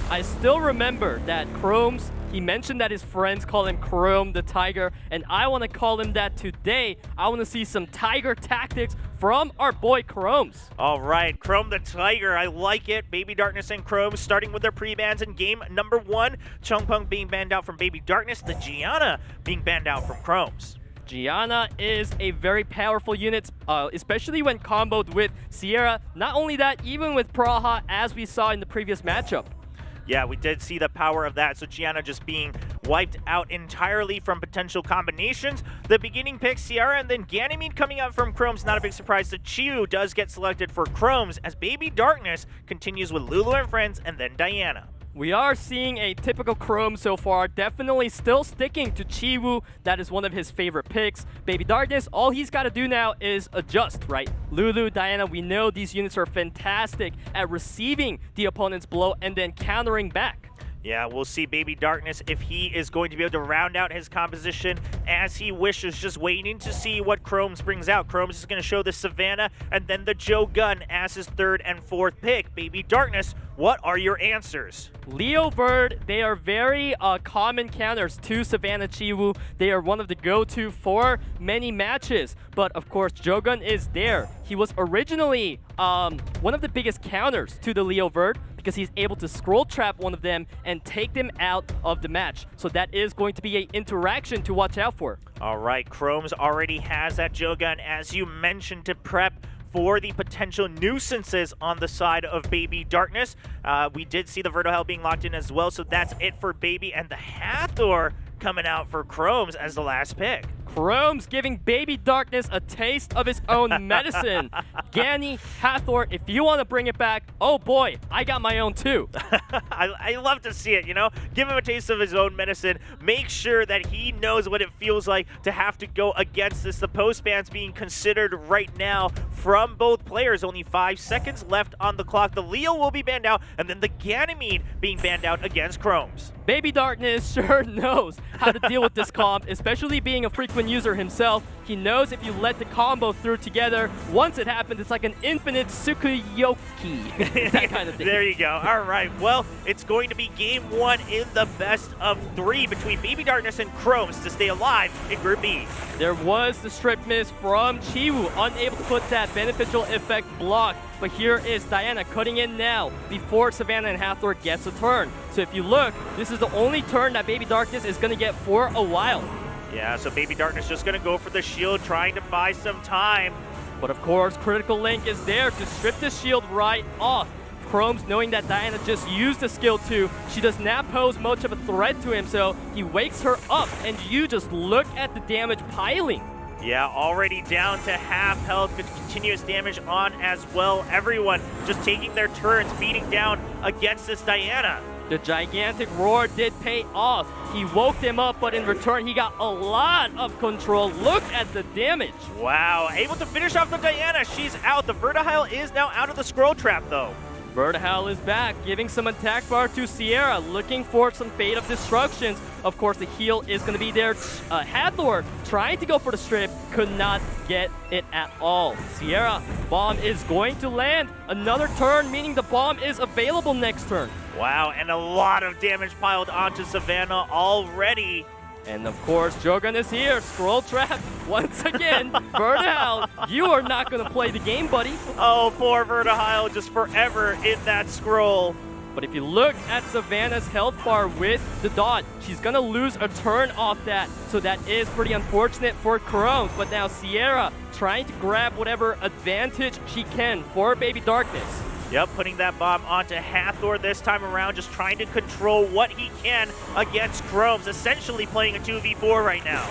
I still remember that Krom'z, he mentioned that his friends call him Chrome the Tiger, and I want to call him that today. I want to see some Tiger tactics from our boy Krom'z. All right, Chrome the Tiger, I like it. BabyDarkness and Krom'z starting with their pre-bans in game number 1. Chungpung being banned out from BabyDarkness, the Gianna being banned out from Krom'z. Gianna is a very powerful unit, especially when comboed with Xere. Not only that, even with Praha, as we saw in the previous matchup. Yeah, we did see the power of that. So Gianna just being wiped out entirely from potential combinations. The beginning pick, Xere, and then Ganymede coming out from Krom'z. Not a big surprise that Chiu does get selected for Krom'z as BabyDarkness continues with Lulu and friends, and then Diana. We are seeing a typical Krom'z so far, definitely still sticking to Chiwoo. That is one of his favorite picks. BabyDarkness, all he's got to do now is adjust, right? Lulu, Diana, we know these units are fantastic at receiving the opponent's blow and then countering back. Yeah, we'll see BabyDarkness if he is going to be able to round out his composition as he wishes, just waiting to see what Krom'z brings out. Krom'z is going to show the Savannah and then the Joe Gun as his third and fourth pick. BabyDarkness, what are your answers? Leo Bird, they are very common counters to Savannah Chiwoo. They are one of the go-to for many matches. But of course, Jogun is there. He was originally one of the biggest counters to the Leo Bird because he's able to scroll trap one of them and take them out of the match. So that is going to be an interaction to watch out for. All right, Krom'z already has that Jogun, as you mentioned, to prep for the potential nuisances on the side of BabyDarkness. We did see the Vertohell being locked in as well, so that's it for Baby, and the Hathor coming out for Krom'z as the last pick. Krom'z giving BabyDarkness a taste of his own medicine. Ganny, Hathor, if you want to bring it back, oh boy, I got my own too. I love to see it, you know? Give him a taste of his own medicine. Make sure that he knows what it feels like to have to go against this. The post bans being considered right now from both players. Only 5 seconds left on the clock. The Leo will be banned out, and then the Ganymede being banned out against Krom'z. BabyDarkness sure knows how to deal with this comp, especially being a frequent user himself. He knows if you let the combo through together, once it happens, it's like an infinite Tsukuyoki. That kind of thing. There you go. All right. Well, it's going to be game one in the best of 3 between BabyDarkness and Krom'z to stay alive in Group B. There was the strip miss from Chiwoo, unable to put that beneficial effect block. But here is Diana cutting in now before Savannah and Hathor gets a turn. So if you look, this is the only turn that BabyDarkness is going to get for a while. Yeah, so BabyDarkness just going to go for the shield, trying to buy some time. But of course, Critical Link is there to strip the shield right off. Krom'z, knowing that Diana just used the skill 2, she does not pose much of a threat to him, so he wakes her up, and you just look at the damage piling. Yeah, already down to half health, with continuous damage on as well. Everyone just taking their turns, beating down against this Diana. The gigantic roar did pay off. He woke them up, but in return, he got a lot of control. Look at the damage. Wow, able to finish off the Diana. She's out. The Vertohell is now out of the scroll trap, though. Vertohell is back, giving some attack bar to Xere, looking for some Fate of Destructions. Of course, the heal is going to be there. Hathor trying to go for the strip, could not get it at all. Xere, bomb is going to land. Another turn, meaning the bomb is available next turn. Wow, and a lot of damage piled onto Savannah already. And of course, Jogun is here. Scroll trap once again. Vertohell, you are not going to play the game, buddy. Oh, poor Vertohell, just forever in that scroll. But if you look at Savannah's health bar with the dot, she's going to lose a turn off that. So that is pretty unfortunate for Krom'z. But now Xere trying to grab whatever advantage she can for BabyDarkness. Yep, putting that bomb onto Hathor this time around, just trying to control what he can against Krom'z, essentially playing a 2v4 right now.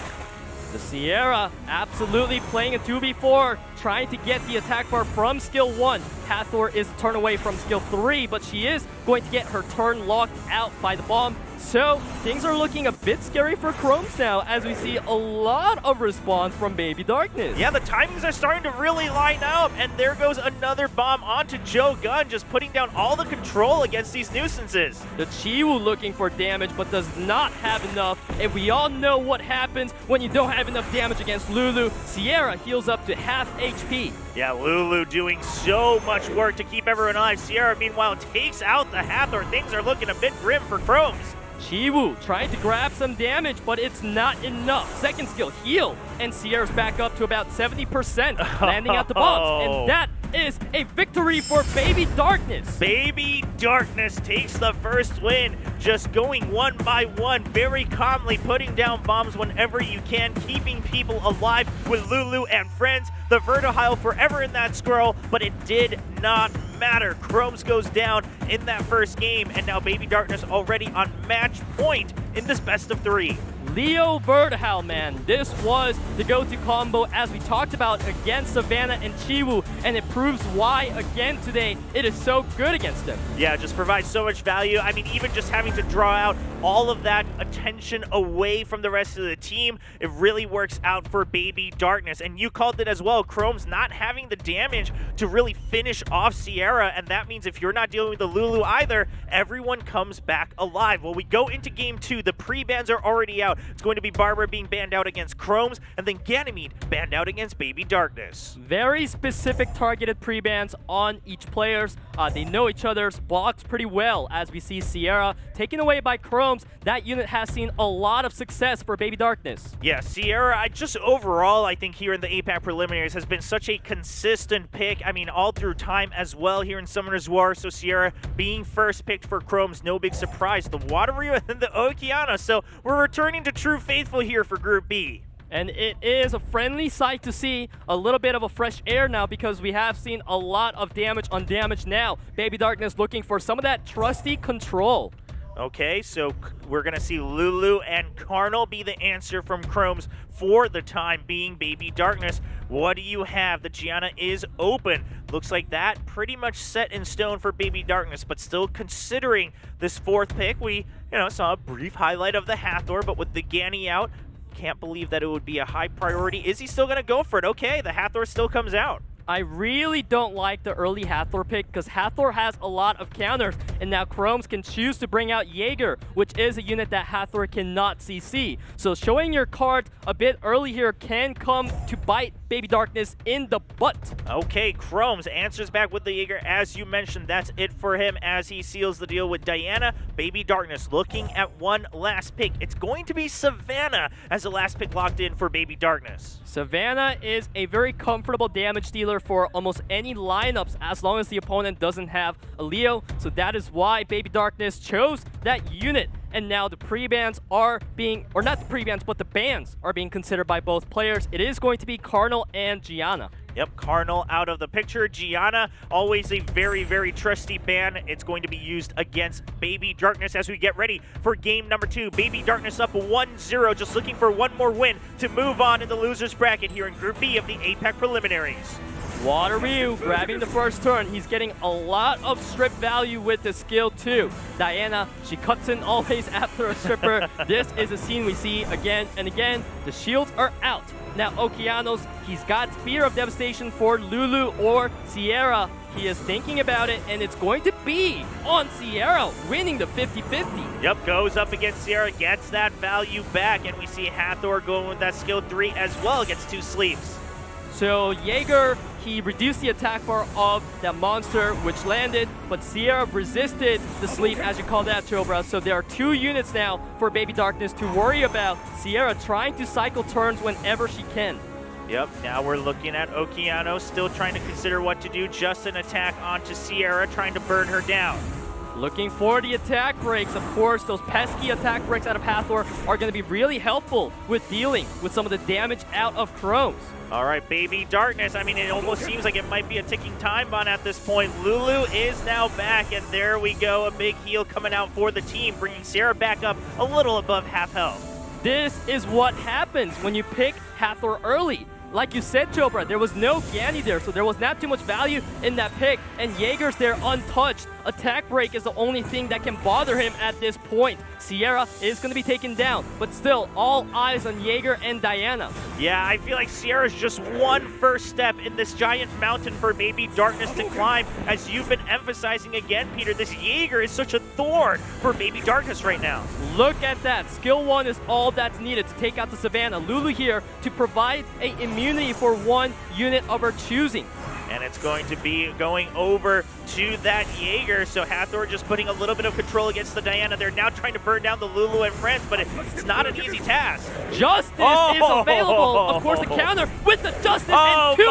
The Xere absolutely playing a 2v4, trying to get the attack bar from skill 1. Hathor is a turn away from skill 3, but she is going to get her turn locked out by the bomb. So things are looking a bit scary for Krom'z now, as we see a lot of response from BabyDarkness. Yeah, the timings are starting to really line up, and there goes another bomb onto Joe Gun, just putting down all the control against these nuisances. The Chiwoo looking for damage, but does not have enough, and we all know what happens when you don't have enough damage against Lulu. Xere heals up to half HP. Yeah, Lulu doing so much work to keep everyone alive. Xere, meanwhile, takes out the Hathor. Things are looking a bit grim for Krom'z. Chiwoo trying to grab some damage, but it's not enough. Second skill, heal, and Xere's back up to about 70%, landing out the bombs, and that is a victory for BabyDarkness. BabyDarkness takes the first win, just going one by one, very calmly putting down bombs whenever you can, keeping people alive with Lulu and friends. The Vertohell forever in that scroll, but it did not matter. matter. Krom'z goes down in that first game, and now BabyDarkness already on match point in this best of 3. Leo Vertihal, man, this was the go-to combo as we talked about against Savannah and Chiwoo, and it proves why again today it is so good against them. Yeah, just provides so much value. I mean, even just having to draw out all of that attention away from the rest of the team, it really works out for BabyDarkness. And you called it as well, Krom'z not having the damage to really finish off Xere, and that means if you're not dealing with the Lulu either, everyone comes back alive. Well, we go into game 2. The pre-bans are already out. It's going to be Barbara being banned out against Krom'z, and then Ganymede banned out against BabyDarkness. Very specific targeted pre-bans on each players. They know each other's blocks pretty well, as we see Xere taken away by Krom'z. That unit has seen a lot of success for BabyDarkness. Yeah, Xere, just overall, I think here in the APAC preliminaries has been such a consistent pick. I mean, all through time as well here in Summoner's War. So Xere being first picked for Krom'z, no big surprise. The Wateryu and the Okeanos. So we're returning to true faithful here for Group B. And it is a friendly sight to see a little bit of a fresh air now, because we have seen a lot of damage on damage now. BabyDarkness looking for some of that trusty control. Okay, so we're going to see Lulu and Carnal be the answer from Krom'z for the time being. BabyDarkness, what do you have? The Gianna is open. Looks like that pretty much set in stone for BabyDarkness, but still considering this fourth pick, we saw a brief highlight of the Hathor, but with the Ganny out, can't believe that it would be a high priority. Is he still going to go for it? Okay, the Hathor still comes out. I really don't like the early Hathor pick, because Hathor has a lot of counters, and now Krom'z can choose to bring out Jaeger, which is a unit that Hathor cannot CC. So showing your card a bit early here can come to bite BabyDarkness in the butt. Okay, Krom'z answers back with the Jaeger. As you mentioned, that's it for him as he seals the deal with Diana. BabyDarkness looking at one last pick. It's going to be Savannah as the last pick locked in for BabyDarkness. Savannah is a very comfortable damage dealer for almost any lineups as long as the opponent doesn't have a Leo. So that is why BabyDarkness chose that unit. And now the pre-bans are being, or not the pre-bans, but the bans are being considered by both players. It is going to be Carnal and Gianna. Yep, Carnal out of the picture. Gianna, always a very, very trusty ban. It's going to be used against BabyDarkness as we get ready for game number 2. BabyDarkness up 1-0, just looking for one more win to move on in the loser's bracket here in Group B of the APAC preliminaries. Wateryu grabbing the first turn. He's getting a lot of strip value with the skill too. Diana, she cuts in always after a stripper. This is a scene we see again and again. The shields are out. Now Okeanos, he's got Spear of Devastation for Lulu or Xere. He is thinking about it, and it's going to be on Xere, winning the 50-50. Yep, goes up against Xere, gets that value back, and we see Hathor going with that skill 3 as well, gets 2 sleeps. So Jaeger, he reduced the attack bar of that monster, which landed, but Xere resisted the sleep, as you call that, Chobra. So there are 2 units now for BabyDarkness to worry about. Xere trying to cycle turns whenever she can. Yep, now we're looking at Okeanos, still trying to consider what to do. Just an attack onto Xere, trying to burn her down. Looking for the attack breaks. Of course, those pesky attack breaks out of Hathor are going to be really helpful with dealing with some of the damage out of Krom'z. All right, BabyDarkness. I mean, it almost seems like it might be a ticking time bomb at this point. Lulu is now back, and there we go. A big heal coming out for the team, bringing Xere back up a little above half health. This is what happens when you pick Hathor early. Like you said, Chopra, there was no Ganny there, so there was not too much value in that pick, and Jaeger's there untouched. Attack break is the only thing that can bother him at this point. Xere is going to be taken down, but still, all eyes on Jaeger and Diana. Yeah, I feel like Xere is just one first step in this giant mountain for BabyDarkness to climb. As you've been emphasizing again, Peter, this Jaeger is such a thorn for BabyDarkness right now. Look at that. Skill 1 is all that's needed to take out the Savannah. Lulu here to provide a immunity for one unit of her choosing. And it's going to be going over to that Jaeger. So Hathor just putting a little bit of control against the Diana. They're now trying to burn down the Lulu and friends, but it's not an easy task. Justice is available. Of course, the counter with the Justice, and 2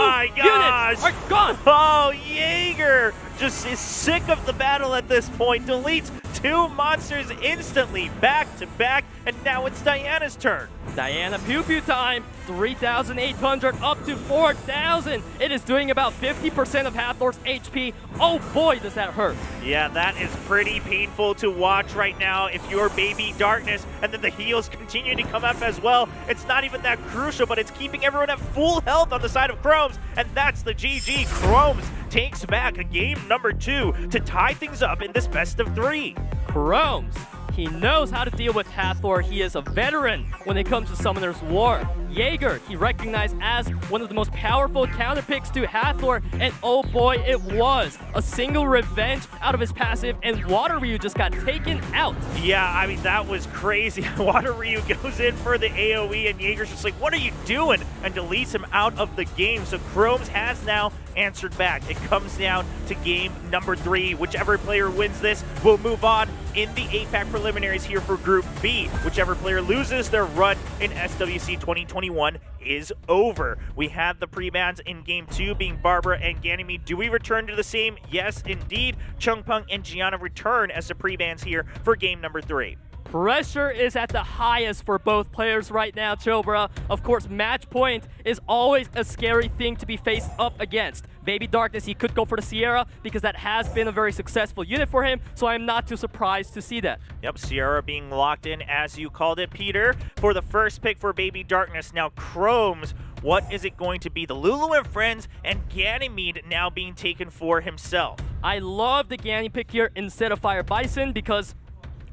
units are gone. Oh, Jaeger just is sick of the battle at this point. Deletes 2 monsters instantly. Back him back, and now it's Diana's turn. Diana Pew Pew time, 3,800 up to 4,000. It is doing about 50% of Hathor's HP. Oh boy, does that hurt. Yeah, that is pretty painful to watch right now if you're BabyDarkness, and then the heals continue to come up as well. It's not even that crucial, but it's keeping everyone at full health on the side of Krom'z, and that's the GG. Krom'z takes back a game number 2 to tie things up in this best of 3. Krom'z, he knows how to deal with Hathor. He is a veteran when it comes to Summoner's War. Jaeger, he recognized as one of the most powerful counter picks to Hathor, and oh boy, it was. A single revenge out of his passive, and Water Ryu just got taken out. Yeah, I mean, that was crazy. Water Ryu goes in for the AoE, and Jaeger's just like, what are you doing? And deletes him out of the game. So Krom'z has now answered back. It comes down to game number 3. Whichever player wins this will move on in the APAC preliminaries here for Group B. Whichever player loses, their run in SWC 2021 is over. We have the pre-bans in game 2 being Barbara and Ganymede. Do we return to the same? Yes, indeed. Chungpung and Gianna return as the pre-bans here for game number 3. Pressure is at the highest for both players right now, Chobra. Of course, match point is always a scary thing to be faced up against. BabyDarkness, he could go for the Xere because that has been a very successful unit for him, so I'm not too surprised to see that. Yep, Xere being locked in, as you called it, Peter, for the first pick for BabyDarkness. Now, Krom'z, what is it going to be? The Lulu and Friends and Ganymede now being taken for himself. I love the Ganny pick here instead of Fire Bison because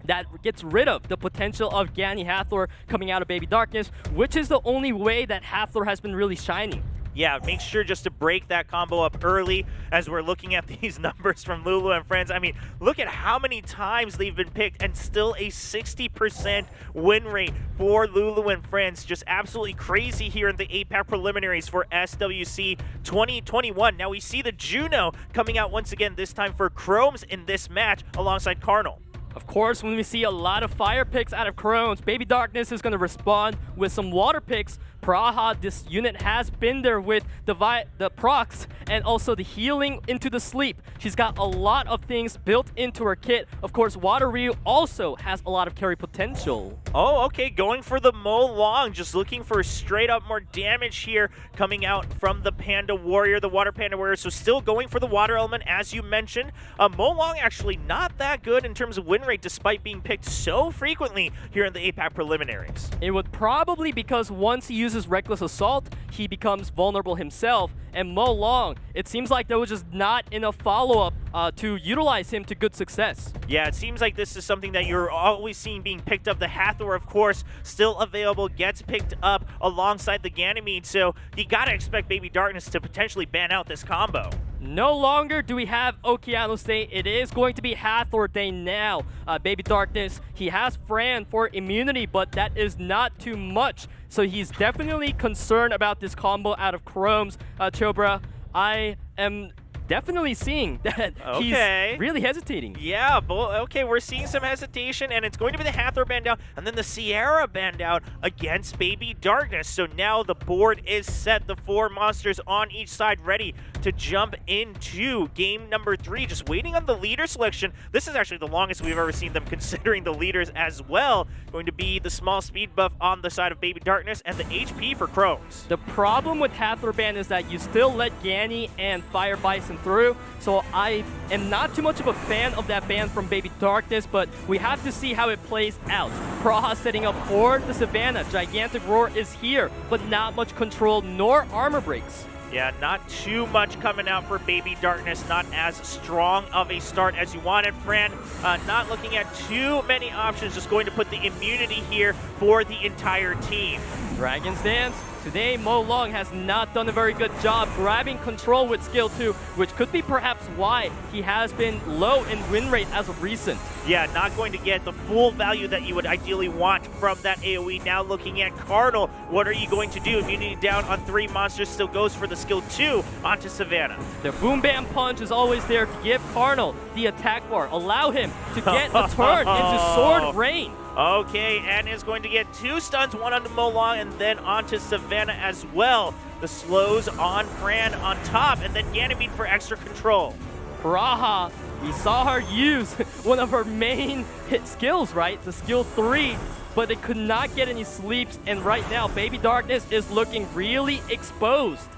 that gets rid of the potential of Ganny Hathor coming out of BabyDarkness, which is the only way that Hathor has been really shining. Yeah, make sure just to break that combo up early as we're looking at these numbers from Lulu and Friends. I mean, look at how many times they've been picked and still a 60% win rate for Lulu and Friends. Just absolutely crazy here in the APAC preliminaries for SWC 2021. Now we see the Juno coming out once again, this time for Krom'z in this match alongside Karnal. Of course, when we see a lot of fire picks out of Krom'z, BabyDarkness is going to respond with some water picks. Praha, this unit has been there with the procs and also the healing into the sleep. She's got a lot of things built into her kit. Of course, Water Ryu also has a lot of carry potential. Oh, okay, going for the Mo Long, just looking for straight up more damage here coming out from the Panda Warrior, the Water Panda Warrior. So still going for the water element, as you mentioned. Mo Long actually not that good in terms of win rate, despite being picked so frequently here in the APAC preliminaries. It would probably because once he uses Reckless Assault, he becomes vulnerable himself. And Mo Long, it seems like there was just not enough follow-up to utilize him to good success. Yeah, it seems like this is something that you're always seeing being picked up. The Hathor, of course, still available, gets picked up alongside the Ganymede, so you gotta expect BabyDarkness to potentially ban out this combo. No longer do we have Okeanos Day. It is going to be Hathor Day now. BabyDarkness, he has Fran for immunity, but that is not too much. So he's definitely concerned about this combo out of Krom'z. Chobra, I am definitely seeing that he's really hesitating. Yeah, okay, we're seeing some hesitation, and it's going to be the Hathor band down, and then the Xere band down against BabyDarkness. So now the board is set, the 4 monsters on each side ready to jump into game number 3, just waiting on the leader selection. This is actually the longest we've ever seen them considering the leaders as well. Going to be the small speed buff on the side of BabyDarkness and the HP for Krom'z. The problem with Hathor ban is that you still let Ganny and Fire Bison through, so I am not too much of a fan of that ban from BabyDarkness, but we have to see how it plays out. Praha setting up for the Savannah. Gigantic Roar is here, but not much control nor armor breaks. Yeah, not too much coming out for BabyDarkness, not as strong of a start as you wanted. Fran, not looking at too many options, just going to put the immunity here for the entire team. Dragon's Dance. Today, Mo Long has not done a very good job grabbing control with skill 2, which could be perhaps why he has been low in win rate as of recent. Yeah, not going to get the full value that you would ideally want from that AoE. Now looking at Karnal, what are you going to do? Immunity down on 3 monsters, still goes for the skill 2 onto Savannah. The Boom Bam Punch is always there to give Karnal the attack bar, allow him to get a turn into Sword Rain. Okay, and is going to get 2 stuns, one onto Mo Long and then onto Savannah as well. The slows on Fran on top, and then Ganymede for extra control. Praha We saw her use one of her main hit skills, right? The skill 3, but they could not get any sleeps, and right now, BabyDarkness is looking really exposed.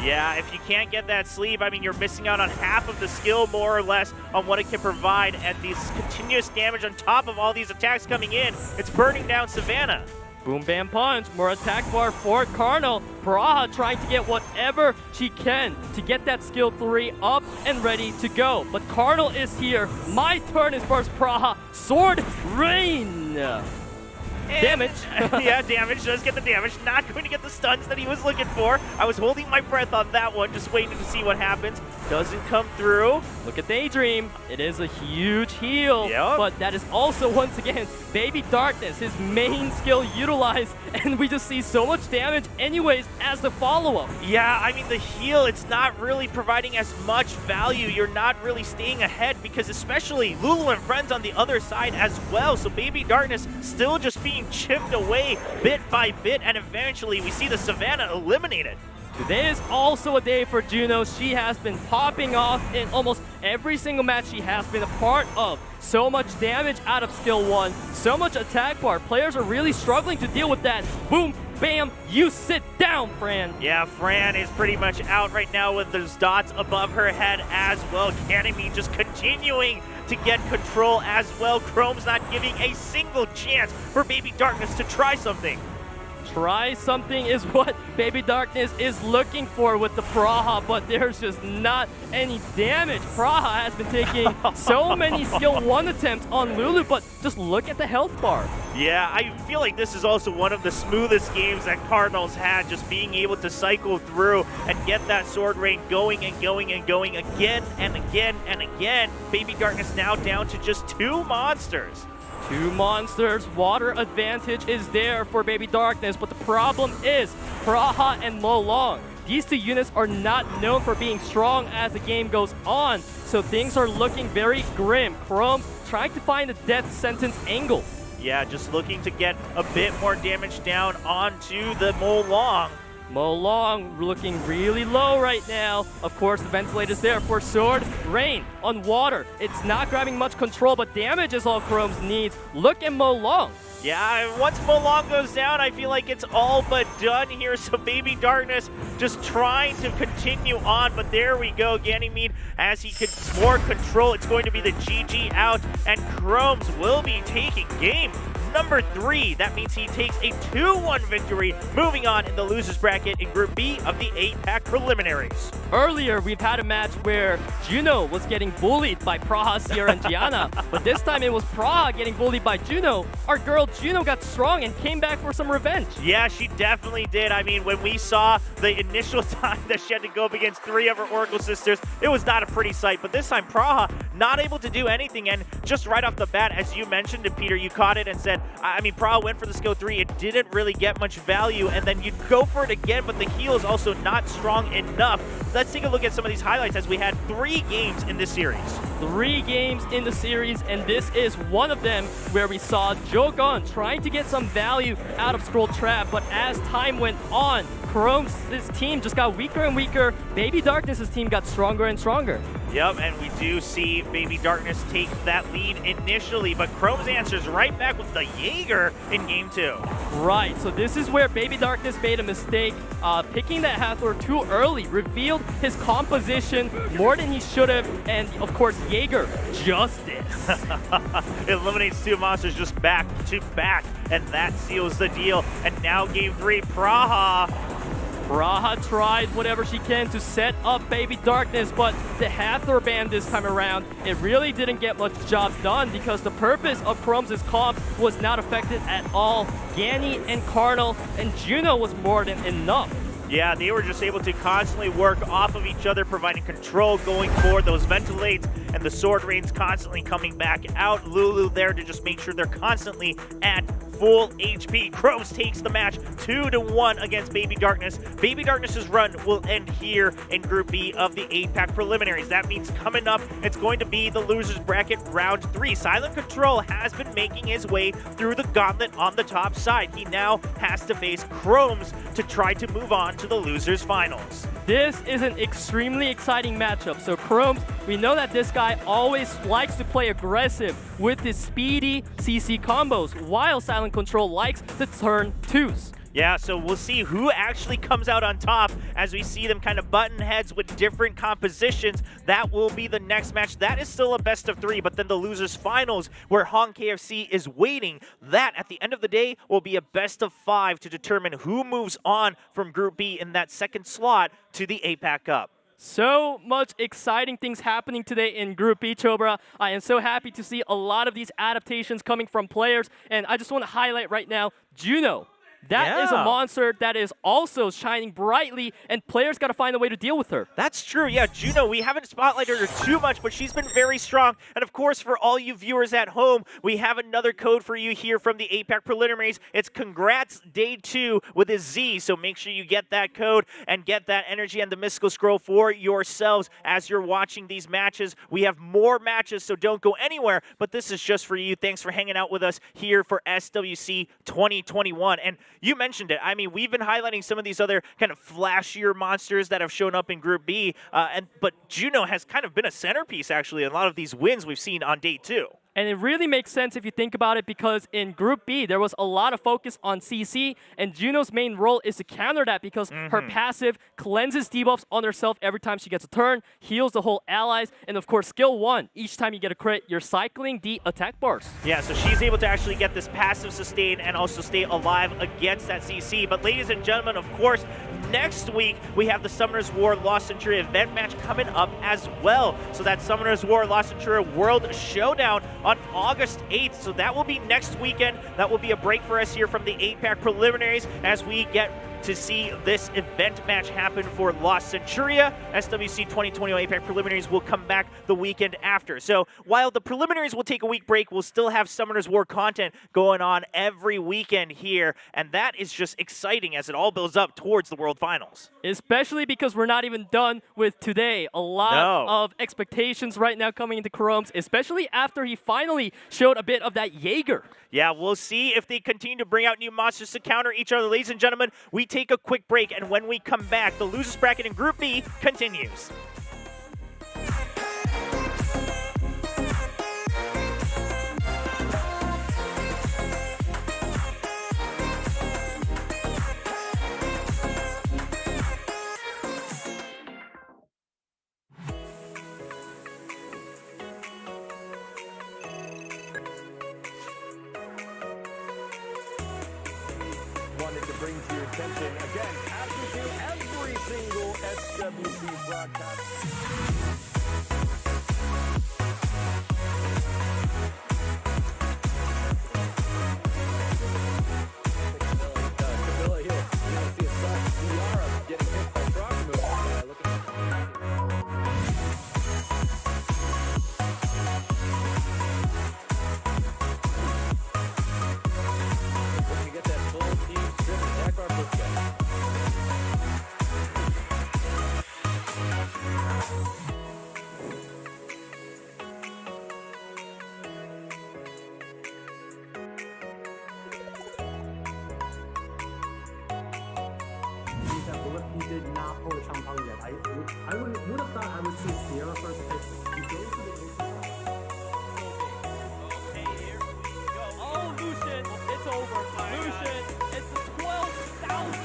Yeah, if you can't get that sleep, I mean, you're missing out on half of the skill, more or less, on what it can provide, and this continuous damage on top of all these attacks coming in, it's burning down Savannah. Boom, bam, punch. More attack bar for Karnal. Praha trying to get whatever she can to get that skill 3 up and ready to go. But Karnal is here. My turn is first Praha. Sword Rain. Damage. Yeah, damage. Does get the damage. Not going to get the stuns that he was looking for. I was holding my breath on that one, just waiting to see what happens. Doesn't come through. Look at Daydream. It is a huge heal. Yep. But that is also, once again, BabyDarkness, his main skill utilized. And we just see so much damage anyways as the follow-up. Yeah, I mean, the heal, it's not really providing as much value. You're not really staying ahead because especially Lulu and friends on the other side as well. So BabyDarkness still just being chipped away bit by bit, and eventually we see the Savannah eliminated. Today is also a day for Juno. She has been popping off in almost every single match she has been a part of. So much damage out of skill 1, so much attack bar. Players are really struggling to deal with that. Boom, bam, you sit down, Fran. Yeah, Fran is pretty much out right now with those dots above her head as well. Ganymede just continuing to get control as well. Krom'z not giving a single chance for BabyDarkness to try something. Try something is what BabyDarkness is looking for with the Praha, but there's just not any damage. Praha has been taking so many skill 1 attempts on Lulu, but just look at the health bar. Yeah, I feel like this is also one of the smoothest games that Cardinals had, just being able to cycle through and get that sword rain going and going and going again and again and again. BabyDarkness now down to just 2 monsters. 2 monsters. Water advantage is there for BabyDarkness, but the problem is Praha and Mo Long. These 2 units are not known for being strong as the game goes on, so things are looking very grim. Krom'z trying to find a death sentence angle. Yeah, just looking to get a bit more damage down onto the Mo Long. Mo Long looking really low right now. Of course, the ventilator's there for Sword Rain on water. It's not grabbing much control, but damage is all Krom'z needs. Look at Mo Long. Yeah, once Mo Long goes down, I feel like it's all but done here. So BabyDarkness just trying to continue on, but there we go. Ganymede, as he gets more control, it's going to be the GG out, and Krom'z will be taking game number 3. That means he takes a 2-1 victory, moving on in the losers bracket in Group B of the APAC preliminaries. Earlier, we've had a match where Juno was getting bullied by Praha, Sierra, and Gianna, but this time it was Praha getting bullied by Juno. Our girl Juno got strong and came back for some revenge. Yeah, she definitely did. I mean, when we saw the initial time that she had to go up against 3 of her Oracle sisters, it was not a pretty sight, but this time Praha not able to do anything, and just right off the bat, as you mentioned it, Peter, you caught it and said, I mean, Praha went for the skill 3. It didn't really get much value, and then you'd go for it again, but the heal is also not strong enough. Let's take a look at some of these highlights as we had 3 games in this series. 3 games in the series, and this is one of them where we saw Jogon trying to get some value out of Scroll Trap, but as time went on, Krom'z' team just got weaker and weaker. BabyDarkness' team got stronger and stronger. Yep, and we do see BabyDarkness take that lead initially, but Krom'z answers right back with the Jaeger in game 2. Right, so this is where BabyDarkness made a mistake. Picking that Hathor too early revealed his composition more than he should have, and of course, Jaeger, justice. Eliminates 2 monsters just back to back, and that seals the deal. And now game 3, Praha. Praha tried whatever she can to set up BabyDarkness, but the Hathor ban this time around, it really didn't get much job done because the purpose of Krom'z' comp was not affected at all. Ganny and Karnal and Juno was more than enough. Yeah, they were just able to constantly work off of each other, providing control going forward. Those ventilates and the sword rains constantly coming back out. Lulu there to just make sure they're constantly at full HP. Krom'z takes the match 2-1 against BabyDarkness. BabyDarkness's run will end here in Group B of the APAC preliminaries. That means coming up, it's going to be the losers bracket round 3. Silent Control has been making his way through the gauntlet on the top side. He now has to face Krom'z to try to move on to the losers finals. This is an extremely exciting matchup. So Krom'z, we know that this guy always likes to play aggressive with his speedy CC combos, while Silent Control likes the turn 2s. Yeah, so we'll see who actually comes out on top as we see them kind of button heads with different compositions. That will be the next match. That is still a best of 3, but then the losers finals where Hong KFC is waiting. That, at the end of the day, will be a best of 5 to determine who moves on from Group B in that second slot to the APAC Cup. So much exciting things happening today in Group B, Chobra. I am so happy to see a lot of these adaptations coming from players, and I just want to highlight right now, Juno. That is a monster that is also shining brightly, and players got to find a way to deal with her. That's true. Yeah, Juno, we haven't spotlighted her too much, but she's been very strong. And of course, for all you viewers at home, we have another code for you here from the APAC preliminaries. It's Congrats Day 2 with a Z. So make sure you get that code and get that energy and the mystical scroll for yourselves as you're watching these matches. We have more matches, so don't go anywhere. But this is just for you. Thanks for hanging out with us here for SWC 2021. And you mentioned it. I mean, we've been highlighting some of these other kind of flashier monsters that have shown up in Group B, but Juno has kind of been a centerpiece, actually, in a lot of these wins we've seen on Day 2. And it really makes sense if you think about it, because in Group B, there was a lot of focus on CC, and Juno's main role is to counter that because her passive cleanses debuffs on herself every time she gets a turn, heals the whole allies, and of course, skill 1, each time you get a crit, you're cycling the attack bars. Yeah, so she's able to actually get this passive sustain and also stay alive against that CC. But ladies and gentlemen, of course, next week, we have the Summoner's War Lost Century event match coming up as well. So that Summoner's War Lost Century World Showdown on August 8th. So that will be next weekend. That will be a break for us here from the APAC preliminaries as we get to see this event match happen for Lost Centuria. SWC 2021 APAC preliminaries will come back the weekend after. So while the preliminaries will take a week break, we'll still have Summoner's War content going on every weekend here, and that is just exciting as it all builds up towards the World Finals. Especially because we're not even done with today. A lot of expectations right now coming into Krom'z, especially after he finally showed a bit of that Jaeger. Yeah, we'll see if they continue to bring out new monsters to counter each other. Ladies and gentlemen, we take a quick break, and when we come back, the losers bracket in Group B continues. Wanted to bring to your attention again, as we do every single SWC broadcast. Camilla here. You want to see a soft Ciara getting hit by Frogmove. Look at Looking to get that full team strip attack our first guy. He did not pull the Changpang yet. I would have thought I would see Xere first pick. He goes to the Okay, here we go. Oh, Lucian, it's over. Lucian, it's the 12,000.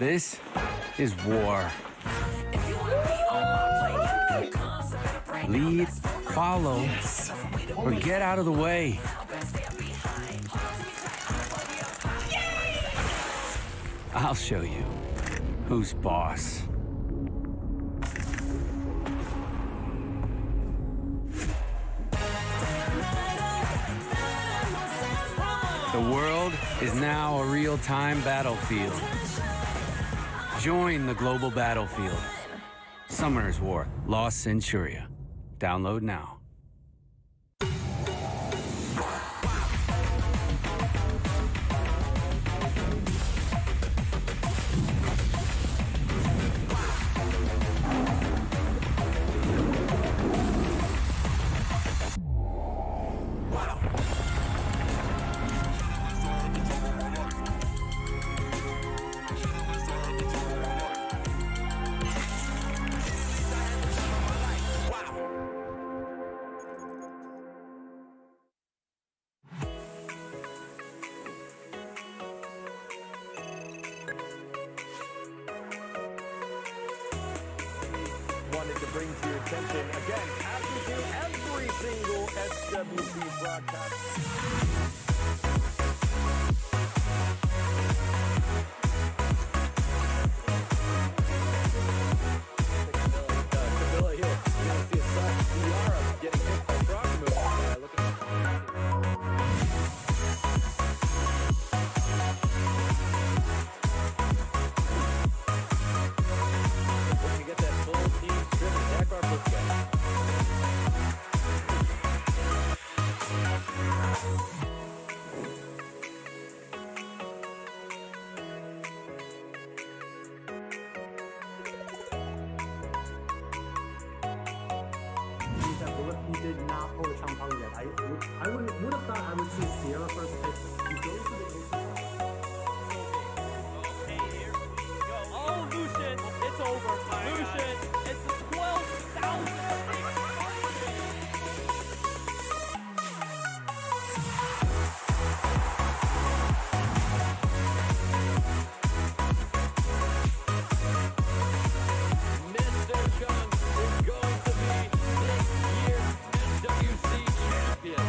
This is war. Lead, follow, or get out of the way. I'll show you who's boss. The world is now a real-time battlefield. Join the global battlefield. Summoner's War, Lost Centuria. Download now. Wanted to bring to your attention again, as we do every single SWC broadcast. Camilla here. You're gonna see a soft Ciara getting hit by Krom'z. When you get that full team strip attack our first guy. He did not pull the Changpang yet. I would have thought I would see Sierra first pick. He goes to the Oh, Lucian, it's over. Lucian, it's the 12,000. Mr. Chung is going to be this year's SWC champion.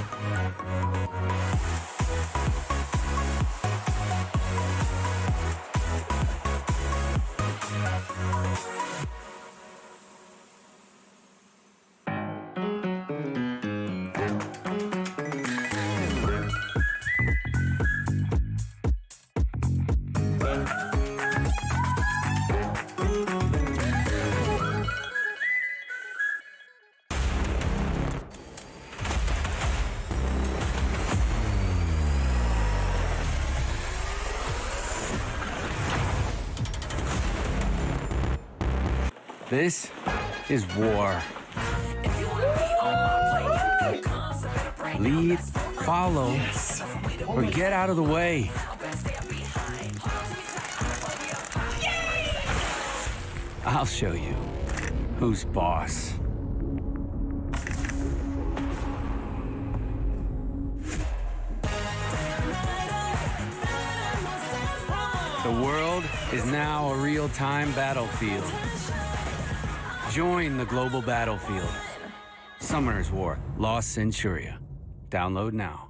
This is war. Lead, follow, or get out of the way. I'll show you who's boss. The world is now a real-time battlefield. Join the global battlefield. Summoner's War, Lost Centuria. Download now.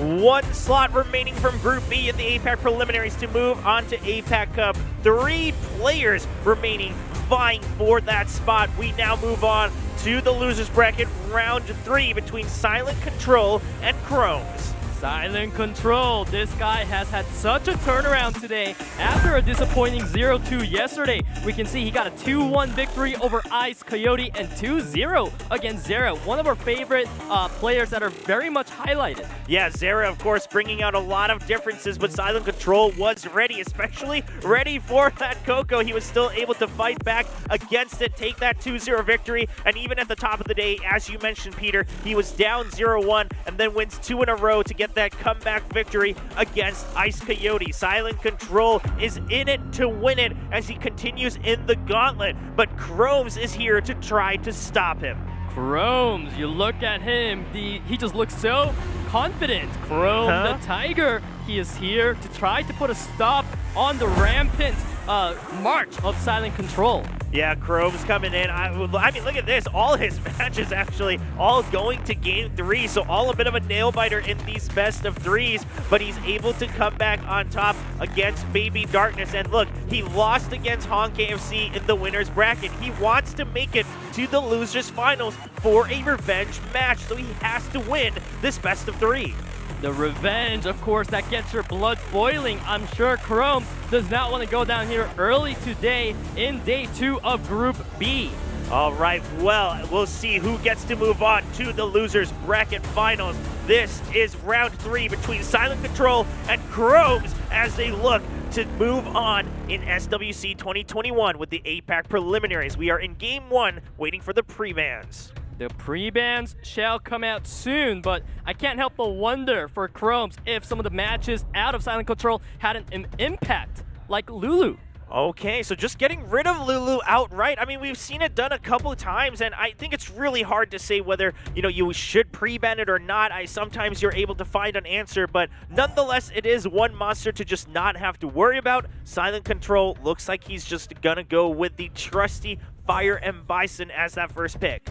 One slot remaining from Group B in the APAC preliminaries to move on to APAC Cup. 3 players remaining vying for that spot. We now move on to the losers bracket, round 3 between Silent Control and Krom'z. Silent Control. This guy has had such a turnaround today. After a disappointing 0-2 yesterday, we can see he got a 2-1 victory over Icedcoyote and 2-0 against Xere, one of our favorite players that are very much highlighted. Yeah, Xere, of course, bringing out a lot of differences, but Silent Control was ready, especially ready for that Coco. He was still able to fight back against it, take that 2-0 victory, and even at the top of the day, as you mentioned, Peter, he was down 0-1 and then wins 2 in a row to get that comeback victory against Icedcoyote. Silent Control is in it to win it as he continues in the gauntlet, but Krom'z is here to try to stop him. Krom'z, you look at him, he just looks so confident. Krom'z, the Tiger, he is here to try to put a stop on the rampant march of Silent Control. Yeah, Krom'z coming in. I mean, look at this. All his matches actually all going to game 3, so all a bit of a nail-biter in these best of 3s, but he's able to come back on top against BabyDarkness. And look, he lost against Hong KFC in the winner's bracket. He wants to make it to the losers finals for a revenge match, so he has to win this best of 3. The revenge, of course, that gets your blood boiling. I'm sure Krom'z does not want to go down here early today in day 2 of Group B. All right, well, we'll see who gets to move on to the losers bracket finals. This is round 3 between Silent Control and Krom'z as they look to move on in SWC 2021 with the APAC preliminaries. We are in game 1, waiting for the pre-bans. The pre-bans shall come out soon, but I can't help but wonder for Krom'z if some of the matches out of Silent Control had an impact, like Lulu. Okay, so just getting rid of Lulu outright. I mean, we've seen it done a couple of times, and I think it's really hard to say whether, you should pre-ban it or not. Sometimes you're able to find an answer, but nonetheless, it is one monster to just not have to worry about. Silent Control looks like he's just gonna go with the trusty Fire and Bison as that first pick.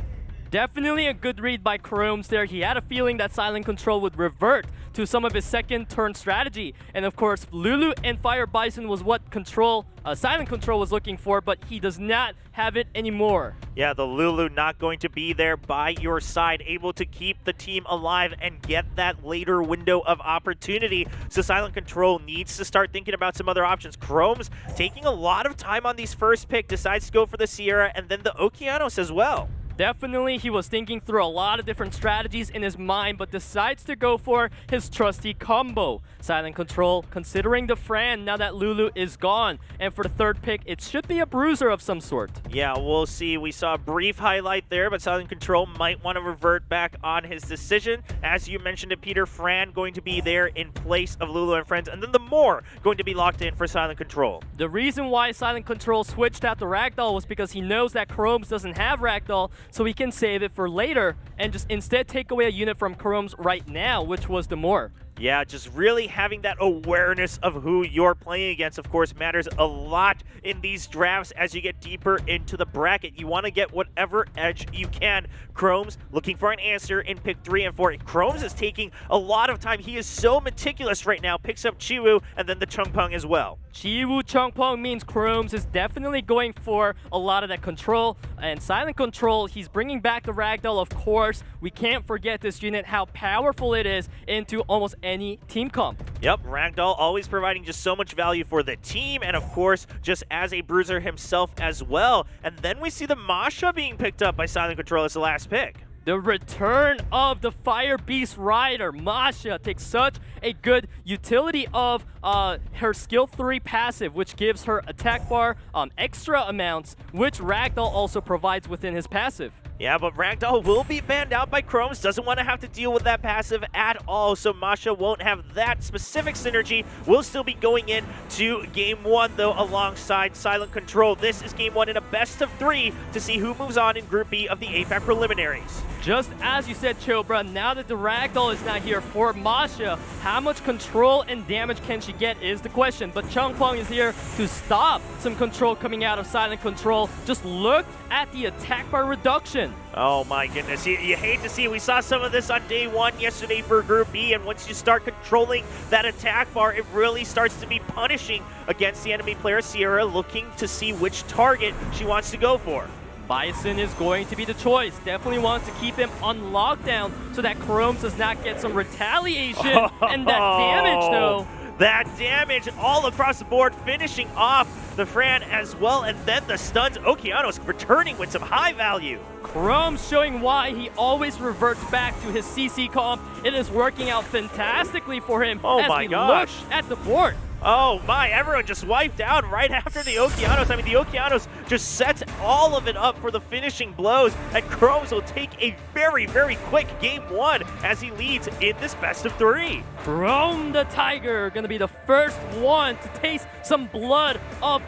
Definitely a good read by Krom'z there. He had a feeling that Silent Control would revert to some of his second turn strategy. And of course, Lulu and Fire Bison was what Silent Control was looking for, but he does not have it anymore. Yeah, the Lulu not going to be there by your side, able to keep the team alive and get that later window of opportunity. So Silent Control needs to start thinking about some other options. Krom'z taking a lot of time on these first pick, decides to go for the Xere and then the Okeanos as well. Definitely, he was thinking through a lot of different strategies in his mind, but decides to go for his trusty combo. Silent Control considering the Fran now that Lulu is gone. And for the third pick, it should be a bruiser of some sort. Yeah, we'll see. We saw a brief highlight there, but Silent Control might want to revert back on his decision. As you mentioned it, Peter, Fran going to be there in place of Lulu and friends, and then the Moore going to be locked in for Silent Control. The reason why Silent Control switched out the Ragdoll was because he knows that Krom'z doesn't have Ragdoll, so he can save it for later and just instead take away a unit from Krom'z right now, which was the Moore. Yeah, just really having that awareness of who you're playing against, of course, matters a lot in these drafts as you get deeper into the bracket. You want to get whatever edge you can. Krom'z looking for an answer in pick 3 and 4. Krom'z is taking a lot of time. He is so meticulous right now. Picks up Chiwoo and then the Chungpung as well. Chiwoo Chungpung means Krom'z is definitely going for a lot of that control. And Silent Control, he's bringing back the Ragdoll, of course. We can't forget this unit, how powerful it is into almost any team comp. Yep, Ragdoll always providing just so much value for the team, and of course, just as a bruiser himself as well. And then we see the Masha being picked up by Silent Control as the last pick. The return of the Fire Beast Rider. Masha takes such a good utility of her skill 3 passive, which gives her attack bar extra amounts, which Ragdoll also provides within his passive. Yeah, but Ragdoll will be banned out by Krom'z. Doesn't want to have to deal with that passive at all, so Masha won't have that specific synergy. Will still be going in to game 1, though, alongside Silent Control. This is game 1 in a best of 3 to see who moves on in Group B of the APAC preliminaries. just as you said, Chobra, now that the Ragdoll is not here for Masha, how much control and damage can she get is the question. But Changpeng is here to stop some control coming out of Silent Control. Just look at the attack bar reduction. Oh my goodness, you hate to see it. We saw some of this on day one yesterday for Group B, and once you start controlling that attack bar, it really starts to be punishing against the enemy player, Xere, looking to see which target she wants to go for. Bison is going to be the choice. Definitely wants to keep him on lockdown so that Krom'z does not get some retaliation. And that damage, though. That damage all across the board, finishing off the Fran as well, and then the stuns. Okeanos returning with some high value. Krom'z showing why he always reverts back to his CC comp. It is working out fantastically for him as my we gosh. look at the board. Oh my, everyone just wiped out right after the Okeanos. I mean, the Okeanos just sets all of it up for the finishing blows, and Krom'z will take a very, very quick game one as he leads in this best of three. Krom'z the Tiger gonna be the first one to taste some blood of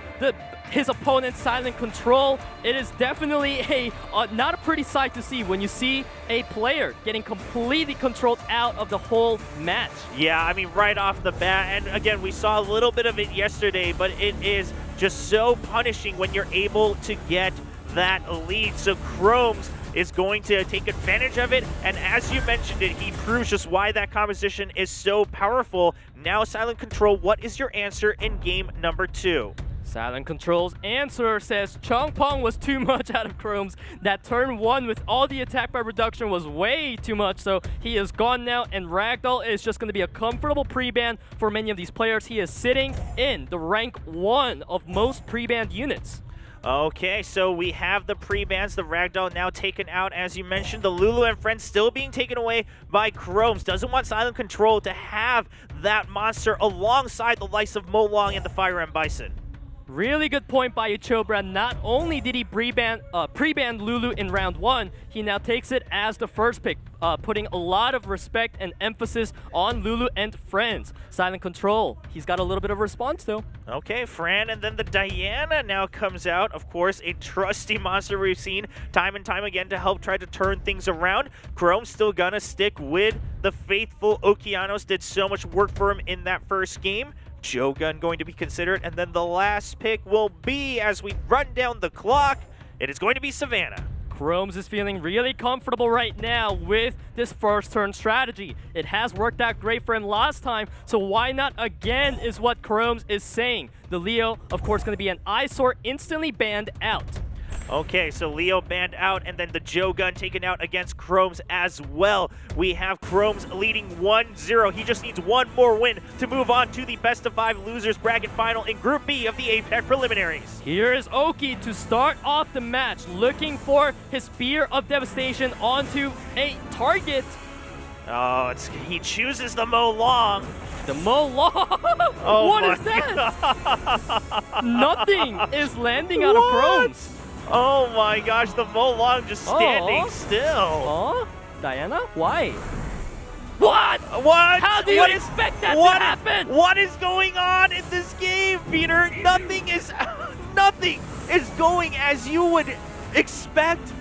his opponent's Silent Control. It is definitely not a pretty sight to see when you see a player getting completely controlled out of the whole match. Yeah, I mean, right off the bat, and again, we saw a little bit of it yesterday, but it is just so punishing when you're able to get that lead. So Krom'z is going to take advantage of it, and as you mentioned it, he proves just why that composition is so powerful. Now, Silent Control, what is your answer in game number 2? Silent Control's answer says Changpeng was too much out of Krom'z. That turn 1 with all the attack by reduction was way too much, so he is gone now, and Ragdoll is just going to be a comfortable pre-ban for many of these players. He is sitting in the rank 1 of most pre-banned units. Okay, so we have the pre-bans, the Ragdoll now taken out. As you mentioned, the Lulu and friends still being taken away by Krom'z. Doesn't want Silent Control to have that monster alongside the likes of Molong and the Fire and Bison. Really good point by Chobra. Not only did he pre-ban Lulu in round 1, he now takes it as the first pick, putting a lot of respect and emphasis on Lulu and friends. Silent Control, he's got a little bit of a response though. Okay, Fran, and then the Diana now comes out. Of course, a trusty monster we've seen time and time again to help try to turn things around. Krom'z still gonna stick with the faithful Okeanos. Did so much work for him in that first game. Jogun going to be considered, and then the last pick will be, as we run down the clock, it is going to be Savannah. Krom'z is feeling really comfortable right now with this first turn strategy. It has worked out great for him last time, so why not again is what Krom'z is saying. The Leo, of course, going to be an eyesore, instantly banned out. Okay, so Leo banned out, and then the Jogun taken out against Krom'z as well. We have Krom'z leading 1-0. He just needs one more win to move on to the best of 5 losers bracket final in Group B of the APAC preliminaries. Here is Oki to start off the match, looking for his Spear of Devastation onto a target. Oh, he chooses the Molong. The Molong! Oh, what is that? Nothing is landing out of Krom'z. Oh my gosh, the Molong just standing still. Oh, Diana? Why? What? What? How do you expect that to happen? What is going on in this game, Peter? Nothing is going as you would expect.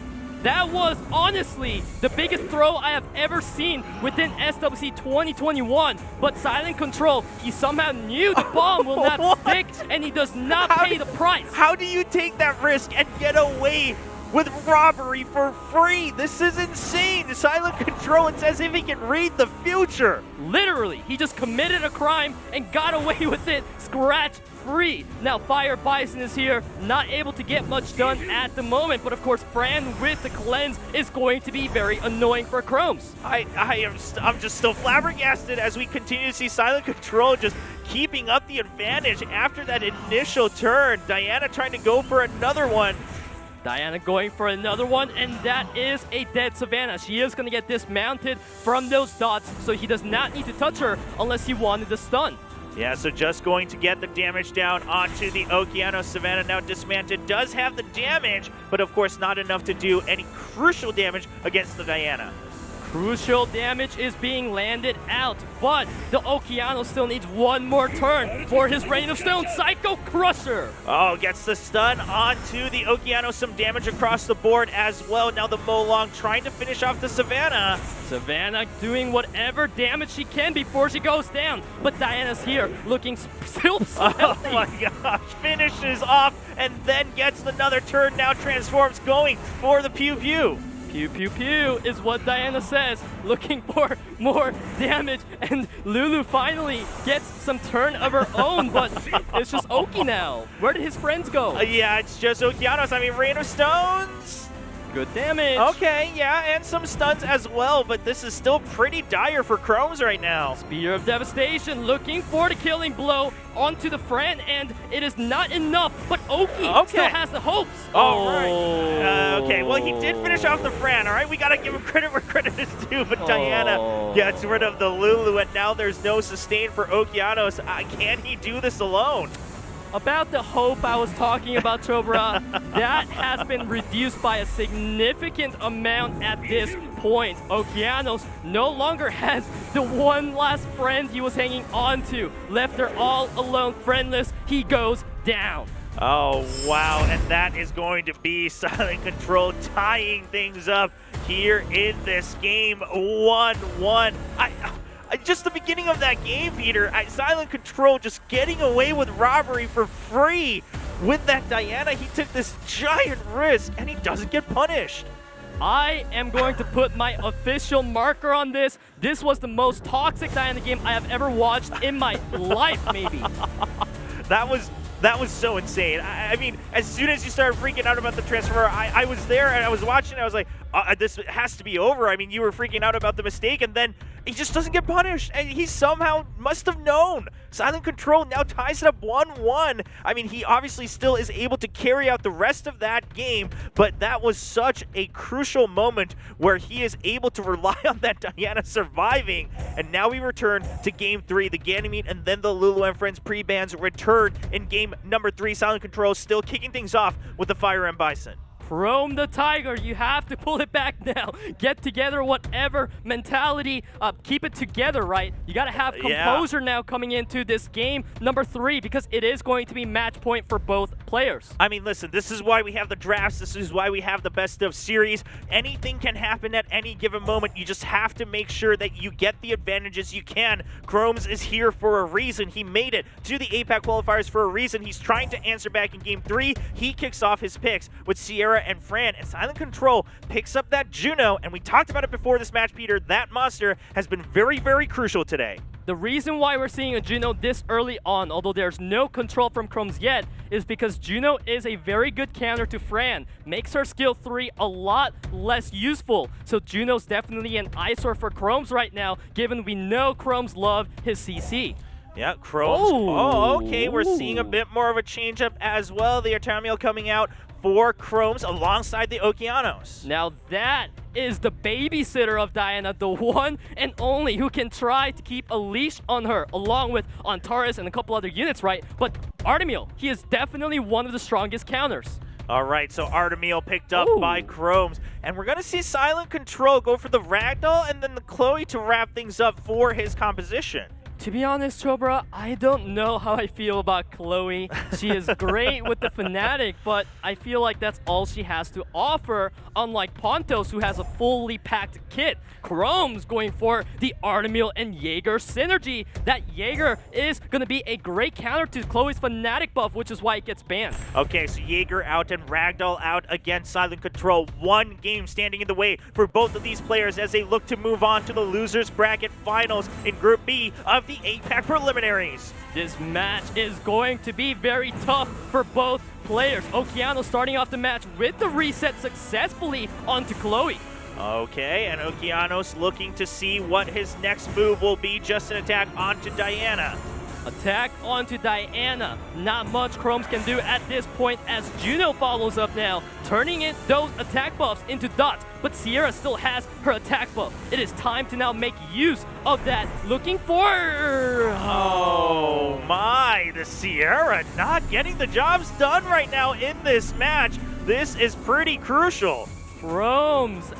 That was honestly the biggest throw I have ever seen within SWC 2021. But Silent Control, he somehow knew the bomb will not stick, and he does not pay the price. How do you take that risk and get away with robbery for free? This is insane. Silent Control, it's as if he can read the future. Literally, he just committed a crime and got away with it scratch free. Now Fire Bison is here, not able to get much done at the moment, but of course Fran with the cleanse is going to be very annoying for Krom'z. I'm just still flabbergasted as we continue to see Silent Control just keeping up the advantage after that initial turn. Diana trying to go for another one. Diana going for another one, and that is a dead Savannah. She is going to get dismounted from those dots, so he does not need to touch her unless he wanted the stun. Yeah, so just going to get the damage down onto the Okeanos. Savannah now dismantled, does have the damage, but of course not enough to do any crucial damage against the Diana. Crucial damage is being landed out, but the Okeano still needs one more turn for his Rain of Stone Psycho Crusher. Oh, gets the stun onto the Okeano, some damage across the board as well. Now the Molong trying to finish off the Savannah. Savannah doing whatever damage she can before she goes down, but Diana's here looking still so healthy. Oh my gosh, finishes off and then gets another turn, now transforms, going for the Pew Pew. Pew pew pew is what Diana says, looking for more damage, and Lulu finally gets some turn of her own, but it's just Oki now. Where did his friends go? Yeah, it's just Okeanos. I mean, Rain of Stones. Good damage. Okay, yeah, and some stuns as well, but this is still pretty dire for Krom'z right now. Spear of Devastation looking for the killing blow onto the Fran, and it is not enough, but Oki still has the hopes. All right. Okay, well, he did finish off the Fran, all right? We got to give him credit where credit is due, but Diana gets rid of the Lulu, and now there's no sustain for Okeanos. Can he do this alone? About the hope I was talking about, Chobra, that has been reduced by a significant amount at this point. Okeanos no longer has the one last friend he was hanging on to. Left her all alone, friendless, he goes down. Oh, wow, and that is going to be Silent Control tying things up here in this game, 1-1. Just the beginning of that game, Peter, Silent Control just getting away with robbery for free. With that Diana, he took this giant risk, and he doesn't get punished. I am going to put my official marker on this. This was the most toxic Diana game I have ever watched in my life, maybe. That was so insane. I mean, as soon as you started freaking out about the transfer, I was there and I was watching. I was like, this has to be over. I mean, you were freaking out about the mistake, and then he just doesn't get punished. And he somehow must have known. Silent Control now ties it up 1-1. I mean, he obviously still is able to carry out the rest of that game, but that was such a crucial moment where he is able to rely on that Diana surviving. And now we return to Game 3. The Ganymede and then the Lulu and Friends pre-bans return in Game number 3. Silent Control still kicking things off with the Fire and Bison. Chrome the Tiger, you have to pull it back now. Get together, whatever mentality, keep it together, right? You got to have composure now coming into this game number 3, because it is going to be match point for both players. I mean, listen, this is why we have the drafts. This is why we have the best of series. Anything can happen at any given moment. You just have to make sure that you get the advantages you can. Krom'z is here for a reason. He made it to the APAC qualifiers for a reason. He's trying to answer back in Game 3. He kicks off his picks with Xere and Fran, and Silent Control picks up that Juno, and we talked about it before this match, Peter. That monster has been very, very crucial today. The reason why we're seeing a Juno this early on, although there's no control from Krom'z yet, is because Juno is a very good counter to Fran. Makes her skill 3 a lot less useful. So Juno's definitely an eyesore for Krom'z right now, given we know Krom'z love his CC. Yeah, Krom'z. Oh, okay. We're seeing a bit more of a change-up as well. The Artamiel coming out for Krom'z alongside the Okeanos. Now that is the babysitter of Diana, the one and only who can try to keep a leash on her, along with Antares and a couple other units, right? But Artamiel, he is definitely one of the strongest counters. All right, so Artamiel picked up by Krom'z, and we're going to see Silent Control go for the Ragdoll and then the Chloe to wrap things up for his composition. To be honest, Chobra, I don't know how I feel about Chloe. She is great with the Fnatic, but I feel like that's all she has to offer, unlike Pontos, who has a fully packed kit. Krom'z going for the Artamiel and Jaeger synergy. That Jaeger is going to be a great counter to Chloe's Fnatic buff, which is why it gets banned. Okay, so Jaeger out and Ragdoll out against Silent Control. One game standing in the way for both of these players as they look to move on to the losers bracket finals in Group B of the APAC preliminaries. This match is going to be very tough for both players. Okeano starting off the match with the reset successfully onto Chloe. Okay, and Okeanos looking to see what his next move will be. Just an attack onto Diana. Attack onto Diana. Not much Krom'z can do at this point as Juno follows up now, turning in those attack buffs into dots. But Xere still has her attack buff. It is time to now make use of that. Looking for... Oh my, the Xere not getting the jobs done right now in this match. This is pretty crucial. Krom'z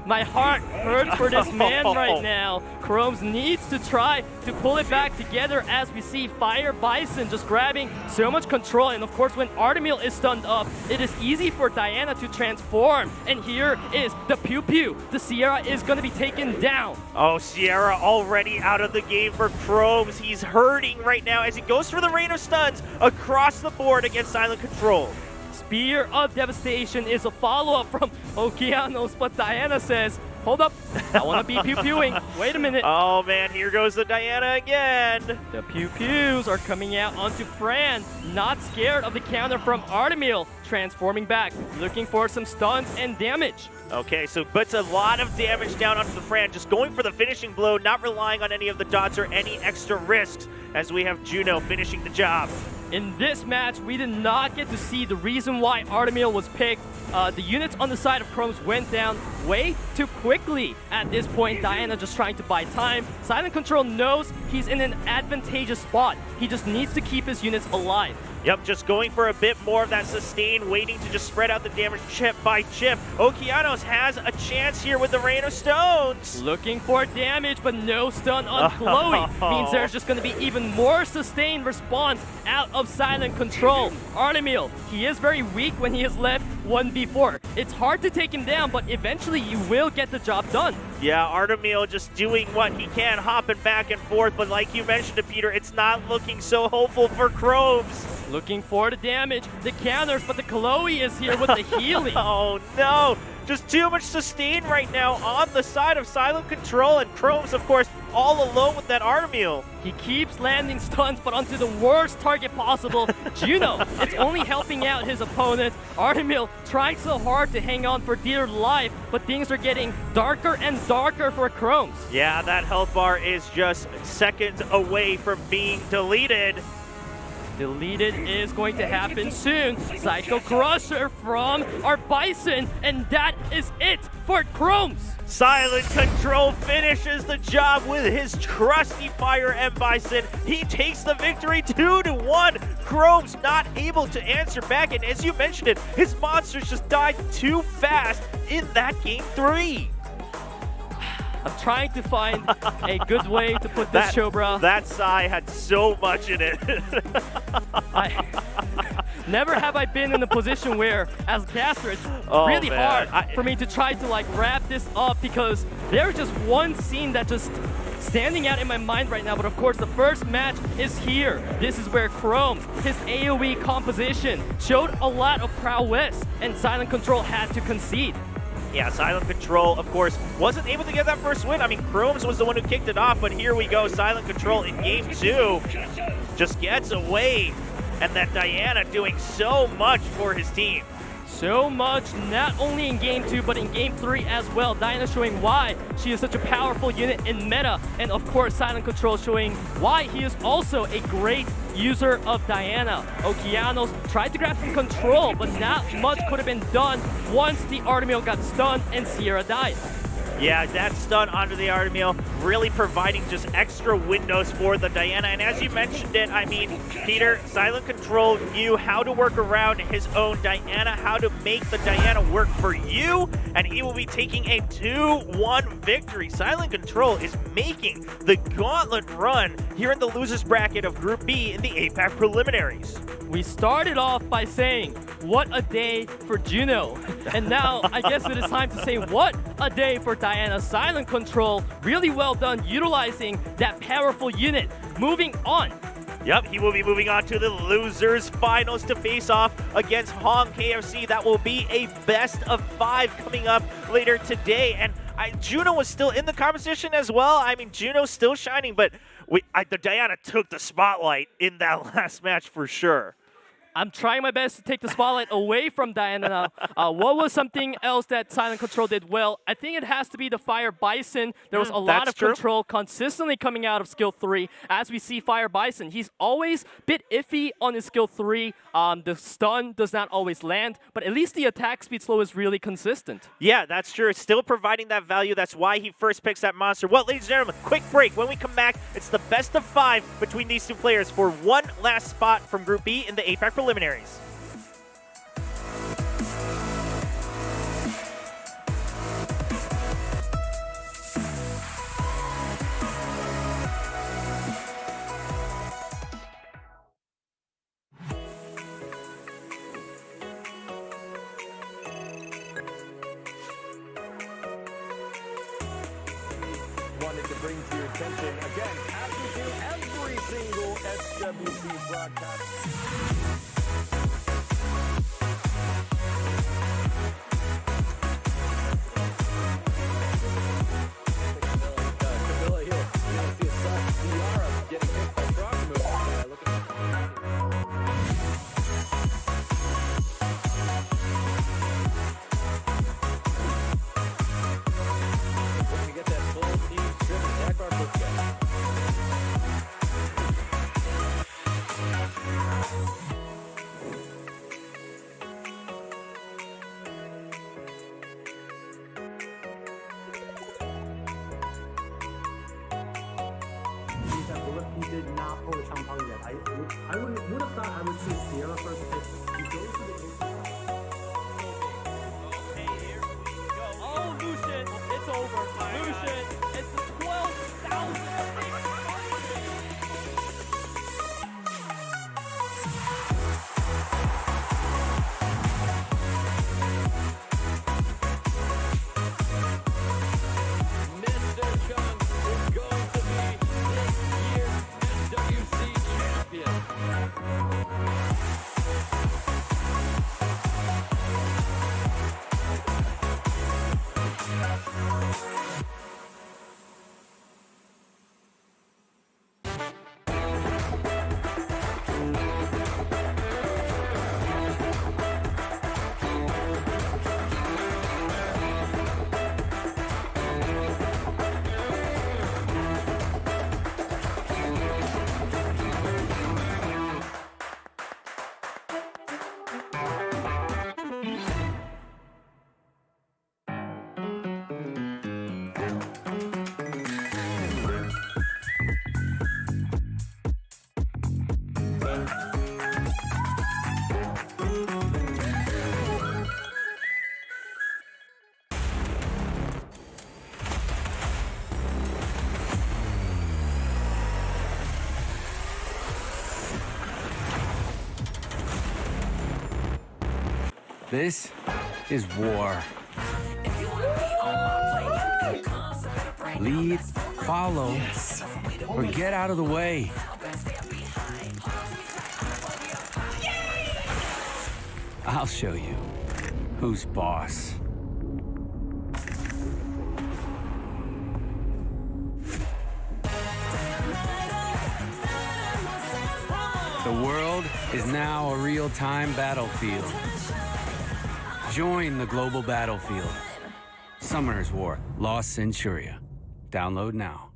My heart hurts for this man right now. Krom'z needs to try to pull it back together as we see Fire Bison just grabbing so much control. And of course, when Artemil is stunned up, it is easy for Diana to transform. And here is the Pew Pew. The Xere is going to be taken down. Oh, Xere already out of the game for Krom'z. He's hurting right now as he goes for the rain of stuns across the board against Silent Control. Spear of Devastation is a follow-up from Okeanos, but Diana says, hold up, I want to be pew-pewing. Wait a minute. Oh man, here goes the Diana again. The pew-pews are coming out onto Fran, not scared of the counter from Artemil, transforming back, looking for some stuns and damage. Okay, so puts a lot of damage down onto the Fran, just going for the finishing blow, not relying on any of the dots or any extra risks, as we have Juno finishing the job. In this match, we did not get to see the reason why Artemil was picked. The units on the side of Krom'z went down way too quickly. At this point, Diana just trying to buy time. Silent Control knows he's in an advantageous spot. He just needs to keep his units alive. Yep, just going for a bit more of that sustain, waiting to just spread out the damage chip by chip. Okeanos has a chance here with the Rain of Stones. Looking for damage, but no stun on Chloe. Means there's just going to be even more sustained response out of Silent Control. Artemil, he is very weak when he is left 1v4. It's hard to take him down, but eventually you will get the job done. Yeah, Artemil just doing what he can, hopping back and forth, but like you mentioned to Peter, it's not looking so hopeful for Krom'z. Looking for the damage, the counters, but the Chloe is here with the healing. Oh no, just too much sustain right now on the side of Silent Control, and Krom'z, of course, all alone with that Artemil. He keeps landing stuns, but onto the worst target possible, Juno. It's only helping out his opponent. Artemil trying so hard to hang on for dear life, but things are getting darker and darker for Krom'z. Yeah, that health bar is just seconds away from being deleted. Deleted is going to happen soon. Psycho Crusher from our Bison, and that is it for Krom'z. Silent Control finishes the job with his trusty Fire M Bison. He takes the victory 2-1. Krom'z not able to answer back, and as you mentioned it, his monsters just died too fast in that game 3. I'm trying to find a good way to put this show, bro. That sigh had so much in it. Never have I been in a position where, as caster, it's really hard for me to try to like wrap this up, because there's just one scene that just standing out in my mind right now. But of course, the first match is here. This is where Krom'z, his AoE composition, showed a lot of prowess, and Silent Control had to concede. Yeah, Silent Control, of course, wasn't able to get that first win. I mean, Krom'z was the one who kicked it off, but here we go. Silent Control in game 2 just gets away, and that Diana doing so much for his team. So much, not only in game 2, but in game 3 as well. Diana showing why she is such a powerful unit in meta, and of course, Silent Control showing why he is also a great user of Diana. Okeanos tried to grab some control, but not much could have been done once the Artemil got stunned and Xere died. Yeah, that stun onto the Artemil really providing just extra windows for the Diana. And as you mentioned it, I mean, Peter, Silent Control knew how to work around his own Diana, how to make the Diana work for you, and he will be taking a 2-1 victory. Silent Control is making the gauntlet run here in the losers bracket of Group B in the APAC preliminaries. We started off by saying, what a day for Juno. And now I guess it is time to say, what a day for Diana. Silent Control, really well done utilizing that powerful unit. Moving on. Yep, he will be moving on to the losers finals to face off against Hong KFC. That will be a best of 5 coming up later today. And Juno was still in the competition as well. I mean, Juno's still shining, but the Diana took the spotlight in that last match for sure. I'm trying my best to take the spotlight away from Diana now. What was something else that Silent Control did well? I think it has to be the Fire Bison. There was a lot of control consistently coming out of skill 3. As we see Fire Bison, he's always a bit iffy on his skill 3. The stun does not always land, but at least the attack speed slow is really consistent. Yeah, that's true. It's still providing that value. That's why he first picks that monster. Well, ladies and gentlemen, quick break. When we come back, it's the best of 5 between these two players for one last spot from Group B in the APAC preliminaries. wanted to bring to your attention again, as we do every single SWC broadcast. Camilla here. You want to see a soft Xere getting hit by Krom'z. Look at we're going to get that full team strip attack our first guy. He did not pull the Champang yet. I would have thought I would see Xere first pick. He goes to the Oh, Lucian, it's over. Lucian, it's the 12,000. Mr. Krom'z is going to be this year's SWC champion. This is war. Lead, follow, or get out of the way. I'll show you who's boss. The world is now a real-time battlefield. Join the global battlefield. Summoner's War, Lost Centuria. Download now.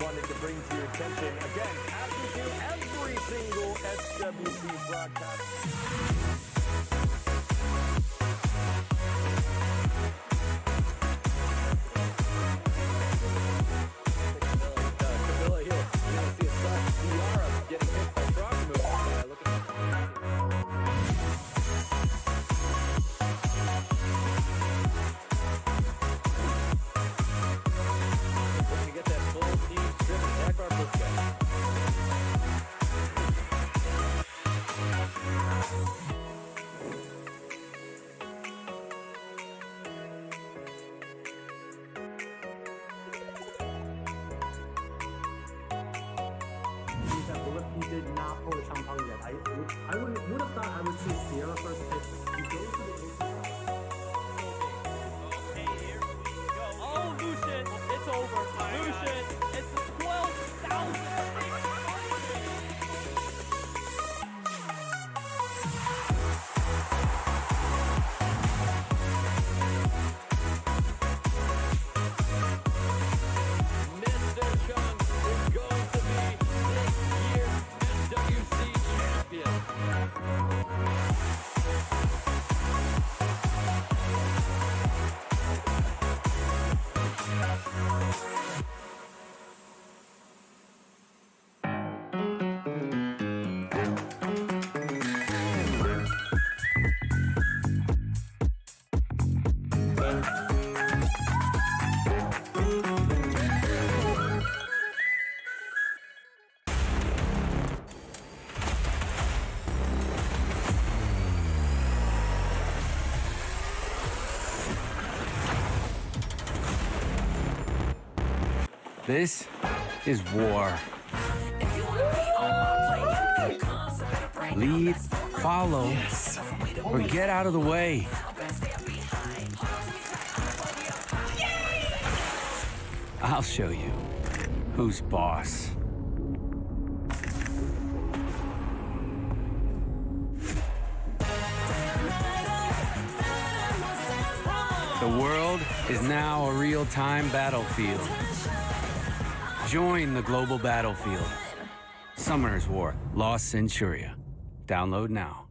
Wanted to bring to your attention again, as we do every single SWC broadcast. Camilla here. You want to see a soft Xere getting hit by Krom'z. Look at we're going to get that full team strip attack our first guy. He did not pull the Champang yet. I would have thought I would see Xere first pick. He goes to the Oh, Lucian, it's over. Lucian, it's the 12,000. Mr. Krom'z is going to be this year's This is war. Lead, follow, or get out of the way. I'll show you who's boss. The world is now a real-time battlefield. Join the global battlefield. Summoner's War, Lost Centuria. Download now.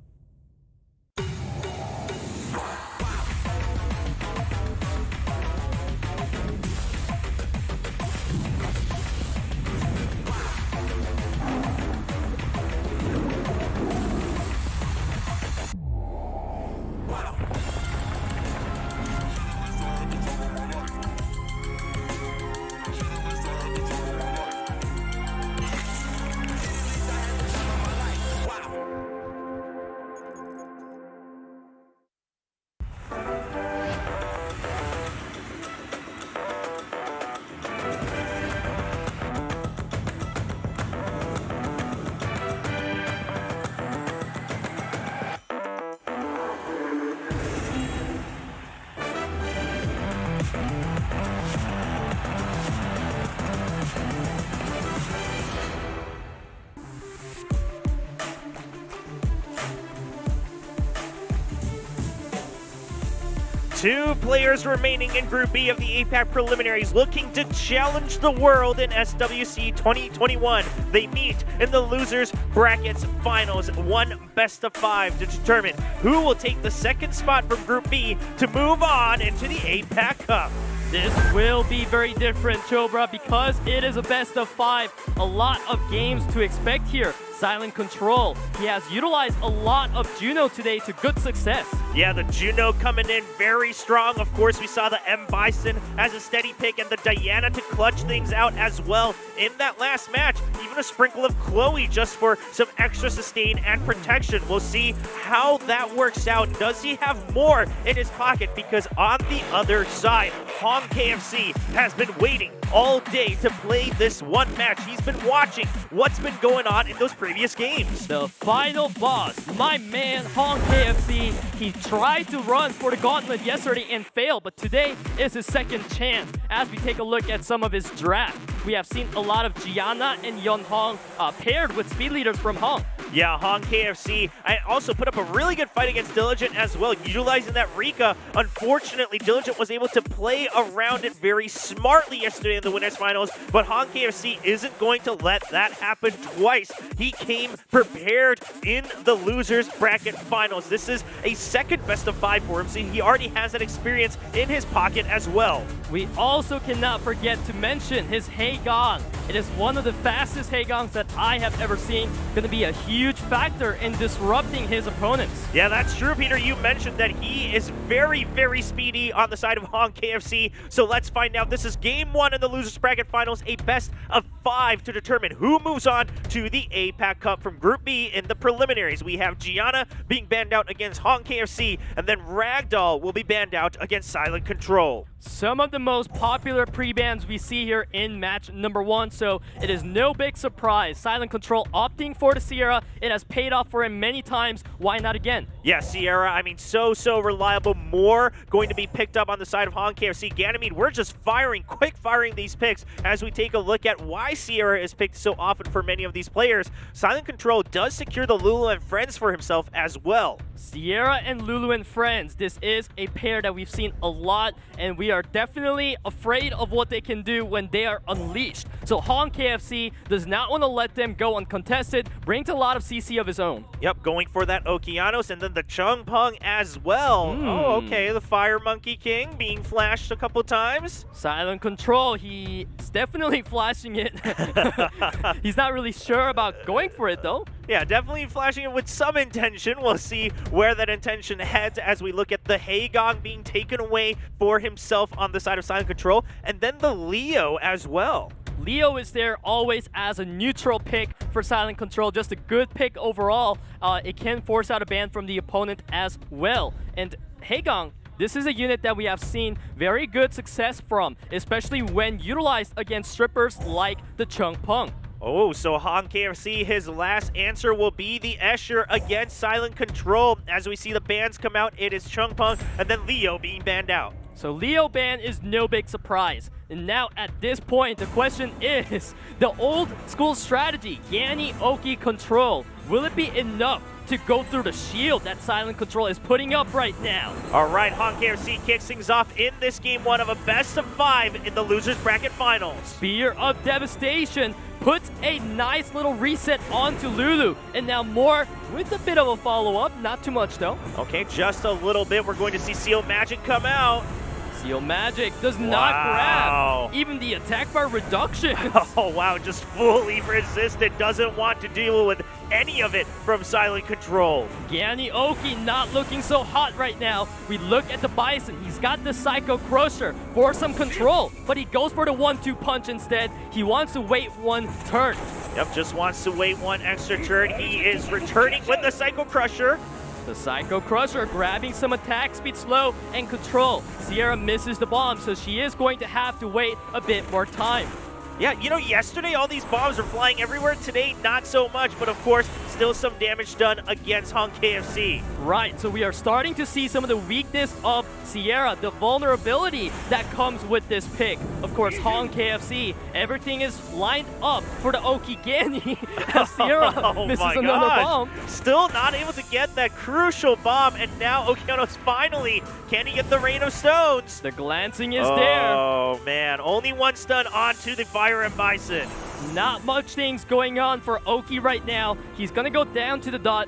Two players remaining in Group B of the APAC preliminaries looking to challenge the world in SWC 2021. They meet in the losers brackets finals, one best of 5 to determine who will take the second spot from Group B to move on into the APAC Cup. This will be very different, Chobra, because it is a best of 5. A lot of games to expect here. Silent Control. He has utilized a lot of Juno today to good success. Yeah, the Juno coming in very strong. Of course, we saw the M. Bison as a steady pick and the Diana to clutch things out as well in that last match. Even a sprinkle of Chloe just for some extra sustain and protection. We'll see how that works out. Does he have more in his pocket? Because on the other side, Hong KFC has been waiting all day to play this one match. He's been watching what's been going on in those previous games. The final boss, my man Hong KFC, he tried to run for the gauntlet yesterday and failed, but today is his second chance. As we take a look at some of his draft, we have seen a lot of Gianna and Yeon Hong paired with speed leaders from Hong. Yeah, Hong KFC also put up a really good fight against Diligent as well, utilizing that Rika. Unfortunately, Diligent was able to play around it very smartly yesterday in the winners finals, but Hong KFC isn't going to let that happen twice. He came prepared in the losers bracket finals. This is a second best of 5 for him, so he already has that experience in his pocket as well. We also cannot forget to mention his Haegong. It is one of the fastest Haegongs that I have ever seen. Going to be a huge factor in disrupting his opponents. Yeah, that's true, Peter. You mentioned that he is very, very speedy on the side of Hong KFC. So let's find out. This is game 1 in the losers bracket finals, a best of 5 to determine who moves on to the APAC Cup from Group B in the preliminaries. We have Gianna being banned out against Hong KFC, and then Ragdoll will be banned out against Silent Control. Some of the most popular pre-bans we see here in match number 1, so it is no big surprise. Silent Control opting for the Xere. It has paid off for him many times. Why not again? Yeah, Xere, I mean, so reliable. More going to be picked up on the side of Hong KFC. Ganymede, we're just quick firing these picks as we take a look at why Xere is picked so often for many of these players. Silent Control does secure the Lulu and Friends for himself as well. Xere and Lulu and Friends, this is a pair that we've seen a lot, and we are definitely afraid of what they can do when they are unleashed. So Hong KFC does not want to let them go uncontested, brings a lot of CC of his own. Yep, going for that Okeanos and then the Chung Pung as well. Oh, okay, the Fire Monkey King being flashed a couple times. Silent Control, he's definitely flashing it. He's not really sure about going for it though. Yeah, definitely flashing it with some intention. We'll see where that intention heads as we look at the Haegong being taken away for himself on the side of Silent Control, and then the Leo as well. Leo is there always as a neutral pick for Silent Control, just a good pick overall. It can force out a ban from the opponent as well. And Haegong, This is a unit that we have seen very good success from, especially when utilized against strippers like the Chungpung. Oh, so Han KFC, his last answer will be the Xere against Silent Control. As we see the bans come out, it is Chungpung and then Leo being banned out. So Leo ban is no big surprise. And now at this point, the question is, the old school strategy, Yanni Oki Control, will it be enough to go through the shield that Silent Control is putting up right now? All right, Han KFC kicks things off in this game 1 of a best of 5 in the losers bracket finals. Spear of Devastation puts a nice little reset onto Lulu. And now more with a bit of a follow-up, not too much though. Okay, just a little bit. We're going to see Seal Magic come out. Seal Magic does not grab even the attack bar reduction. Oh, wow, just fully resisted. Doesn't want to deal with any of it from Silent Control. Yanni Oki not looking so hot right now. We look at the Bison. He's got the Psycho Crusher for some control, but he goes for the 1-2 punch instead. He wants to wait 1 turn. Yep, just wants to wait 1 extra turn. He is returning with the Psycho Crusher. The Psycho Crusher grabbing some attack speed, slow, and control. Xere misses the bomb, so she is going to have to wait a bit more time. Yeah, you know, yesterday all these bombs were flying everywhere. Today, not so much, but of course, still some damage done against Han KFC. Right, so we are starting to see some of the weakness of Xere, the vulnerability that comes with this pick. Of course, Han KFC, everything is lined up for the Okigani as Xere misses another bomb. Still not able to get that crucial bomb, and now Okeanos finally, can he get the Rain of Stones? The glancing is there. Oh man, only 1 stun onto the Fire and Bison. Not much things going on for Oki right now. He's gonna go down to the dot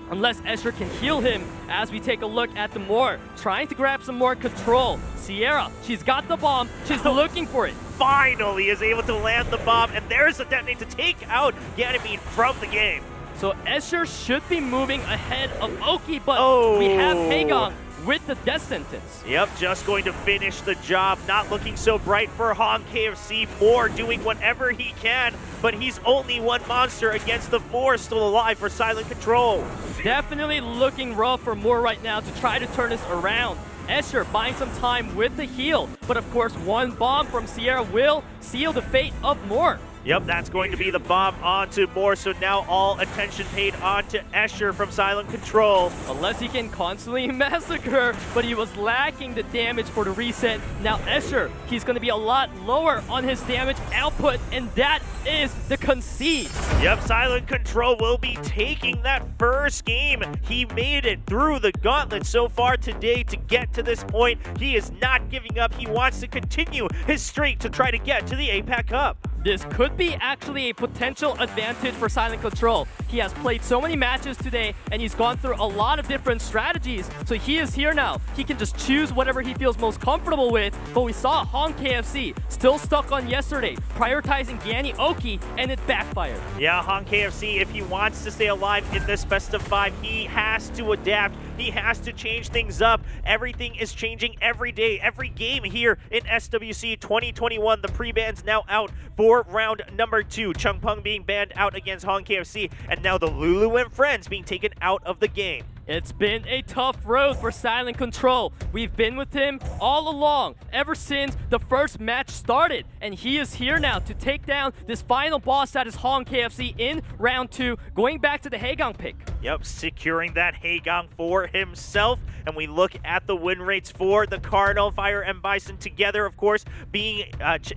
unless Xere can heal him as we take a look at the Moore. Trying to grab some more control. Xere, she's got the bomb. She's looking for it. Finally is able to land the bomb, and there's the detonate to take out Ganymede from the game. So Xere should be moving ahead of Oki, but we have Haegang with the death sentence. Yep, just going to finish the job. Not looking so bright for Han KFC. Moore doing whatever he can, but he's only 1 monster against the 4 still alive for Silent Control. Definitely looking rough for Moore right now to try to turn this around. Xere buying some time with the heal, but of course 1 bomb from Xere will seal the fate of Moore. Yep, that's going to be the bomb onto Moore, so now all attention paid onto Xere from Silent Control. Unless he can constantly massacre, but he was lacking the damage for the reset. Now Xere, he's going to be a lot lower on his damage output, and that is the concede. Yep, Silent Control will be taking that first game. He made it through the gauntlet so far today to get to this point. He is not giving up. He wants to continue his streak to try to get to the APAC Cup. This could be actually a potential advantage for Silent Control. He has played so many matches today, and he's gone through a lot of different strategies. So he is here now. He can just choose whatever he feels most comfortable with. But we saw Han KFC still stuck on yesterday, prioritizing Yanni Oki, and it backfired. Yeah, Han KFC, if he wants to stay alive in this best of 5, he has to adapt. He has to change things up. Everything is changing every day, every game here in SWC 2021. The pre-ban's now out for round number 2. Chungpung being banned out against Han KFC, and now the Lulu and friends being taken out of the game. It's been a tough road for Silent Control. We've been with him all along, ever since the first match started. And he is here now to take down this final boss that is Han KFC in round 2, going back to the Haegang pick. Yep, securing that Haegang for himself. And we look at the win rates for the Cardinal, Fire, and Bison together, of course, being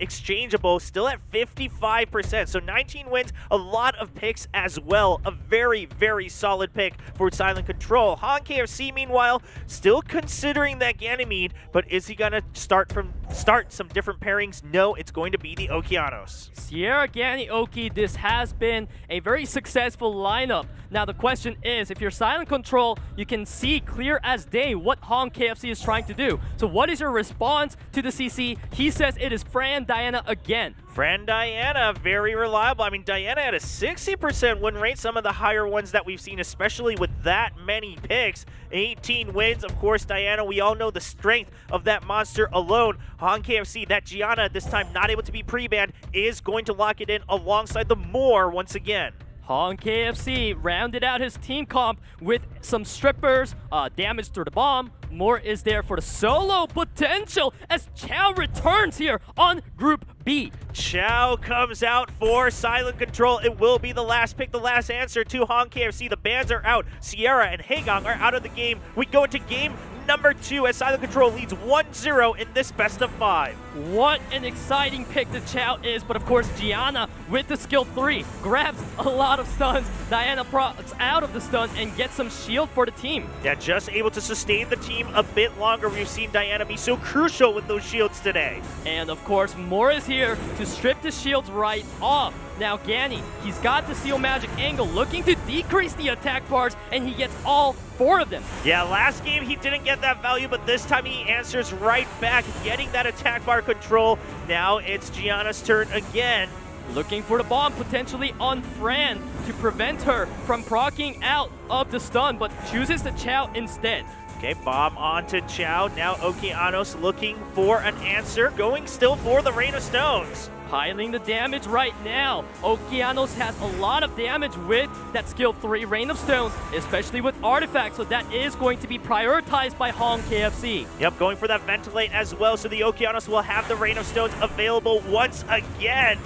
exchangeable, still at 55%. So 19 wins, a lot of picks as well. A very, very solid pick for Silent Control. Han KFC, meanwhile, still considering that Ganymede, but is he gonna start some different pairings? No, it's going to be the Okeanos. Xere, Ganny, Oki, this has been a very successful lineup. Now the question is, if you're Silent Control, you can see clear as day what Han KFC is trying to do. So what is your response to the CC? He says it is Fran Diana again. Fran Diana, very reliable. I mean, Diana had a 60% win rate, some of the higher ones that we've seen, especially with that many picks. 18 wins. Of course, Diana, we all know the strength of that monster alone. Han KFC, that Gianna, this time not able to be pre-banned, is going to lock it in alongside the Moore once again. Hong KFC rounded out his team comp with some strippers, damage through the bomb. More is there for the solo potential as Chow returns here on Group B. Chow comes out for Silent Control. It will be the last pick, the last answer to Hong KFC. The bans are out. Xere and Haegang are out of the game. We go into game number 2 as Silent Control leads 1-0 in this best of 5. What an exciting pick the Chow is, but of course Gianna with the skill 3 grabs a lot of stuns. Diana procs out of the stun and gets some shield for the team. Yeah, just able to sustain the team a bit longer. We've seen Diana be so crucial with those shields today. And of course, Moore is here to strip the shields right off. Now Ganny, he's got the Seal Magic angle, looking to decrease the attack bars, and he gets all 4 of them. Yeah, last game he didn't get that value, but this time he answers right back, getting that attack bar control. Now it's Gianna's turn again. Looking for the bomb potentially on Fran to prevent her from proccing out of the stun, but chooses the Chow instead. Okay, bomb onto Chow. Now Okeanos looking for an answer, going still for the Rain of Stones. Piling the damage right now. Okeanos has a lot of damage with that skill 3 Rain of Stones, especially with artifacts, so that is going to be prioritized by Hong KFC. Yep, going for that ventilate as well, so the Okeanos will have the Rain of Stones available once again.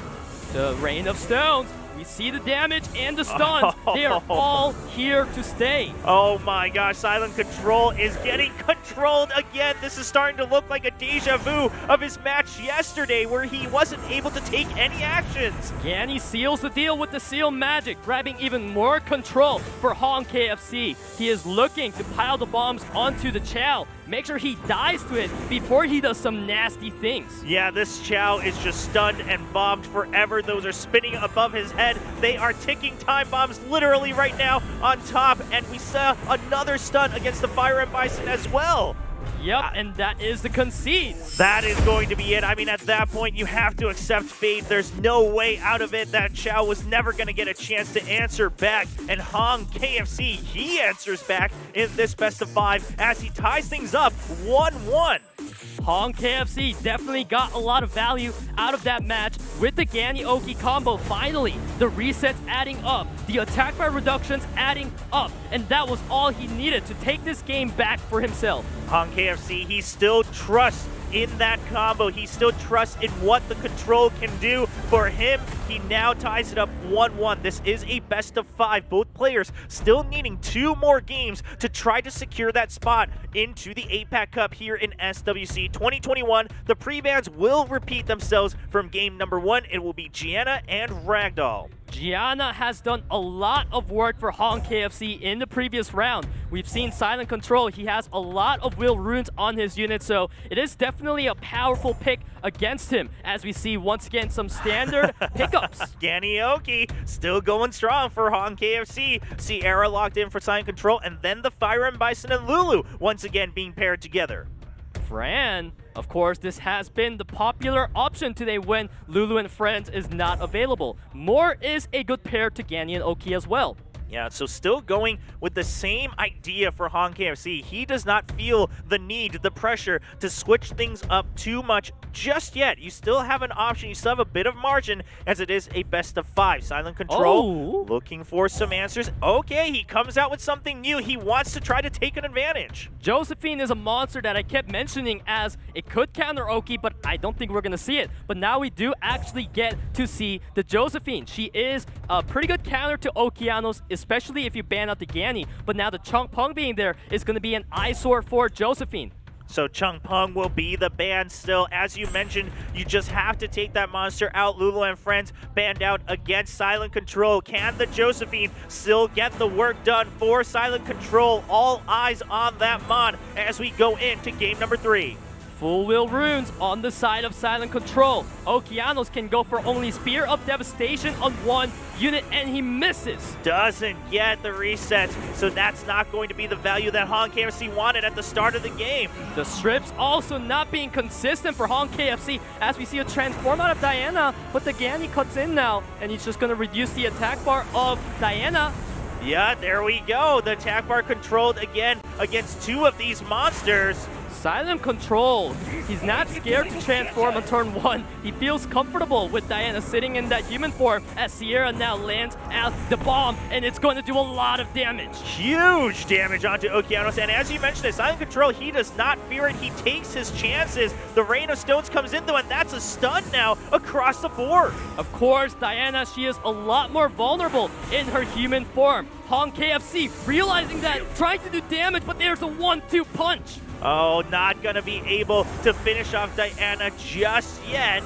The Rain of Stones. We see the damage and the stuns. They are all here to stay. Oh my gosh, Silent Control is getting controlled again. This is starting to look like a deja vu of his match yesterday where he wasn't able to take any actions. Ganny seals the deal with the Seal Magic, grabbing even more control for Hong KFC. He is looking to pile the bombs onto the Chow. Make sure he dies to it before he does some nasty things. Yeah, this Chow is just stunned and bombed forever. Those are spinning above his head. They are ticking time bombs literally right now on top. And we saw another stun against the Fire and Bison as well. Yep, and that is the concede. That is going to be it. I mean, at that point, you have to accept fate. There's no way out of it. That Chow was never going to get a chance to answer back. And Hong KFC, he answers back in this best of 5 as he ties things up 1-1. Hong KFC definitely got a lot of value out of that match with the Ganny Oki combo. Finally, the resets adding up, the attack bar reductions adding up, and that was all he needed to take this game back for himself. Hong KFC, he still trusts in that combo. He still trusts in what the control can do for him. He now ties it up 1-1. This is a best of 5. Both players still needing 2 more games to try to secure that spot into the APAC Cup here in SWC 2021. The pre-bans will repeat themselves from game number 1. It will be Gianna and Ragdoll. Gianna has done a lot of work for Hong KFC in the previous round. We've seen Silent Control. He has a lot of will runes on his unit, so it is definitely a powerful pick against him, as we see once again some standard pickups. Ganny Oki still going strong for Hong KFC. Xere locked in for Silent Control, and then the Fire and Bison and Lulu once again being paired together. Fran, of course, this has been the popular option today when Lulu and Friends is not available. Moore is a good pair to Ganny and Oki as well. Yeah, so still going with the same idea for Hong KFC. He does not feel the need, the pressure to switch things up too much just yet. You still have an option. You still have a bit of margin as it is a best of 5. Silent Control looking for some answers. Okay, he comes out with something new. He wants to try to take an advantage. Josephine is a monster that I kept mentioning as it could counter Oki, but I don't think we're going to see it. But now we do actually get to see the Josephine. She is a pretty good counter to Okeanos, especially if you ban out the Ganny. But now the Chung Peng being there is going to be an eyesore for Josephine. So Chung Peng will be the ban still. As you mentioned, you just have to take that monster out. Lulu and Friends banned out against Silent Control. Can the Josephine still get the work done for Silent Control? All eyes on that mod as we go into game number 3. Full will runes on the side of Silent Control. Okeanos can go for only Spear of Devastation on one unit, and he misses. Doesn't get the reset, so that's not going to be the value that Hong KFC wanted at the start of the game. The strips also not being consistent for Hong KFC as we see a transform out of Diana, but the Ganny cuts in now, and he's just going to reduce the attack bar of Diana. Yeah, there we go. The attack bar controlled again against 2 of these monsters. Silent Control, he's not scared to transform on turn 1. He feels comfortable with Diana sitting in that human form as Xere now lands out the bomb, and it's going to do a lot of damage. Huge damage onto Okeanos, and as you mentioned, Silent Control, he does not fear it. He takes his chances. The Rain of Stones comes in though, and that's a stun now across the board. Of course, Diana, she is a lot more vulnerable in her human form. Hong KFC realizing that, trying to do damage, but there's a 1-2 punch. Oh, not gonna be able to finish off Diana just yet.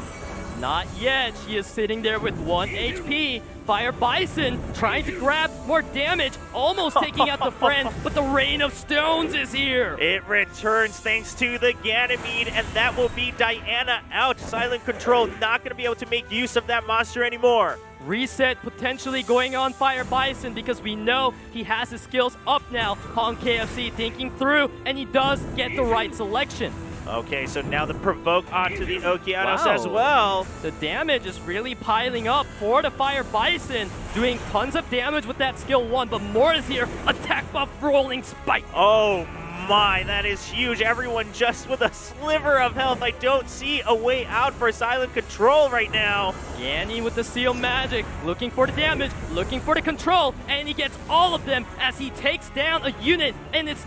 Not yet. She is sitting there with 1 HP. Fire Bison trying to grab more damage, almost taking out the friend, but the Rain of Stones is here. It returns thanks to the Ganymede, and that will be Diana out. Silent Control not gonna be able to make use of that monster anymore. Reset potentially going on Fire Bison because we know he has his skills up now. Hong KFC thinking through, and he does get the right selection. Okay, so now the provoke onto the Okeanos as well. The damage is really piling up for the Fire Bison, doing tons of damage with that skill 1, but more is here. Attack buff rolling spike. Oh my, that is huge. Everyone just with a sliver of health. I don't see a way out for Silent Control right now. Yanni with the seal magic, looking for the damage, looking for the control, and he gets all of them as he takes down a unit, and it's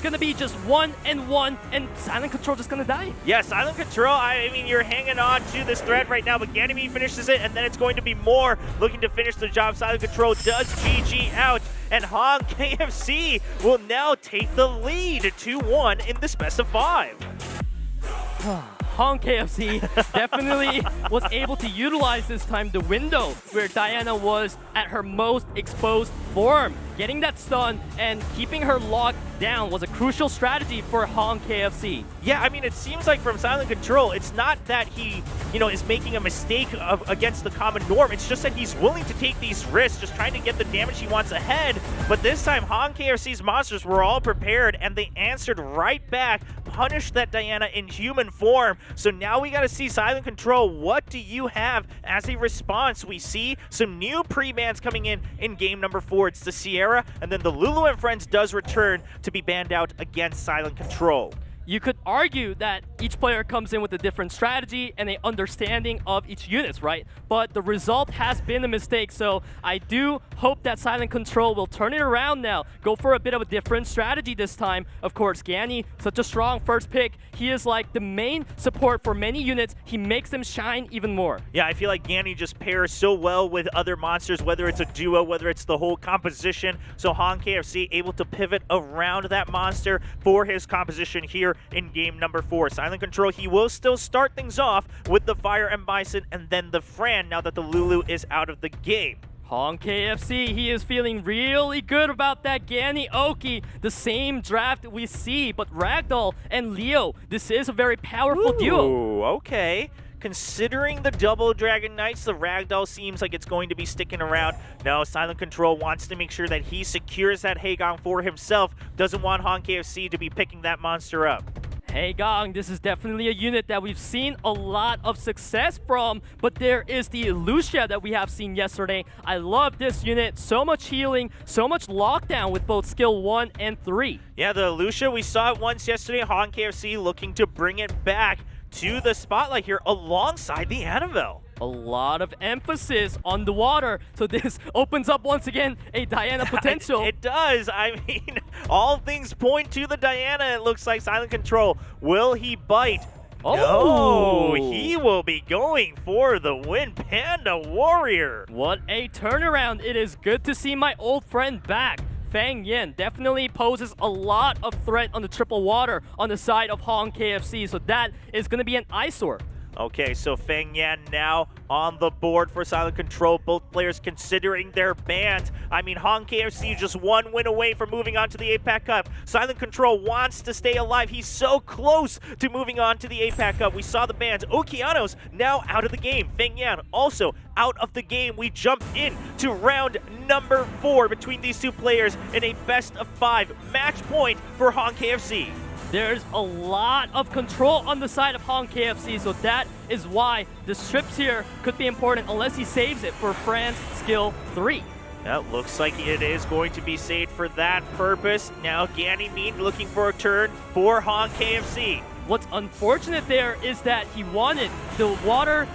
gonna be just 1 and 1, and Silent Control just gonna die. Yeah, Silent Control, I mean, you're hanging on to this thread right now, but Ganymede finishes it, and then it's going to be more looking to finish the job. Silent Control does GG out, and Hong KFC will now take the lead 2-1 in the best of 5. Hong KFC definitely was able to utilize this time the window where Diana was at her most exposed form. Getting that stun and keeping her locked down was a crucial strategy for Hong KFC. Yeah, I mean, it seems like from Silent Control, it's not that he, is making a mistake against the common norm. It's just that he's willing to take these risks, just trying to get the damage he wants ahead. But this time, Hong KFC's monsters were all prepared, and they answered right back, punished that Diana in human form. So now we got to see Silent Control. What do you have as a response? We see some new pre-bans coming in game number 4. It's the Xere, and then the Lulu and Friends does return to be banned out against Silent Control. You could argue that each player comes in with a different strategy and an understanding of each unit, right? But the result has been a mistake, so I do hope that Silent Control will turn it around now, go for a bit of a different strategy this time. Of course, Ganny, such a strong first pick. He is like the main support for many units. He makes them shine even more. Yeah, I feel like Ganny just pairs so well with other monsters, whether it's a duo, whether it's the whole composition. So Hong KFC able to pivot around that monster for his composition here in game number 4. Silent Control, he will still start things off with the Fire and Bison and then the Fran now that the Lulu is out of the game. Hong KFC, he is feeling really good about that Ganny Oki. The same draft we see, but Ragdoll and Leo, this is a very powerful duo. Ooh, okay. Considering the double Dragon Knights, the Ragdoll seems like it's going to be sticking around. No, Silent Control wants to make sure that he secures that Haegong for himself. Doesn't want Hong KFC to be picking that monster up. Haegong, this is definitely a unit that we've seen a lot of success from, but there is the Lucia that we have seen yesterday. I love this unit. So much healing, so much lockdown with both skill 1 and 3. Yeah, the Lucia, we saw it once yesterday. Hong KFC looking to bring it back to the spotlight here alongside the Annabelle. A lot of emphasis on the water, so this opens up once again a Diana potential. It does. I mean, all things point to the Diana. It looks like Silent Control. Will he bite? Oh, no, he will be going for the win. Panda Warrior. What a turnaround. It is good to see my old friend back. Fang Yen definitely poses a lot of threat on the triple water on the side of Hong KFC, so that is going to be an eyesore. Okay, so Feng Yan now on the board for Silent Control. Both players considering their bans. I mean, Hong KFC just 1 win away from moving on to the APAC Cup. Silent Control wants to stay alive. He's so close to moving on to the APAC Cup. We saw the bans. Okeanos now out of the game. Feng Yan also out of the game. We jump in to round number 4 between these two players in a best of 5 match point for Hong KFC. There's a lot of control on the side of Hong KFC, so that is why the strips here could be important unless he saves it for Fran's skill 3. Well, looks like it is going to be saved for that purpose. Now Ganymede looking for a turn for Han KFC. What's unfortunate there is that he wanted the water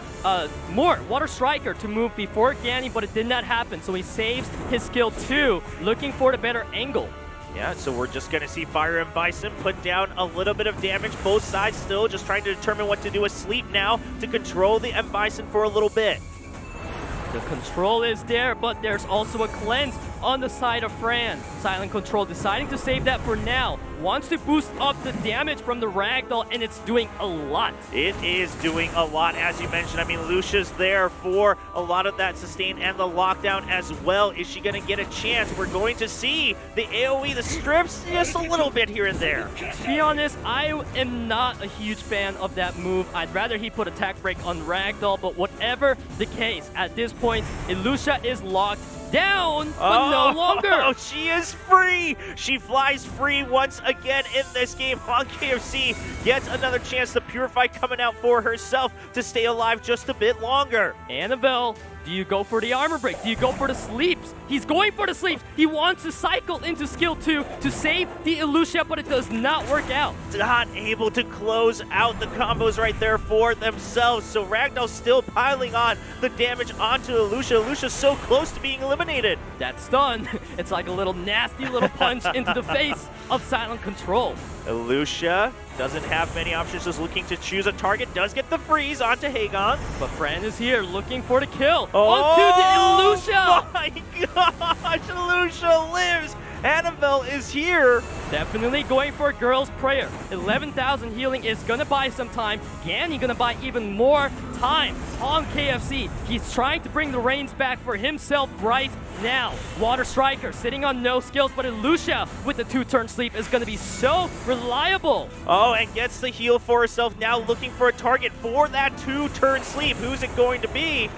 striker to move before Ganny, but it did not happen. So he saves his skill 2, looking for the better angle. Yeah, so we're just going to see Fire and Bison put down a little bit of damage. Both sides still just trying to determine what to do with Sleep now to control the M Bison for a little bit. The control is there, but there's also a cleanse on the side of Fran. Silent Control deciding to save that for now. Wants to boost up the damage from the Ragdoll, and it's doing a lot. It is doing a lot, as you mentioned. I mean, Lucia's there for a lot of that sustain and the lockdown as well. Is she going to get a chance? We're going to see the AoE, the strips, just a little bit here and there. To be honest, I am not a huge fan of that move. I'd rather he put attack break on Ragdoll, but whatever the case, at this point, Ilusha is locked down, but no longer. Oh, she is free. She flies free once again in this game. Han KFC gets another chance to Purify coming out for herself to stay alive just a bit longer. Annabelle, do you go for the armor break? Do you go for the sleeps? He's going for the sleeps. He wants to cycle into skill 2 to save the Ilusha, but it does not work out. Not able to close out the combos right there for themselves. So Ragdoll still piling on the damage onto Ilusha. Ilusha's so close to being eliminated. That stun, it's like a little nasty little punch into the face of Silent Control. Ilusha doesn't have many options, just looking to choose a target. Does get the freeze onto Hagon. But Fran is here looking for the kill. Onto the Ilusha! My gosh, Ilusha lives! Annabelle is here. Definitely going for a girl's prayer. 11,000 healing is gonna buy some time. Ganny gonna buy even more time on KFC. He's trying to bring the reins back for himself right now. Water Striker sitting on no skills, but Ilusha with the 2-turn sleep is gonna be so reliable. Oh, and gets the heal for herself. Now looking for a target for that 2-turn sleep. Who's it going to be?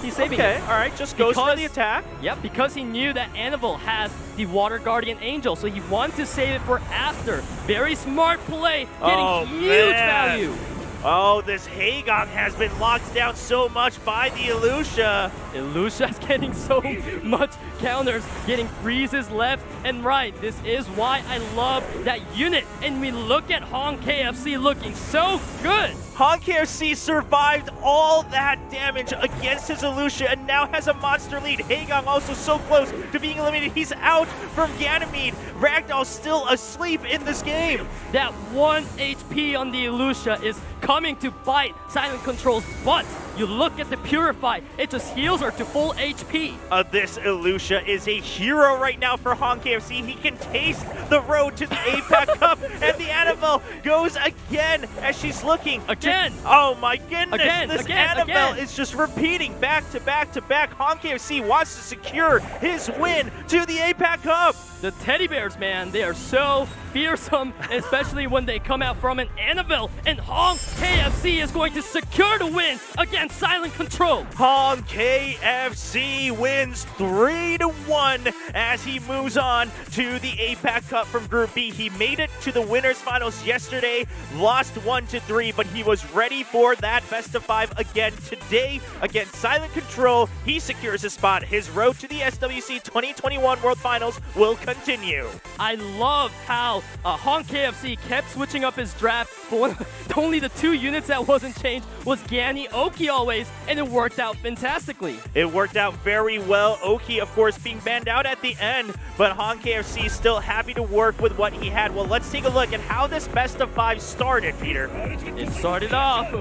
He's saving it. Okay, all right, just goes for the attack. Yep, because he knew that Annabelle has the Water Guardian Angel, so he wanted to save it for after. Very smart play, getting huge value. Oh, this Hagon has been locked down so much by the Ilusha. Ilusha's getting so much counters, getting freezes left and right. This is why I love that unit. And we look at Han KFC looking so good. Han KFC survived all that damage against his Ilusha and now has a monster lead. Hagon also so close to being eliminated. He's out from Ganymede. Ragdoll still asleep in this game. That 1 HP on the Ilusha is coming to bite Silent Control's butt. You look at the Purify, it just heals her to full HP. This Ilusha is a hero right now for Han KFC. He can taste the road to the APAC Cup, and the Annabelle goes again as she's looking. Again. Oh my goodness. This again. Annabelle is just repeating back to back to back. Han KFC wants to secure his win to the APAC Cup. The teddy bears, man, they are so fearsome, especially when they come out from an Annabelle, and Han KFC is going to secure the win against Silent Control. Han KFC wins 3-1 as he moves on to the APAC Cup from Group B. He made it to the winners finals yesterday, lost 1-3, but he was ready for that best of 5 again today against Silent Control. He secures his spot. His road to the SWC 2021 World Finals will continue. I love how Han KFC kept switching up his draft, but only the 2 units that wasn't changed was Ganny Oki always, and it worked out fantastically. It worked out very well. Oki, of course, being banned out at the end, but Han KFC still happy to work with what he had. Well, let's take a look at how this best of 5 started, Peter. It started off,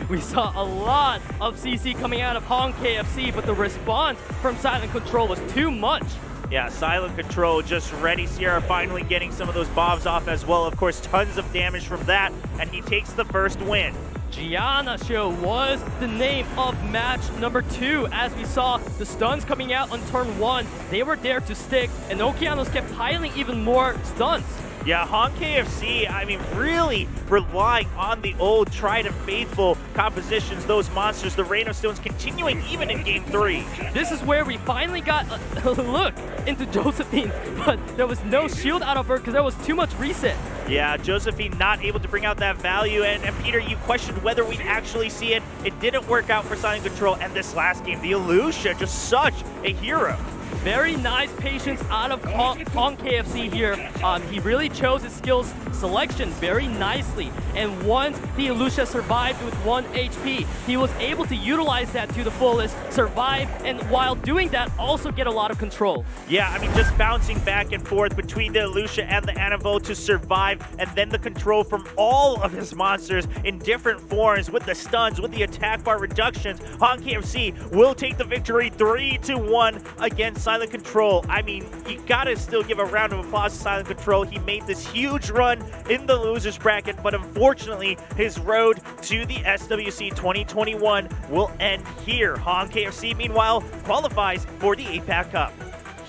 we saw a lot of CC coming out of Han KFC, but the response from Silent Control was too much. Yeah, Silent Control just ready. Sierra finally getting some of those bombs off as well. Of course, tons of damage from that, and he takes the first win. Gianna Show was the name of match number 2. As we saw the stuns coming out on turn 1, they were there to stick, and Okeanos kept piling even more stuns. Yeah, Han KFC, I mean, really relying on the old tried and faithful compositions, those monsters, the Rain of Stones continuing even in Game 3. This is where we finally got a look into Josephine, but there was no shield out of her because there was too much reset. Yeah, Josephine not able to bring out that value, and Peter, you questioned whether we'd actually see it. It didn't work out for Silent Control, and this last game, the Ilusha, just such a hero. Very nice patience out of Hong KFC here. He really chose his skills selection very nicely. And once the Lucia survived with 1 HP, he was able to utilize that to the fullest, survive, and while doing that, also get a lot of control. Yeah, I mean, just bouncing back and forth between the Lucia and the Anavo to survive, and then the control from all of his monsters in different forms with the stuns, with the attack bar reductions. Hong KFC will take the victory 3-1 against Silent Control. I mean, you gotta still give a round of applause to Silent Control. He made this huge run in the losers bracket, but unfortunately, his road to the SWC 2021 will end here. Hong KFC, meanwhile, qualifies for the APAC Cup.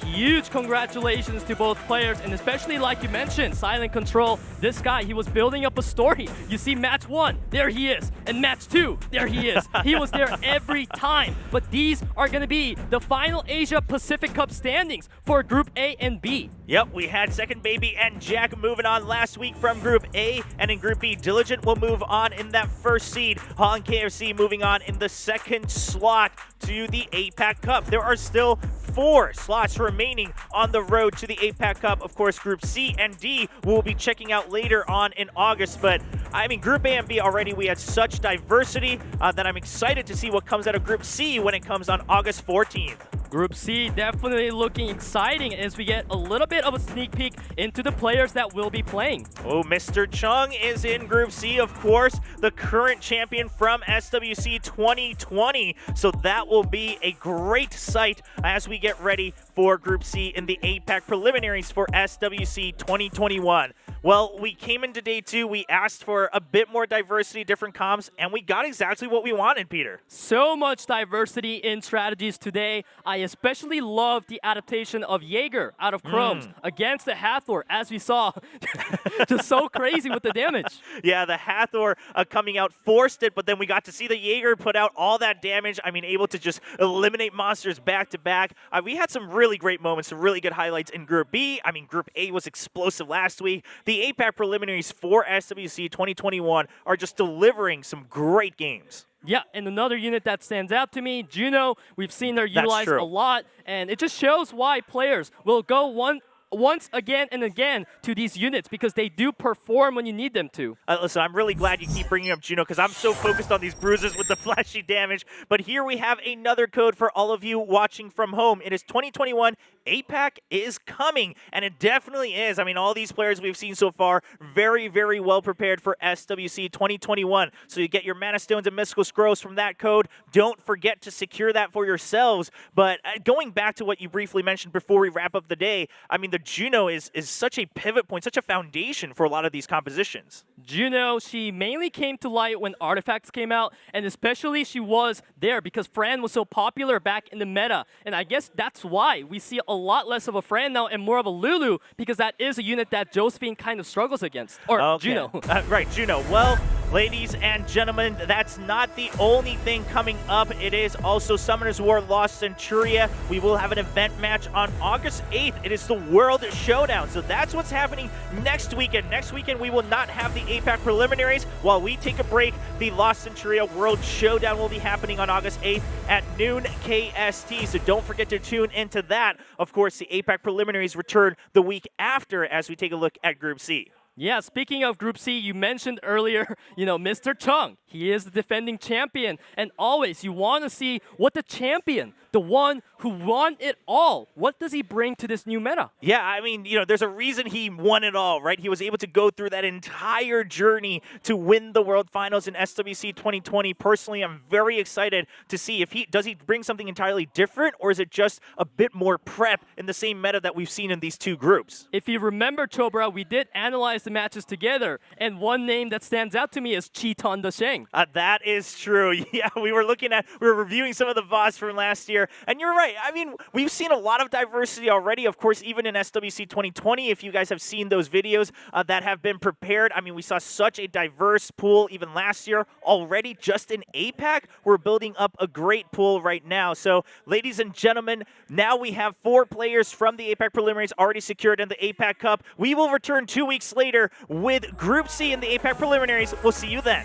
Huge congratulations to both players, and especially like you mentioned, Silent Control. This guy, he was building up a story. You see match 1, there he is, and match 2, there he is. He was there every time. But these are going to be the final Asia Pacific Cup standings for Group A and B. Yep, we had Second Baby and Jack moving on last week from Group A, and in Group B, Diligent will move on in that first seed. Hong KFC moving on in the second slot to the APAC Cup. There are still 4 slots remaining on the road to the APAC Cup. Of course, Group C and D we'll be checking out later on in August, but I mean, Group A and B already, we had such diversity that I'm excited to see what comes out of Group C when it comes on August 14th. Group C definitely looking exciting as we get a little bit of a sneak peek into the players that will be playing. Oh, Mr. Chung is in Group C, of course, the current champion from SWC 2020. So that will be a great sight as we get ready for Group C in the APAC preliminaries for SWC 2021. Well, we came into day 2, we asked for a bit more diversity, different comps, and we got exactly what we wanted, Peter. So much diversity in strategies today. I especially love the adaptation of Jaeger out of Krom'z against the Hathor, as we saw. Just so crazy with the damage. Yeah, the Hathor coming out forced it, but then we got to see the Jaeger put out all that damage. I mean, able to just eliminate monsters back to back. We had some really great moments, some really good highlights in Group B. I mean, Group A was explosive last week. The APAC preliminaries for SWC 2021 are just delivering some great games. Yeah, and another unit that stands out to me, Juno, we've seen her utilized a lot, and it just shows why players will go once again and again to these units because they do perform when you need them to. Listen, I'm really glad you keep bringing up Juno because I'm so focused on these bruises with the flashy damage. But here we have another code for all of you watching from home. It is 2021. APAC is coming, and it definitely is. I mean, all these players we've seen so far, very, very well prepared for SWC 2021. So you get your Mana Stones and Mystical Scrolls from that code. Don't forget to secure that for yourselves. But going back to what you briefly mentioned before we wrap up the day, I mean, the Juno is such a pivot point, such a foundation for a lot of these compositions. Juno, she mainly came to light when artifacts came out, and especially she was there because Fran was so popular back in the meta. And I guess that's why we see a lot less of a Fran now and more of a Lulu, because that is a unit that Josephine kind of struggles against. Or Juno. Right, Juno. Well, ladies and gentlemen, that's not the only thing coming up. It is also Summoner's War Lost Centuria. We will have an event match on August 8th. It is the World Showdown. So that's what's happening next weekend. Next weekend, we will not have the APAC preliminaries. While we take a break, the Lost Centuria World Showdown will be happening on August 8th at noon KST. So don't forget to tune into that. Of course, the APAC preliminaries return the week after as we take a look at Group C. Yeah, speaking of Group C, you mentioned earlier, Mr. Chung. He is the defending champion. And always, you want to see what the champion, the one who won it all, what does he bring to this new meta? Yeah, I mean, there's a reason he won it all, right? He was able to go through that entire journey to win the World Finals in SWC 2020. Personally, I'm very excited to see if does he bring something entirely different, or is it just a bit more prep in the same meta that we've seen in these two groups? If you remember, Chobra, we did analyze the matches together, and one name that stands out to me is Chiton the Sheng. That is true. Yeah, we were reviewing some of the VODs from last year, and you're right. I mean, we've seen a lot of diversity already, of course, even in SWC 2020, if you guys have seen those videos that have been prepared. I mean, we saw such a diverse pool even last year. Already, just in APAC, we're building up a great pool right now. So, ladies and gentlemen, now we have 4 players from the APAC preliminaries already secured in the APAC Cup. We will return 2 weeks later with Group C in the APAC preliminaries. We'll see you then.